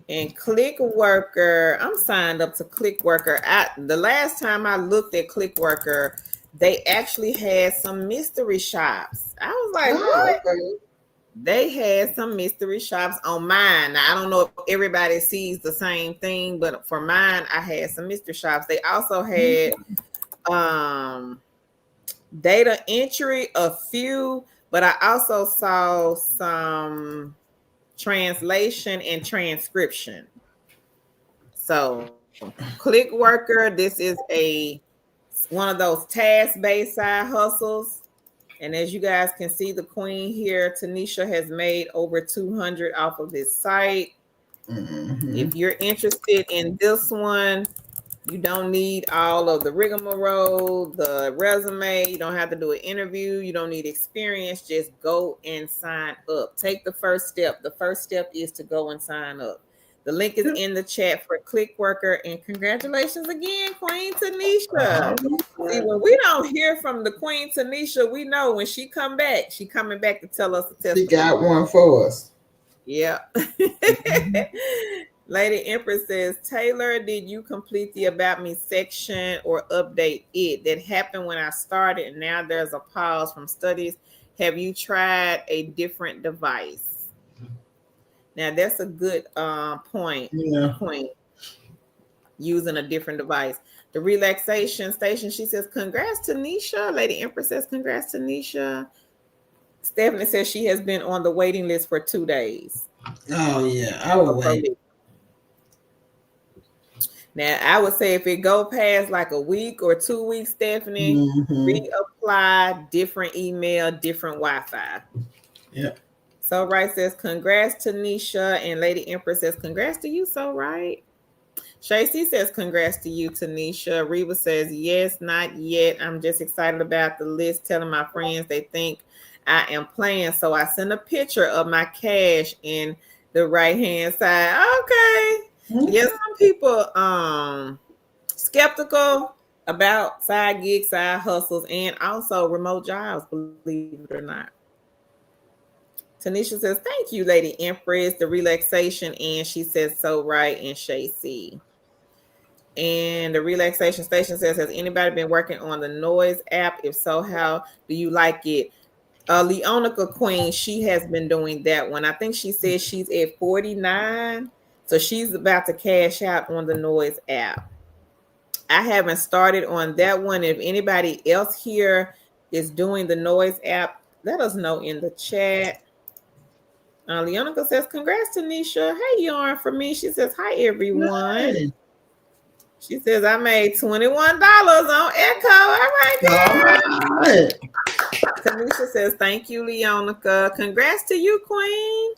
And Click Worker, I'm signed up to Click Worker. The last time I looked at Click Worker, they actually had some mystery shops. I was like, what? Okay. They had some mystery shops on mine. Now, I don't know if everybody sees the same thing, but for mine, I had some mystery shops. They also had data entry, a few, but I also saw some translation and transcription. So Click Worker, this is one of those task-based side hustles. And as you guys can see, the queen here, Tanisha, has made over 200 off of this site. If you're interested in this one, you don't need all of the rigmarole, the resume. You don't have to do an interview. You don't need experience. Just go and sign up. Take the first step. The first step is to go and sign up. The link is in the chat for Click Worker. And congratulations again, Queen Tanisha. See, when we don't hear from the Queen Tanisha, we know when she come back, she coming back to tell us a testimony. She got one for us. Yeah. Lady Empress says, Taylor, did you complete the About Me section or update it? That happened when I started, and now there's a pause from studies. Have you tried a different device? Now, that's a good point. Using a different device. The relaxation station, she says, congrats to Nisha. Lady Empress says, congrats to Nisha. Stephanie says she has been on the waiting list for 2 days. Oh, yeah. I will wait. Now, I would say if it go past like a week or 2 weeks, Stephanie, reapply, different email, different Wi-Fi. Yeah. So Right says, congrats to Nisha. And Lady Empress says, congrats to you, So Right. Shacy says, congrats to you, Tanisha. Reba says, yes, not yet. I'm just excited about the list, telling my friends they think I am playing. So I send a picture of my cash in the right-hand side. Okay. Yes, some people skeptical about side gigs, side hustles, and also remote jobs, believe it or not. Tanisha says, thank you, Lady Empress, the relaxation, and she says, So Right, and Shacy. And the relaxation station says, has anybody been working on the Noise app? If so, how do you like it? Leonica Queen, she has been doing that one. I think she says she's at 49. So she's about to cash out on the Noise app. I haven't started on that one. If anybody else here is doing the noise app, let us know in the chat. Leonica says, congrats, Tanisha. Hey, Yarn for me. She says, hi, everyone. Nice. She says, I made $21 on Echo. All right, All right. Tanisha says, thank you, Leonica. Congrats to you, Queen.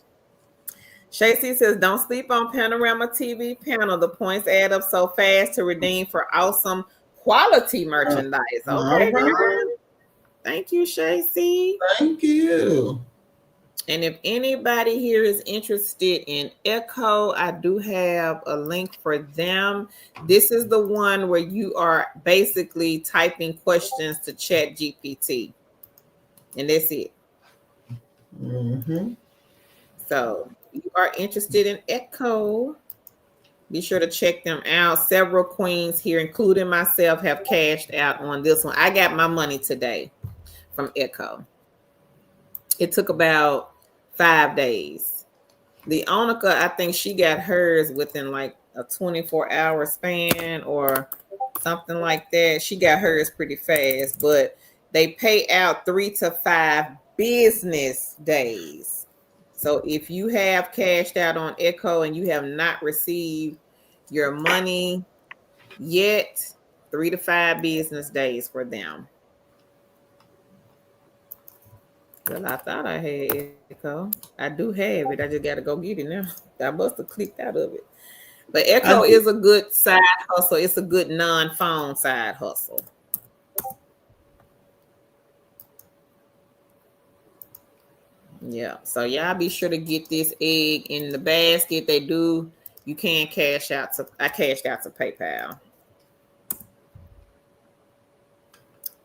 Shacey says, don't sleep on Panorama TV panel. The points add up so fast to redeem for awesome quality merchandise. Okay, All girl. right. Thank you, Shacey. Thank you. And if anybody here is interested in Echo, I do have a link for them. This is the one where you are basically typing questions to Chat GPT. And that's it. Mm-hmm. So if you are interested in Echo, be sure to check them out. Several queens here, including myself, have cashed out on this one. I got my money today from Echo. It took about 5 days. The Onica, I think she got hers within like a 24-hour span or something like that. She got hers pretty fast, but they pay out 3 to 5 business days. So if you have cashed out on Echo and you have not received your money yet, 3 to 5 business days for them. Well, I thought I had Echo. I do have it. I just got to go get it now. I must have clicked out of it. But Echo is a good side hustle. It's a good non-phone side hustle. Yeah. So y'all be sure to get this egg in the basket. They do. You can cash out to. I cashed out to PayPal.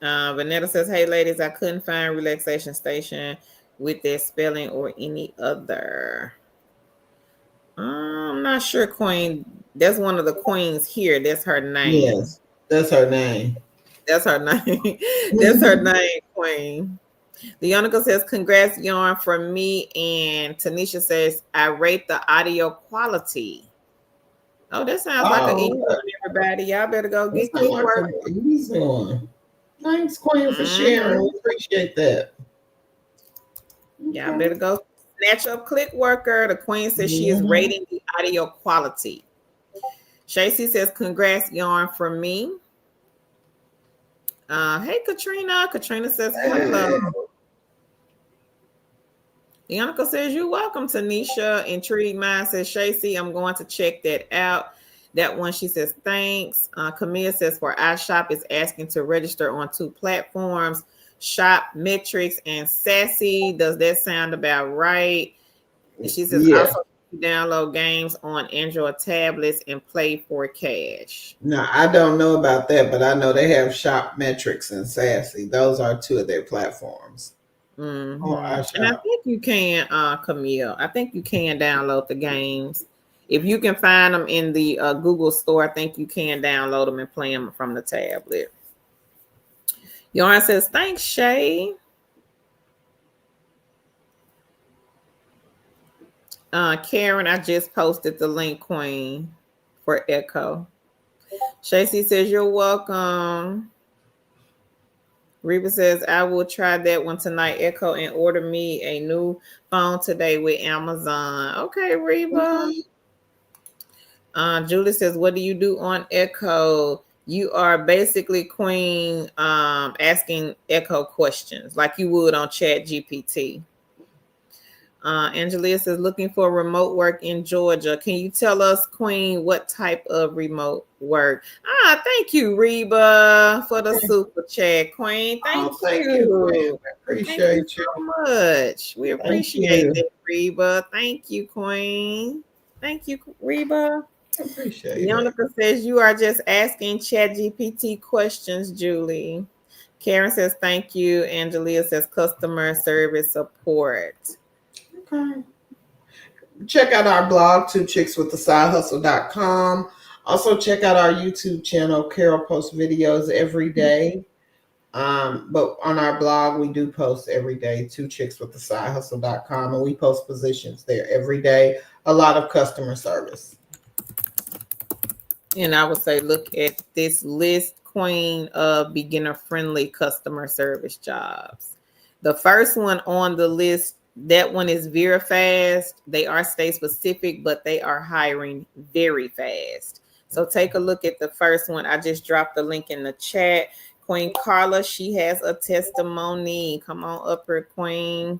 Vanetta says, "Hey ladies, I couldn't find relaxation station with their spelling or any other." I'm not sure, Queen. That's one of the queens here. That's her name. Yes, that's her name. That's her name. That's her name, Queen. Leonica says, congrats, Yarn, for me. And Tanisha says, I rate the audio quality. Oh, that sounds like an easy one, everybody. Y'all better go get quick work. Easy one. Thanks, Queen, for sharing. We appreciate that. Y'all better go snatch up Click Worker. The Queen says she is rating the audio quality. Shacey says, congrats, Yarn, for me. Hey, Katrina. Katrina says, hello. Leonica says, you're welcome, Tanisha. Intrigued Mind says, Shacey, I'm going to check that out. That one, she says, thanks. Camille says, for iShop is asking to register on 2 platforms, Shop Metrics and Sassy. Does that sound about right? And she says, also download games on Android tablets and play for cash. Now, I don't know about that, but I know they have Shop Metrics and Sassy. Those are 2 of their platforms. And I think you can, Camille. I think you can download the games. If you can find them in the Google store, I think you can download them and play them from the tablet. Yarn says, thanks, Shay. Karen, I just posted the link, Queen, for Echo. Shacey says, you're welcome. Reba says, I will try that one tonight, Echo, and order me a new phone today with Amazon. Okay, Reba. Julie says, what do you do on Echo? You are basically, Queen, asking Echo questions like you would on Chat GPT. Angelia says, looking for remote work in Georgia. Can you tell us, Queen, what type of remote work? Thank you, Reba, for the super chat, Queen. Thank you. Appreciate you so much. We appreciate it, Reba. Thank you, Queen. Thank you, Reba. Appreciate it. Monica says, you are just asking Chat GPT questions, Julie. Karen says, thank you. Angelia says, customer service support. Okay. Check out our blog, twochickswiththesidehustle.com. Also, check out our YouTube channel. Carol posts videos every day. But on our blog, we do post every day, twochickswiththesidehustle.com, and we post positions there every day. A lot of customer service. And I would say look at this list, Queen, of beginner friendly customer service jobs. The first one on the list, that one is very fast. They are state specific, but they are hiring very fast. So take a look at the first one. I just dropped the link in the chat. Queen Carla, she has a testimony. Come on up here, Queen.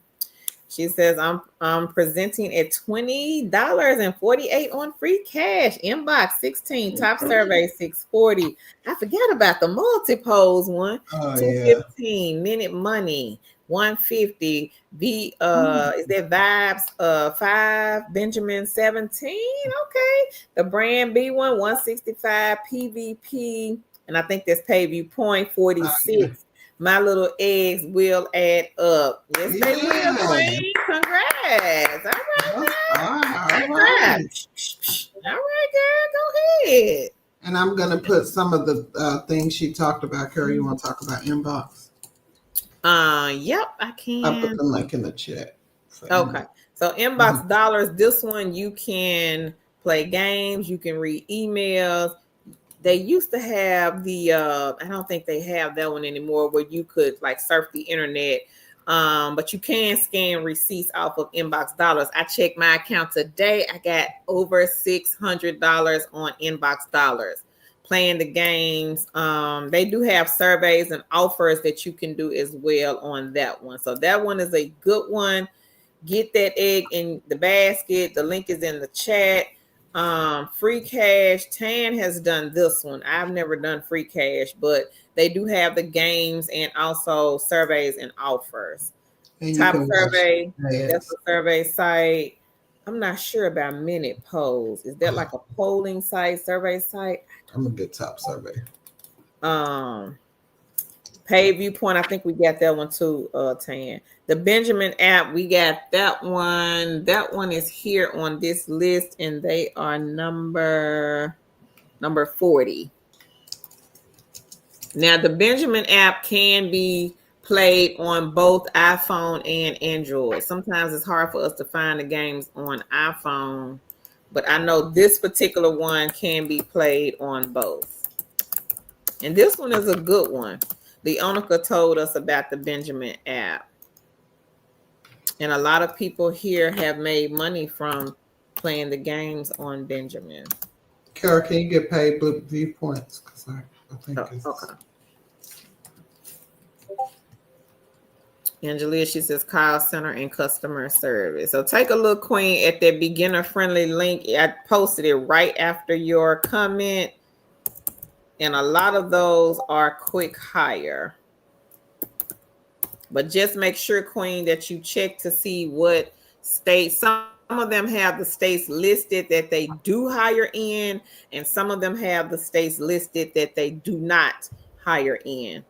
She says, I'm presenting at $20.48 on free cash. Inbox 16, top survey 640. I forgot about the multi-pose one. Oh yeah. 215, minute money, 150. Is that vibes 5, Benjamin 17? Okay. The brand B one, 165, PVP. And I think that's pay view point 46. My little eggs will add up. Yes, they will, Yeah. Queen. Congrats. All right, All girl. right. All right, girl. Go ahead. And I'm gonna put some of the things she talked about. Carrie, you want to talk about inbox? Yep, I can. I'll put the link in the chat. Okay. So inbox dollars, this one you can play games, you can read emails. They used to have the I don't think they have that one anymore, where you could like surf the internet. But you can scan receipts off of inbox dollars. I checked my account today. I got over $600 on inbox dollars playing the games. They do have surveys and offers that you can do as well on that one. So that one is a good one. Get that egg in the basket. The link is in the chat. Free cash. Tan has done this one. I've never done free cash, but they do have the games and also surveys and offers. And Top survey, that's the survey site. I'm not sure about Minute Polls. Is that like a polling site, survey site? I'm a good top survey. Pay Viewpoint, I think we got that one too, Tan. The Benjamin app, we got that one. That one is here on this list, and they are number 40. Now, the Benjamin app can be played on both iPhone and Android. Sometimes it's hard for us to find the games on iPhone, but I know this particular one can be played on both. And this one is a good one. Leonica told us about the Benjamin app. And a lot of people here have made money from playing the games on Benjamin. Kara, can you get paid Blue Viewpoints? Because I think it's... Okay. Angelia, she says call center and customer service. So take a look, Queen, at that beginner friendly link. I posted it right after your comment. And a lot of those are quick hire. But just make sure, Queen, that you check to see what states. Some of them have the states listed that they do hire in, and some of them have the states listed that they do not hire in.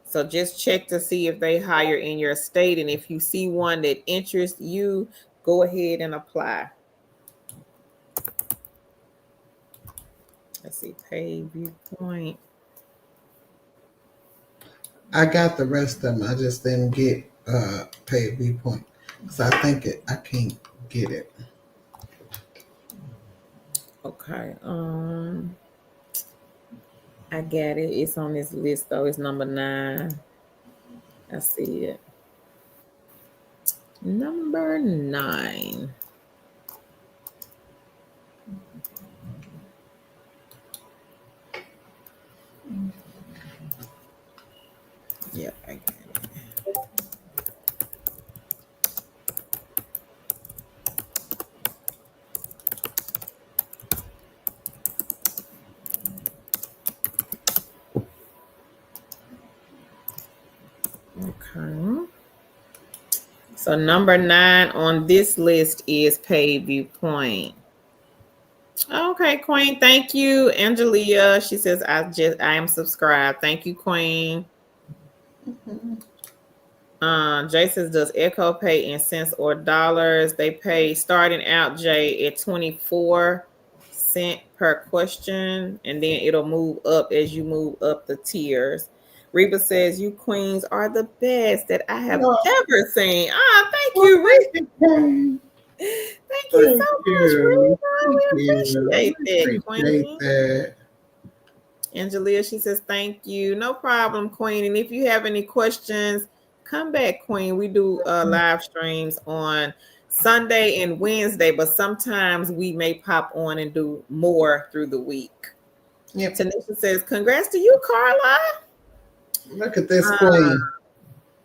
So just check to see if they hire in your state. And if you see one that interests you, go ahead and apply. Let's see, Pay Viewpoint. I got the rest of them. I just didn't get Pay Viewpoint because I can't get it. Okay. I got it. It's on this list though. It's number 9. I see it. Number 9. Yep, I got it. Okay. So number 9 on this list is Pay Viewpoint. Okay, Queen. Thank you, Angelia. She says I am subscribed. Thank you, Queen. Jay says, does Echo pay in cents or dollars? They pay starting out, Jay, at 24 cents per question, and then it'll move up as you move up the tiers. Reba says, you queens are the best that I have ever seen. Thank you, Reba. Thank you so much, Reba. We appreciate that, Queen. Angelia, she says, thank you. No problem, Queen. And if you have any questions, come back, Queen. We do live streams on Sunday and Wednesday, but sometimes we may pop on and do more through the week. Yep. Tanisha says, congrats to you, Carla. Look at this queen.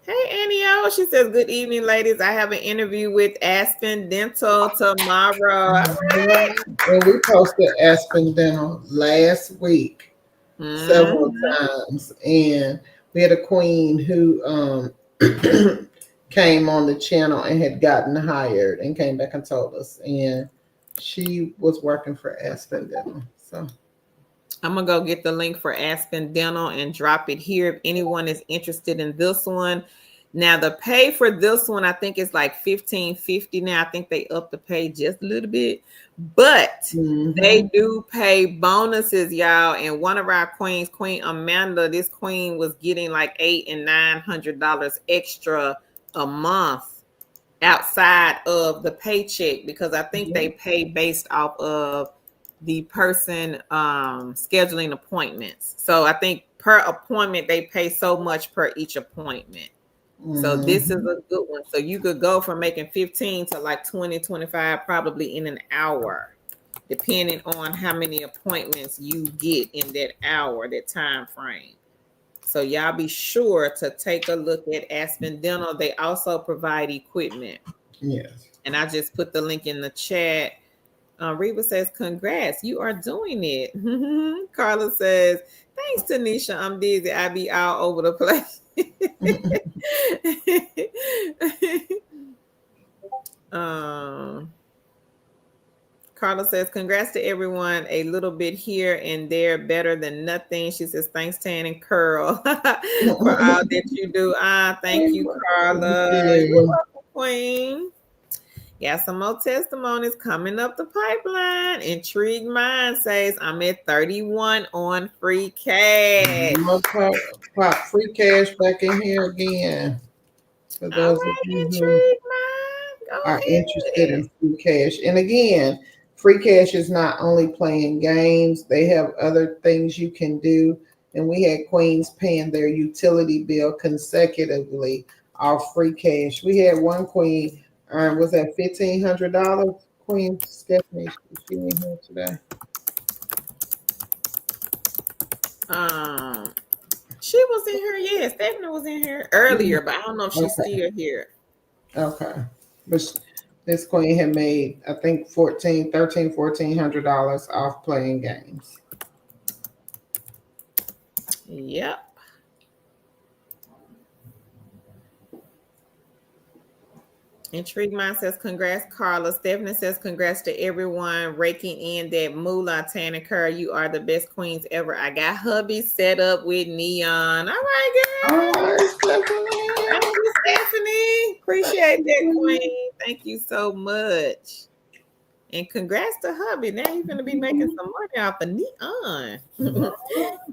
Hey, Annie. She says, good evening, ladies. I have an interview with Aspen Dental tomorrow. All right. And we posted Aspen Dental last week several Mhm. times. And we had a queen who came on the channel and had gotten hired and came back and told us. And she was working for Aspen Dental. So I'm gonna go get the link for Aspen Dental and drop it here if anyone is interested in this one. Now the pay for this one, I think it's like $15.50 now. I think they up the pay just a little bit, but they do pay bonuses, y'all. And one of our queens, Queen Amanda, this queen was getting like $800 and $900 extra a month outside of the paycheck, because I think they pay based off of the person scheduling appointments. So I think per appointment they pay so much per each appointment. So this is a good one. So you could go from making 15 to like 20, 25 probably in an hour, depending on how many appointments you get in that hour, that time frame. So y'all be sure to take a look at Aspen Dental. They also provide equipment. yes. And I just put the link in the chat. Reba says, congrats, you are doing it. Carla says, thanks, Tanisha. I'm dizzy. I be all over the place. Carla says, congrats to everyone. A little bit here and there, better than nothing. She says, thanks, Tan and Curl, for all that you do. Thank you, Carla. You're welcome, Queen. Got some more testimonies coming up the pipeline. Intrigued Mind says, I'm at 31 on free cash. Pop free cash back in here again. For All those of right, you who Intrigued Mind, go are interested ahead. in free cash. And again, free cash is not only playing games, they have other things you can do. And we had queens paying their utility bill consecutively off free cash. We had one queen earn, was that $1,500? Queen Stephanie, is she in here today? She was in here, yeah. Stephanie was in here earlier, but I don't know if she's Okay. still here. Okay. But this queen had made, I think, $1,400 off playing games. Yep. Intrigued Mind says, congrats, Carla. Stephanie says, congrats to everyone raking in that moolah. Tana Kerr, you are the best queens ever. I got hubby set up with neon. All right, girl. All right, Stephanie. Thank you, Stephanie. Appreciate that, queen. Thank you so much. And congrats to hubby. Now you're going to be making some money off of neon.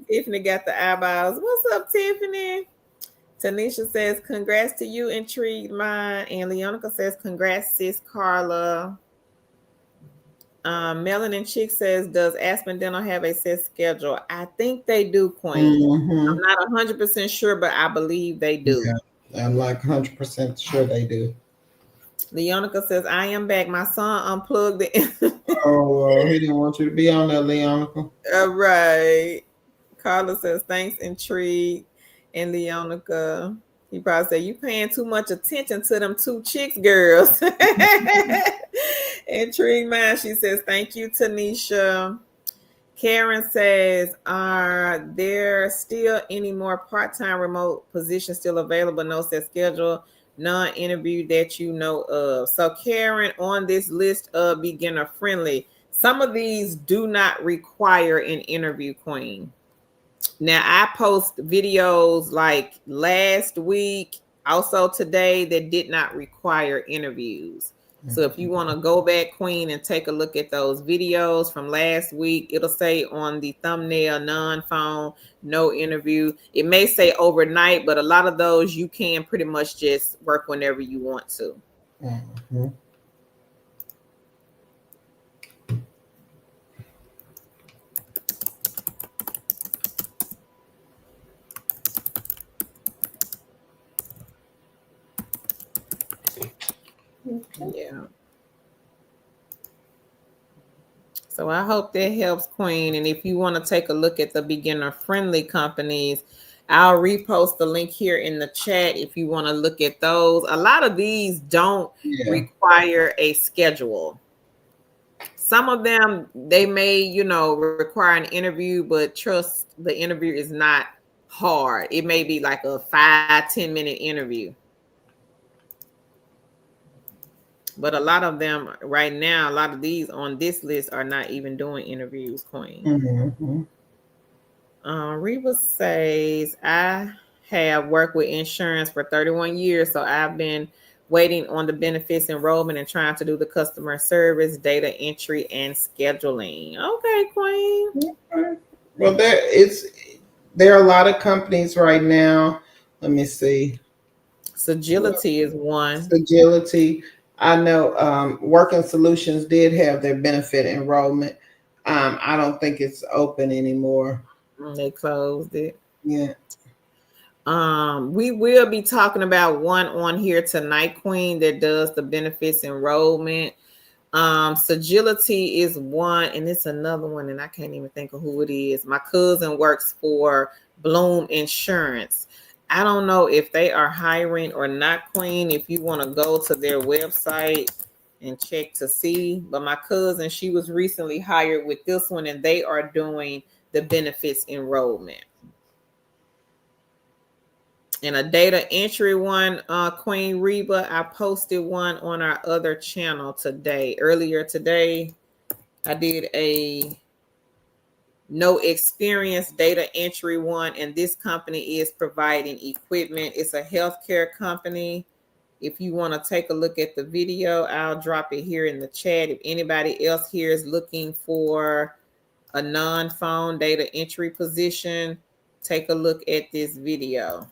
Tiffany got the eyeballs. What's up, Tiffany? Tanisha says, congrats to you, Intrigued Mind. And Leonica says, congrats, sis Carla. Melanin Chick says, does Aspen Dental have a set schedule? I think they do, Queen. I'm not 100% sure, but I believe they do. Yeah, I'm like 100% sure they do. Leonica says, I am back. My son unplugged it. Oh, he didn't want you to be on there, Leonica. All right. Carla says, thanks, Intrigue. And Leonica, he probably said, you paying too much attention to them two chicks, girls. Intrigue Mind, she says, thank you, Tanisha. Karen says, are there still any more part-time remote positions still available? No set schedule, non-interview that you know of. So Karen, on this list of beginner friendly, some of these do not require an interview, Queen. Now I post videos like last week, also today, that did not require interviews. So if you want to go back, Queen, and take a look at those videos from last week, it'll say on the thumbnail, non-phone, no interview. It may say overnight, but a lot of those you can pretty much just work whenever you want to. Mm-hmm. Okay. Yeah. So I hope that helps, Queen. And if you want to take a look at the beginner friendly companies, I'll repost the link here in the chat if you want to look at those. A lot of these don't Yeah. require a schedule. Some of them, they may, require an interview, but trust, the interview is not hard. It may be like a 5-10 minute interview. But a lot of them right now, a lot of these on this list are not even doing interviews, Queen. Mm-hmm. Reba says, I have worked with insurance for 31 years, so I've been waiting on the benefits enrollment and trying to do the customer service, data entry, and scheduling. Okay, Queen. Okay. Well, there are a lot of companies right now. Let me see. Sagility is one. Agility. I know Working Solutions did have their benefit enrollment. I don't think it's open anymore. They closed it. Yeah. We will be talking about one on here tonight, Queen, that does the benefits enrollment. Sagility is one, and it's another one, and I can't even think of who it is. My cousin works for Bloom Insurance. I don't know if they are hiring or not, Queen. If you want to go to their website and check to see, but my cousin, she was recently hired with this one, and they are doing the benefits enrollment. And a data entry one, Queen Reba, I posted one on our other channel today. Earlier today, I did a no experience data entry one, and this company is providing equipment. It's a healthcare company. If you want to take a look at the video, I'll drop it here in the chat. If anybody else here is looking for a non-phone data entry position, take a look at this video.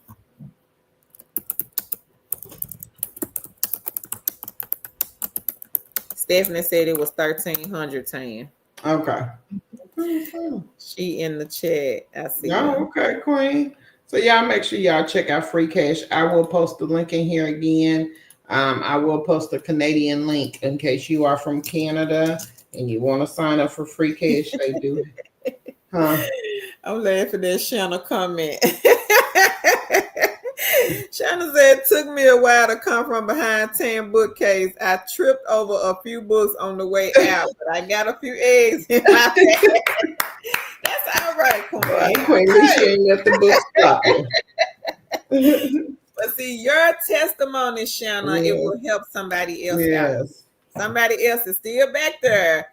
Stephanie said it was 1,300, Tan. Okay. She in the chat. I see her. Oh, okay, Queen. So y'all make sure y'all check out Free Cash. I will post the link in here again. I will post a Canadian link in case you are from Canada and you want to sign up for Free Cash. They do. Huh? I'm laughing at Shanna comment. Shanna said, it took me a while to come from behind 10 bookcase. I tripped over a few books on the way out, but I got a few eggs in my bag. That's all right, Queen. Right, Queen, we shouldn't let the book stop you. But see, your testimony, Shanna, Yes. it will help somebody else out. Yes. Somebody else is still back there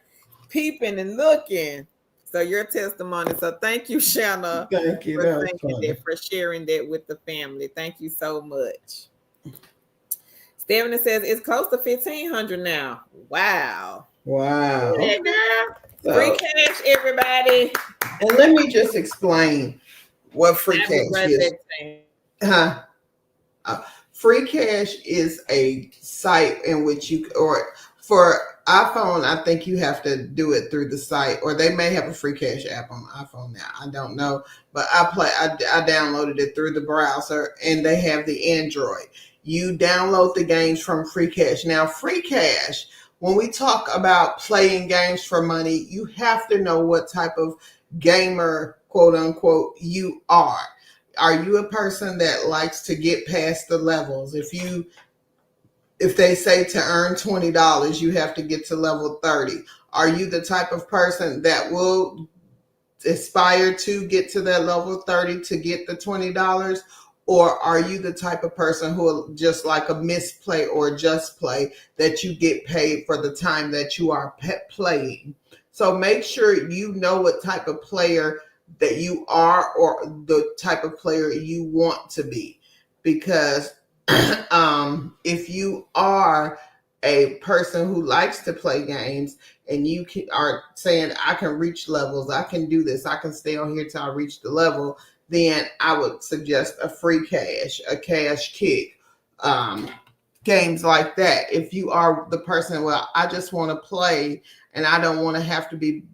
peeping and looking. So your testimony. So thank you, Shanna, Thank you. for That was saying funny. that, for sharing that with the family. Thank you so much. Stephanie says it's close to 1,500 now. Wow. Wow. Yeah, girl. Free cash, everybody. And let me just explain what Free Cash is. Huh? Free Cash is a site in which you, or for iPhone, I think you have to do it through the site, or they may have a Free Cash app on iPhone now. I don't know, but I downloaded it through the browser, and they have the Android. You download the games from Free Cash. Now, Free Cash, when we talk about playing games for money, you have to know what type of gamer, quote unquote, you are. Are you a person that likes to get past the levels? If they say to earn $20, you have to get to level 30. Are you the type of person that will aspire to get to that level 30 to get the $20? Or are you the type of person who will just like a misplay or just play that you get paid for the time that you are playing? So make sure you know what type of player that you are or the type of player you want to be. Because if you are a person who likes to play games and you are saying, I can reach levels, I can do this, I can stay on here till I reach the level, then I would suggest a Free Cash, a Cash Kick, games like that. If you are the person, well, I just want to play and I don't want to have to be,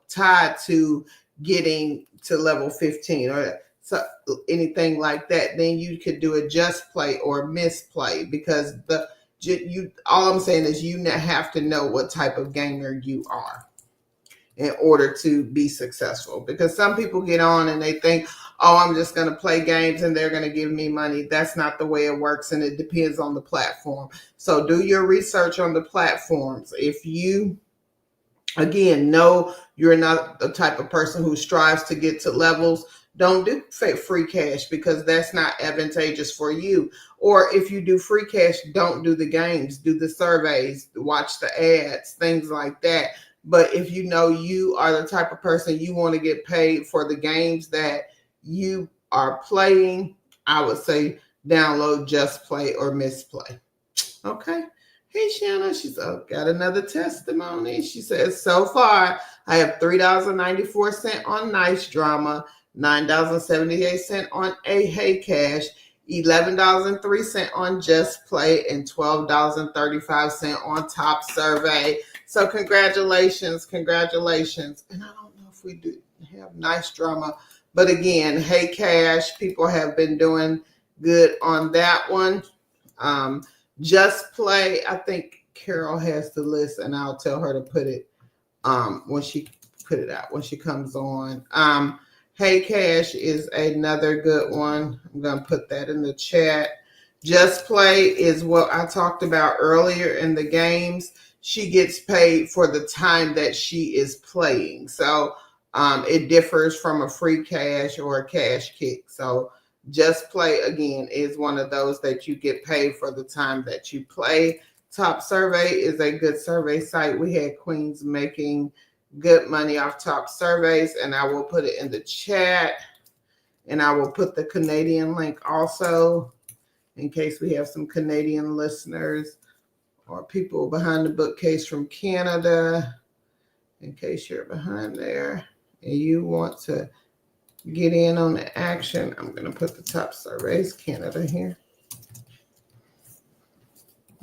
tied to getting to level 15 or so anything like that, then you could do a just play or misplay, because All I'm saying is you have to know what type of gamer you are in order to be successful. Because some people get on and they think, oh, I'm just going to play games and they're going to give me money. That's not the way it works, and it depends on the platform. So do your research on the platforms. If you, again, know you're not the type of person who strives to get to levels, don't do free cash, because that's not advantageous for you. Or if you do free cash, don't do the games, do the surveys, watch the ads, things like that. But if you know you are the type of person you want to get paid for the games that you are playing, I would say download Just Play or Misplay. Okay. Hey, Shanna, she's got another testimony. She says, so far, I have $3.94 on Nice Drama, $9.78 on A Hey Cash, $11.03 on Just Play, and $12.35 on Top Survey. So congratulations. And I don't know if we do have Nice Drama, but again, Hey Cash, people have been doing good on that one. Just Play, I think Carol has the list, and I'll tell her to put it when she put it out, when she comes on. Hey Cash is another good one. I'm going to put that in the chat. Just Play is what I talked about earlier in the games. She gets paid for the time that she is playing. So it differs from a free cash or a cash kick. So Just Play, again, is one of those that you get paid for the time that you play. Top Survey is a good survey site. We had queens making good money off Top Surveys, and I will put it in the chat. And I will put the Canadian link also, in case we have some Canadian listeners or people behind the bookcase from Canada, in case you're behind there and you want to get in on the action. I'm going to put the Top Surveys Canada here.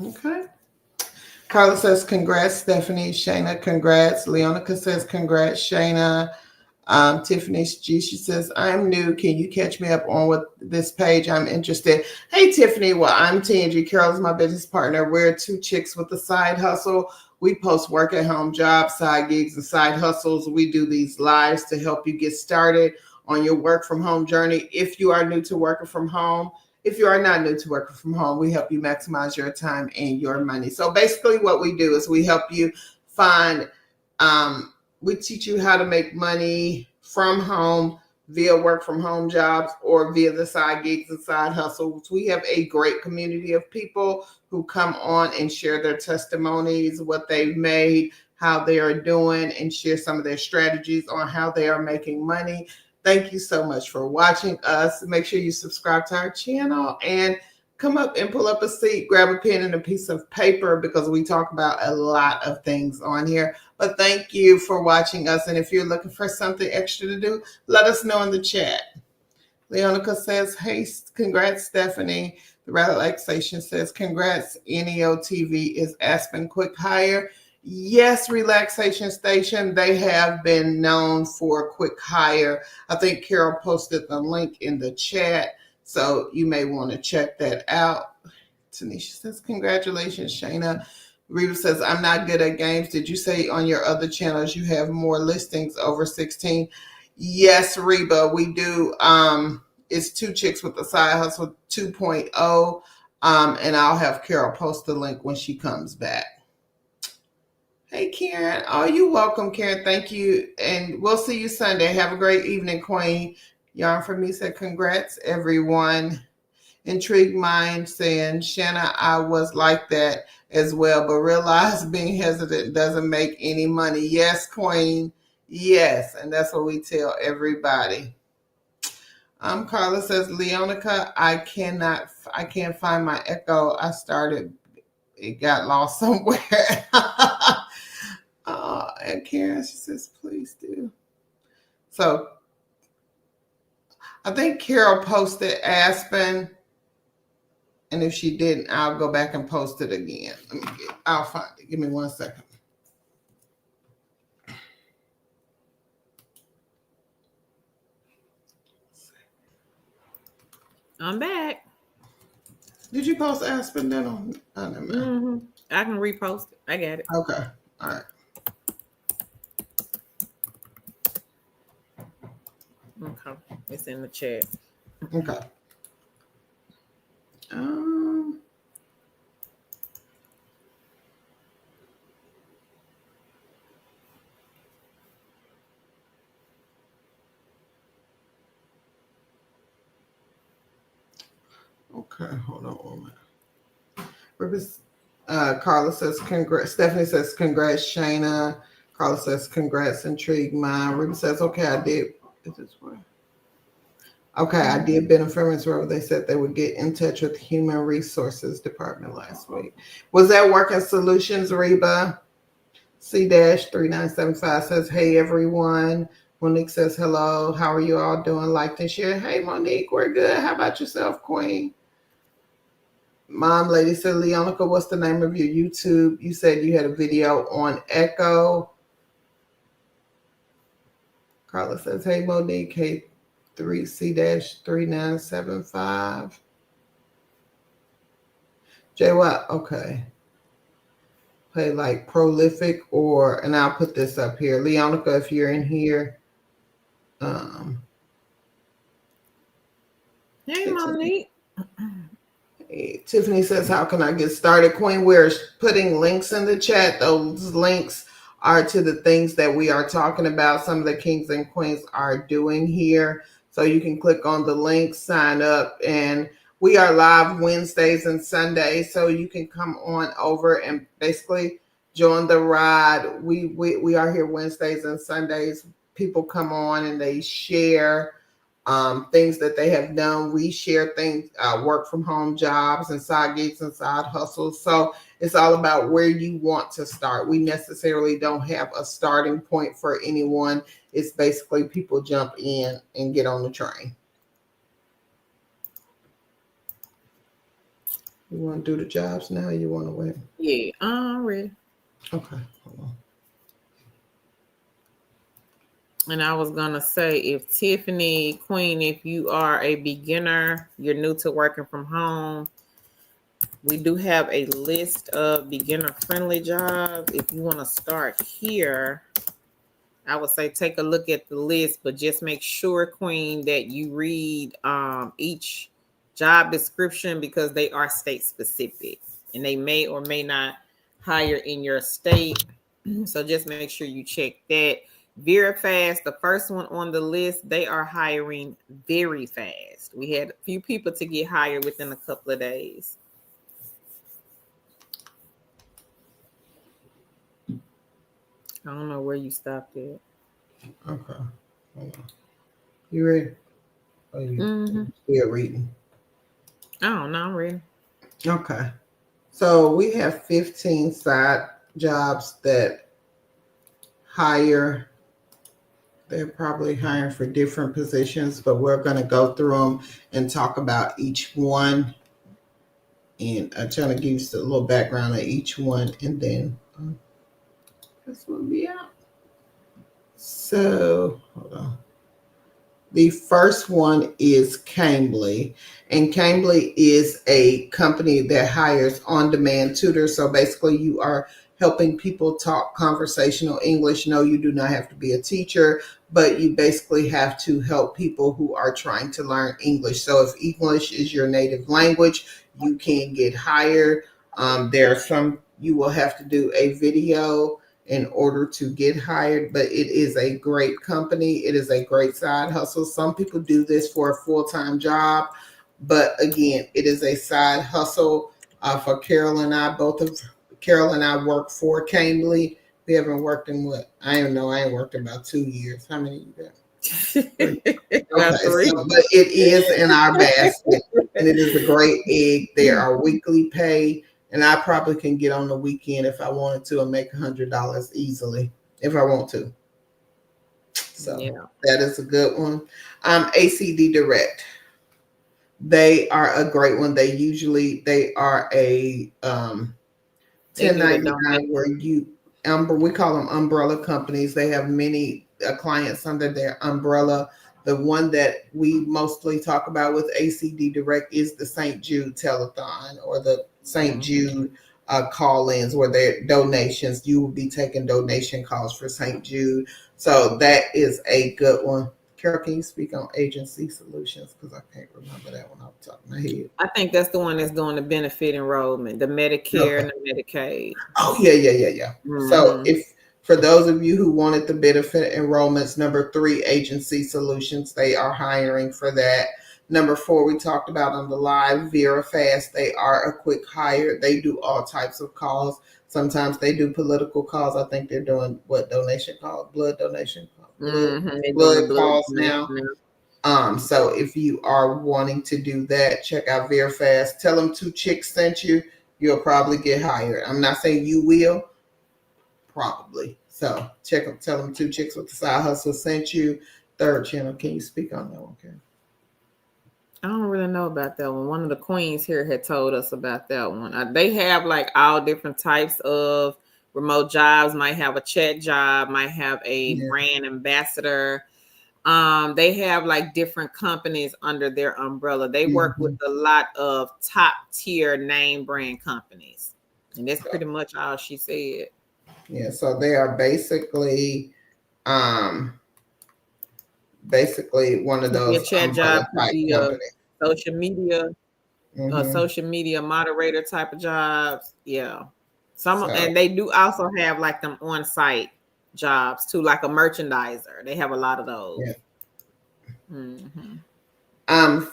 Okay. Carla says, congrats, Stephanie. Shayna, congrats. Leonica says, congrats, Shayna. Tiffany G, she says, I'm new. Can you catch me up on what this page? I'm interested. Hey, Tiffany. Well, I'm Tangie. Carol's my business partner. We're two chicks with a side hustle. We post work at home jobs, side gigs, and side hustles. We do these lives to help you get started on your work from home journey. If you are new to working from home, if you are not new to working from home, we help you maximize your time and your money. So basically what we do is we help you find, we teach you how to make money from home via work from home jobs or via the side gigs and side hustles. We have a great community of people who come on and share their testimonies, what they've made, how they are doing, and share some of their strategies on how they are making money. Thank you so much for watching us. Make sure you subscribe to our channel and come up and pull up a seat, grab a pen and a piece of paper, because we talk about a lot of things on here. But thank you for watching us. And if you're looking for something extra to do, let us know in the chat. Leonica says, hey, congrats, Stephanie. The relaxation says, congrats, NEOTV is Aspen Quick Hire. Yes, Relaxation Station. They have been known for quick hire. I think Carol posted the link in the chat, so you may want to check that out. Tanisha says, congratulations, Shayna. Reba says, I'm not good at games. Did you say on your other channels you have more listings over 16? Yes, Reba, we do. It's Two Chicks with a Side Hustle 2.0. And I'll have Carol post the link when she comes back. Hey, Karen. Oh, you're welcome, Karen. Thank you. And we'll see you Sunday. Have a great evening, Queen. Yarn for Me said, congrats, everyone. Intrigued Mind saying, Shanna, I was like that as well, but realize being hesitant doesn't make any money. Yes, Queen. Yes. And that's what we tell everybody. Carla says, Leonica, I can't find my echo. It got lost somewhere. And Karen, she says, please do. So I think Carol posted Aspen. And if she didn't, I'll go back and post it again. I'll find it. Give me 1 second. I'm back. Did you post Aspen then on? I don't know. I can repost it. I got it. Okay. All right. Okay. It's in the chat. Okay. Um. Okay. Hold on one minute. Carla says congrats. Stephanie says congrats, Shayna. Carla says congrats, intrigue mine. Ruby says okay, I did. Is this what? Okay, I did benefits where they said they would get in touch with Human Resources Department last week. Was that Working Solutions, Reba? C-3975 says, hey everyone. Monique says, hello. How are you all doing? Like and share. Hey Monique, we're good. How about yourself, Queen? Mom lady said, Leonica, what's the name of your YouTube? You said you had a video on Echo. Carla says, hey Monique, K3C-3975. Jay Watt, okay. Play like prolific and I'll put this up here. Leonica, if you're in here. Hey, Monique. Tiffany says, how can I get started? Queen, we're putting links in the chat. Those links are to the things that we are talking about. Some of the kings and queens are doing here. So you can click on the link, sign up, and we are live Wednesdays and Sundays. So you can come on over and basically join the ride. We are here Wednesdays and Sundays. People come on and they share things that they have done. We share things, work from home jobs and side gigs and side hustles. So it's all about where you want to start. We necessarily don't have a starting point for anyone. It's basically people jump in and get on the train. You want to do the jobs now? Or you want to wait? Yeah, I'm ready. Okay, hold on. And I was going to say, if Tiffany, Queen, if you are a beginner, you're new to working from home, we do have a list of beginner-friendly jobs. If you want to start here, I would say take a look at the list, but just make sure, Queen, that you read each job description because they are state specific and they may or may not hire in your state. So just make sure you check that. Very fast, the first one on the list, they are hiring very fast. We had a few people to get hired within a couple of days. I don't know where you stopped at. Okay, hold on. You ready? Oh, you still reading? I don't know. I'm ready. Okay. So we have 15 side jobs that hire. They're probably hiring for different positions, but we're going to go through them and talk about each one. And I'm trying to give you a little background of each one, and then this will be out. So, hold on. The first one is Cambly, and Cambly is a company that hires on-demand tutors. So basically, you are helping people talk conversational English. No, you do not have to be a teacher, but you basically have to help people who are trying to learn English. So if English is your native language, you can get hired. There are some you will have to do a video in order to get hired, but it is a great company. It is a great side hustle. Some people do this for a full-time job, but again, it is a side hustle for Carol and I. Carol and I work for Cambly. We haven't worked in what? I don't know. I ain't worked in about 2 years. How many you got? About three. So, but it is in our basket, and it is a great egg. There are weekly pay. And I probably can get on the weekend if I wanted to and make $100 easily if I want to. So that is a good one. ACD Direct. They are a great one. They are a 1099 where we call them umbrella companies. They have many clients under their umbrella. The one that we mostly talk about with ACD Direct is the St. Jude Telethon or the St. Jude call-ins where they're donations. You will be taking donation calls for St. Jude. So that is a good one. Carol, can you speak on agency solutions? Because I can't remember that one off the top of my head. I think that's the one that's doing the benefit enrollment, the Medicare Okay. and the Medicaid. Oh, yeah. So Mm-hmm. if for those of you who wanted the benefit enrollments, number 3, agency solutions, they are hiring for that. Number 4, we talked about on the live, VeraFast, they are a quick hire. They do all types of calls. Sometimes they do political calls. I think they're doing what donation calls, blood donation calls, Mm-hmm. They're doing the blood blood calls donation now. now. So if you are wanting to do that, check out VeraFast. Tell them 2 chicks sent you. You'll probably get hired. I'm not saying you will, probably. So check them. Tell them 2 chicks with the side hustle sent you. Third channel. Can you speak on that one, Karen? I don't really know about that one. One of the queens here had told us about that one. They have like all different types of remote jobs. Might have a chat job. Might have a Yeah. brand ambassador. They have like different companies under their umbrella. They work with a lot of top tier name brand companies, and that's pretty much all she said. Yeah. So they are um, basically one of Could be a those chat job. umbrella Could type be a companies. social media, a Mm-hmm. social media moderator type of jobs. Yeah, some, So and they do also have like them on site jobs too, like a merchandiser. They have a lot of those. yeah. Mm-hmm.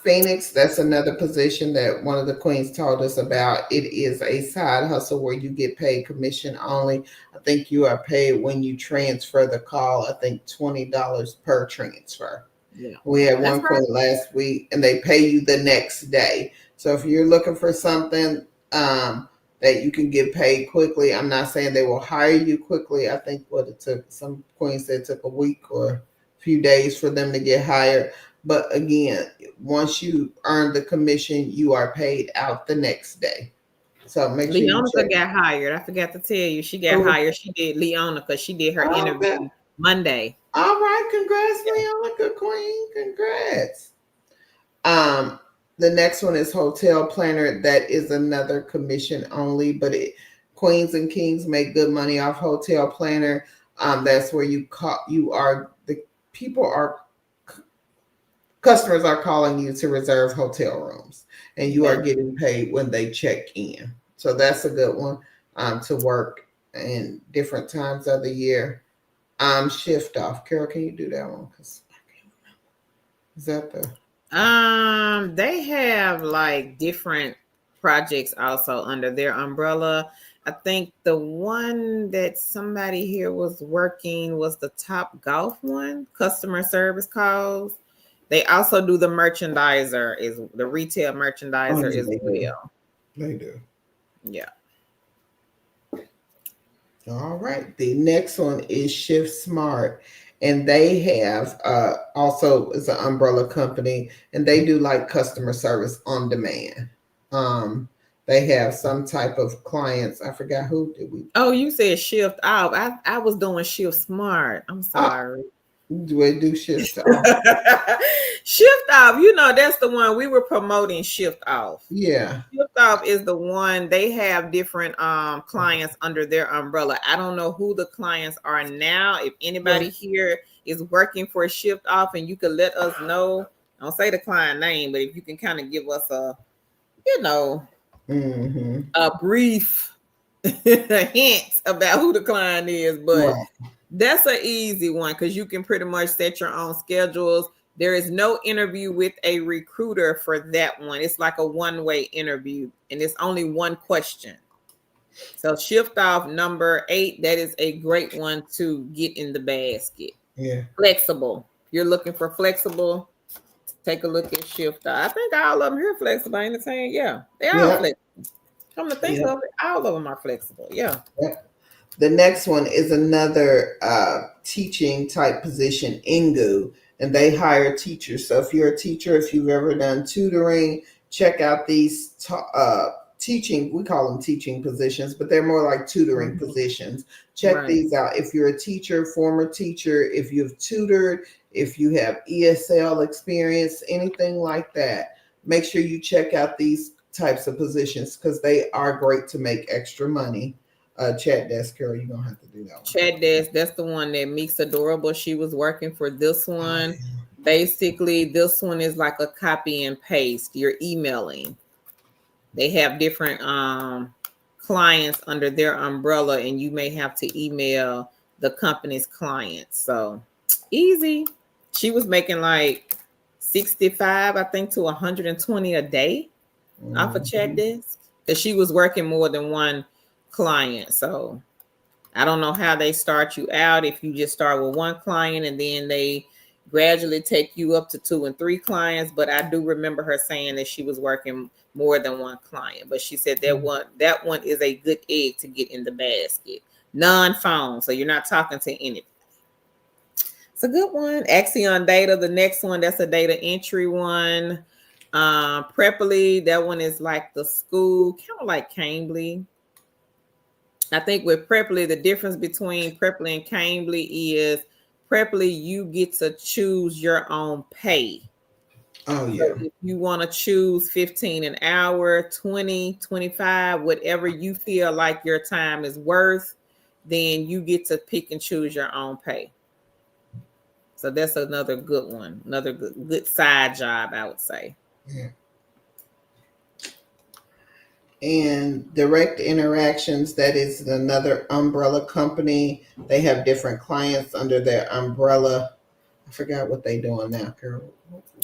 Phoenix, that's another position that one of the queens told us about. It is a side hustle where you get paid commission only. I think you are paid when you transfer the call. I think $20 per transfer. Yeah, We had that's one right. queen last week, and they pay you the next day. So if you're looking for something that you can get paid quickly, I'm not saying they will hire you quickly. I think what it took, some queens said it took a week or a few days for them to get hired. But again, once you earn the commission, you are paid out the next day. So make sure you Leonica check. got hired. I forgot to tell you, she got Oh, hired. She did Leonica. She did her okay. interview Monday. All right. Congrats, Leonica Queen. Congrats. Um, the next one is hotel planner. That is another commission only, but queens and kings make good money off hotel planner. That's where you are the people are customers are calling you to reserve hotel rooms, and you are That's getting paid when they check in. So that's a good one to work in different times of the year. Shift off. Carol, can you do that one? Because is that the they have like different projects also under their umbrella. I think the one that somebody here was working was the Top Golf one, customer service calls. They also do the merchandiser, is the retail oh merchandiser yeah, as they do. well. They do. Yeah. All right. The next one is Shift Smart. And they have also is an umbrella company, and they do like customer service on demand. Um, they have some type of clients. I forgot who did we. Oh, you said shift off. I was doing shift smart. I'm Ah, sorry. do I do shift off? Shift off. You know, that's the one we were promoting shift off. Yeah. Shift off is the one they have different clients under their umbrella. I don't know who the clients are now. If Yeah. anybody here is working for shift off and you could let us know, don't say the client name, but if you can kind of give us a, you know, Mm-hmm. a brief hint about who the client is, but Right. that's an easy one because you can pretty much set your own schedules. There is no interview with a recruiter for that one. It's like a one-way interview, and it's only one question. So shift off number 8, that is a great one to get in the basket. Yeah. Flexible. If you're looking for flexible, take a look at shift off. I think all of them here flexible. Ain't it saying? Yeah, they all Yeah. flexible. Come to think Yeah. of it, all of them are flexible. Yeah. Yeah. The next one is another teaching type position, Ingu, and they hire teachers. So if you're a teacher, if you've ever done tutoring, check out these teaching, we call them teaching positions, but they're more like tutoring positions. Check Right. these out. If you're a teacher, former teacher, if you've tutored, if you have ESL experience, anything like that, make sure you check out these types of positions because they are great to make extra money. Chat desk, Carol, you're gonna have to do that one. Chat desk, that's the one that Meeks Adorable. She was working for this Oh, one. Basically, this one is like a copy and paste. You're emailing. They have different clients under their umbrella, and you may have to email the company's clients. So easy. She was making like 65, I think, to 120 a day off a chat mhm. desk because she was working more than one client. So I don't know how they start you out if you just start with one client and then they gradually take you up to 2 and 3 clients. But I do remember her saying that she was working more than one client. But she said that one is a good egg to get in the basket. Non-phone, so you're not talking to anybody. It's a good one. Axion Data, the next one, that's a data entry one. Preply, that one is like the school, kind of like Cambly. I think with Preply, the difference between Preply and Cambly is Preply, you get to choose your own pay. Oh So yeah. if you want to choose 15 an hour, 20, 25, whatever you feel like your time is worth, then you get to pick and choose your own pay. So that's another good one, another good side job, I would say. Yeah. And direct interactions, that is another umbrella company. They have different clients under their umbrella. I forgot what they doing now, Carol.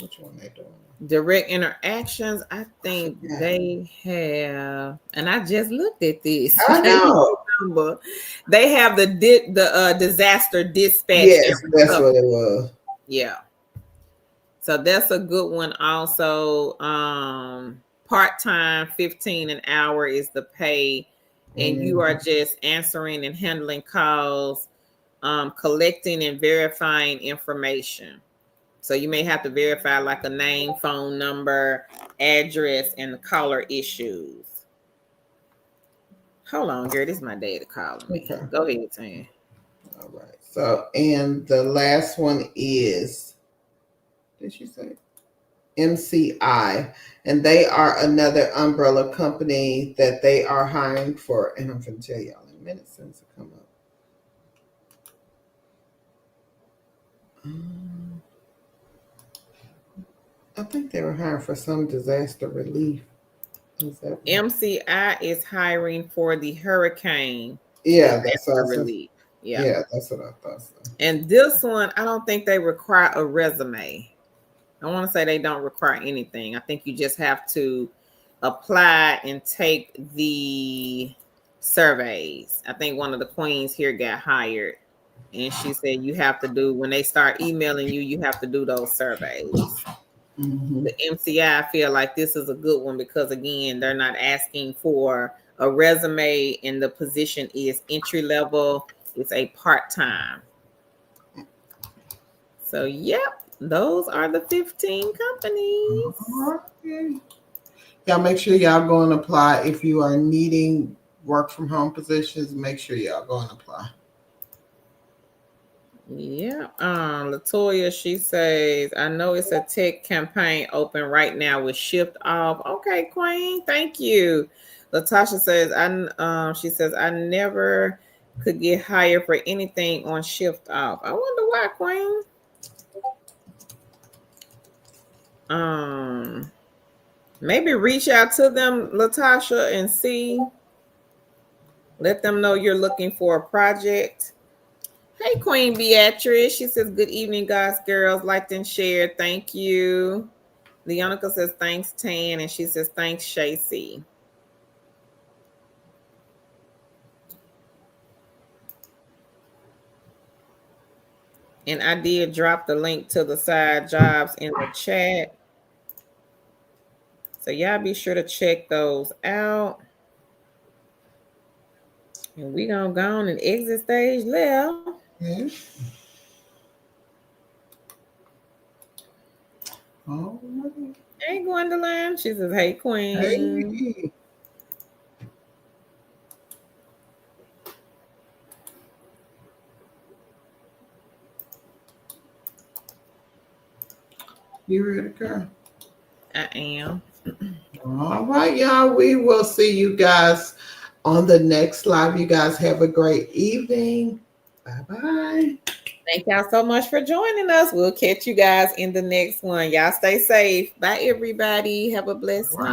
Which one they doing? Direct interactions, I I think forgot. they have, and I just looked at this. I Can't know. remember. They have the disaster dispatch and Yes, that's recovery. what it was. Yeah, so that's a good one. Also, part time, 15 an hour is the pay, and you are Mhm. just answering and handling calls, collecting and verifying information. So you may have to verify like a name, phone number, address, and the caller issues. Hold on, girl. This is my dad calling me. Okay. Go ahead, Tan. All right. So, and the last one is, did she say MCI? And they are another umbrella company that they are hiring for. And I'm going to tell y'all in a minute since it come up. I think they were hiring for some disaster relief. Is that right? MCI is hiring for the hurricane Yeah, that's what disaster I said. relief. Yeah. Yeah, that's what I thought. So. And this one, I don't think they require a resume. I want to say they don't require anything. I think you just have to apply and take the surveys. I think one of the queens here got hired, and she said you have to do, when they start emailing you, you have to do those surveys. Mm-hmm. The MCI, I feel like this is a good one because again, they're not asking for a resume, and the position is entry level. It's a part time. So, yep, those are the 15 companies. Okay. Y'all make sure y'all go and apply. If you are needing work from home positions, make sure y'all go and apply. Yeah. Latoya, she says, I know it's a tech campaign open right now with shift off. Okay, Queen. Thank you. Latasha says, she says, I never could get hired for anything on shift off. I wonder why, Queen. Maybe reach out to them, Latasha, and see. Let them know you're looking for a project. Hey, Queen Beatrice. She says, good evening, guys, girls. Liked and shared. Thank you. Leonica says, thanks, Tan. And she says, thanks, Shacy. And I did drop the link to the side jobs in the chat. So y'all be sure to check those out. And we gonna go on and exit stage left. Yeah. All right. Hey, Gwendolyn. She says, hey, Queen. Hey. You ready, girl? I am. All right, y'all. We will see you guys on the next live. You guys have a great evening. Bye bye. Thank y'all so much for joining us. We'll catch you guys in the next one. Y'all stay safe. Bye, everybody. Have a blessed night.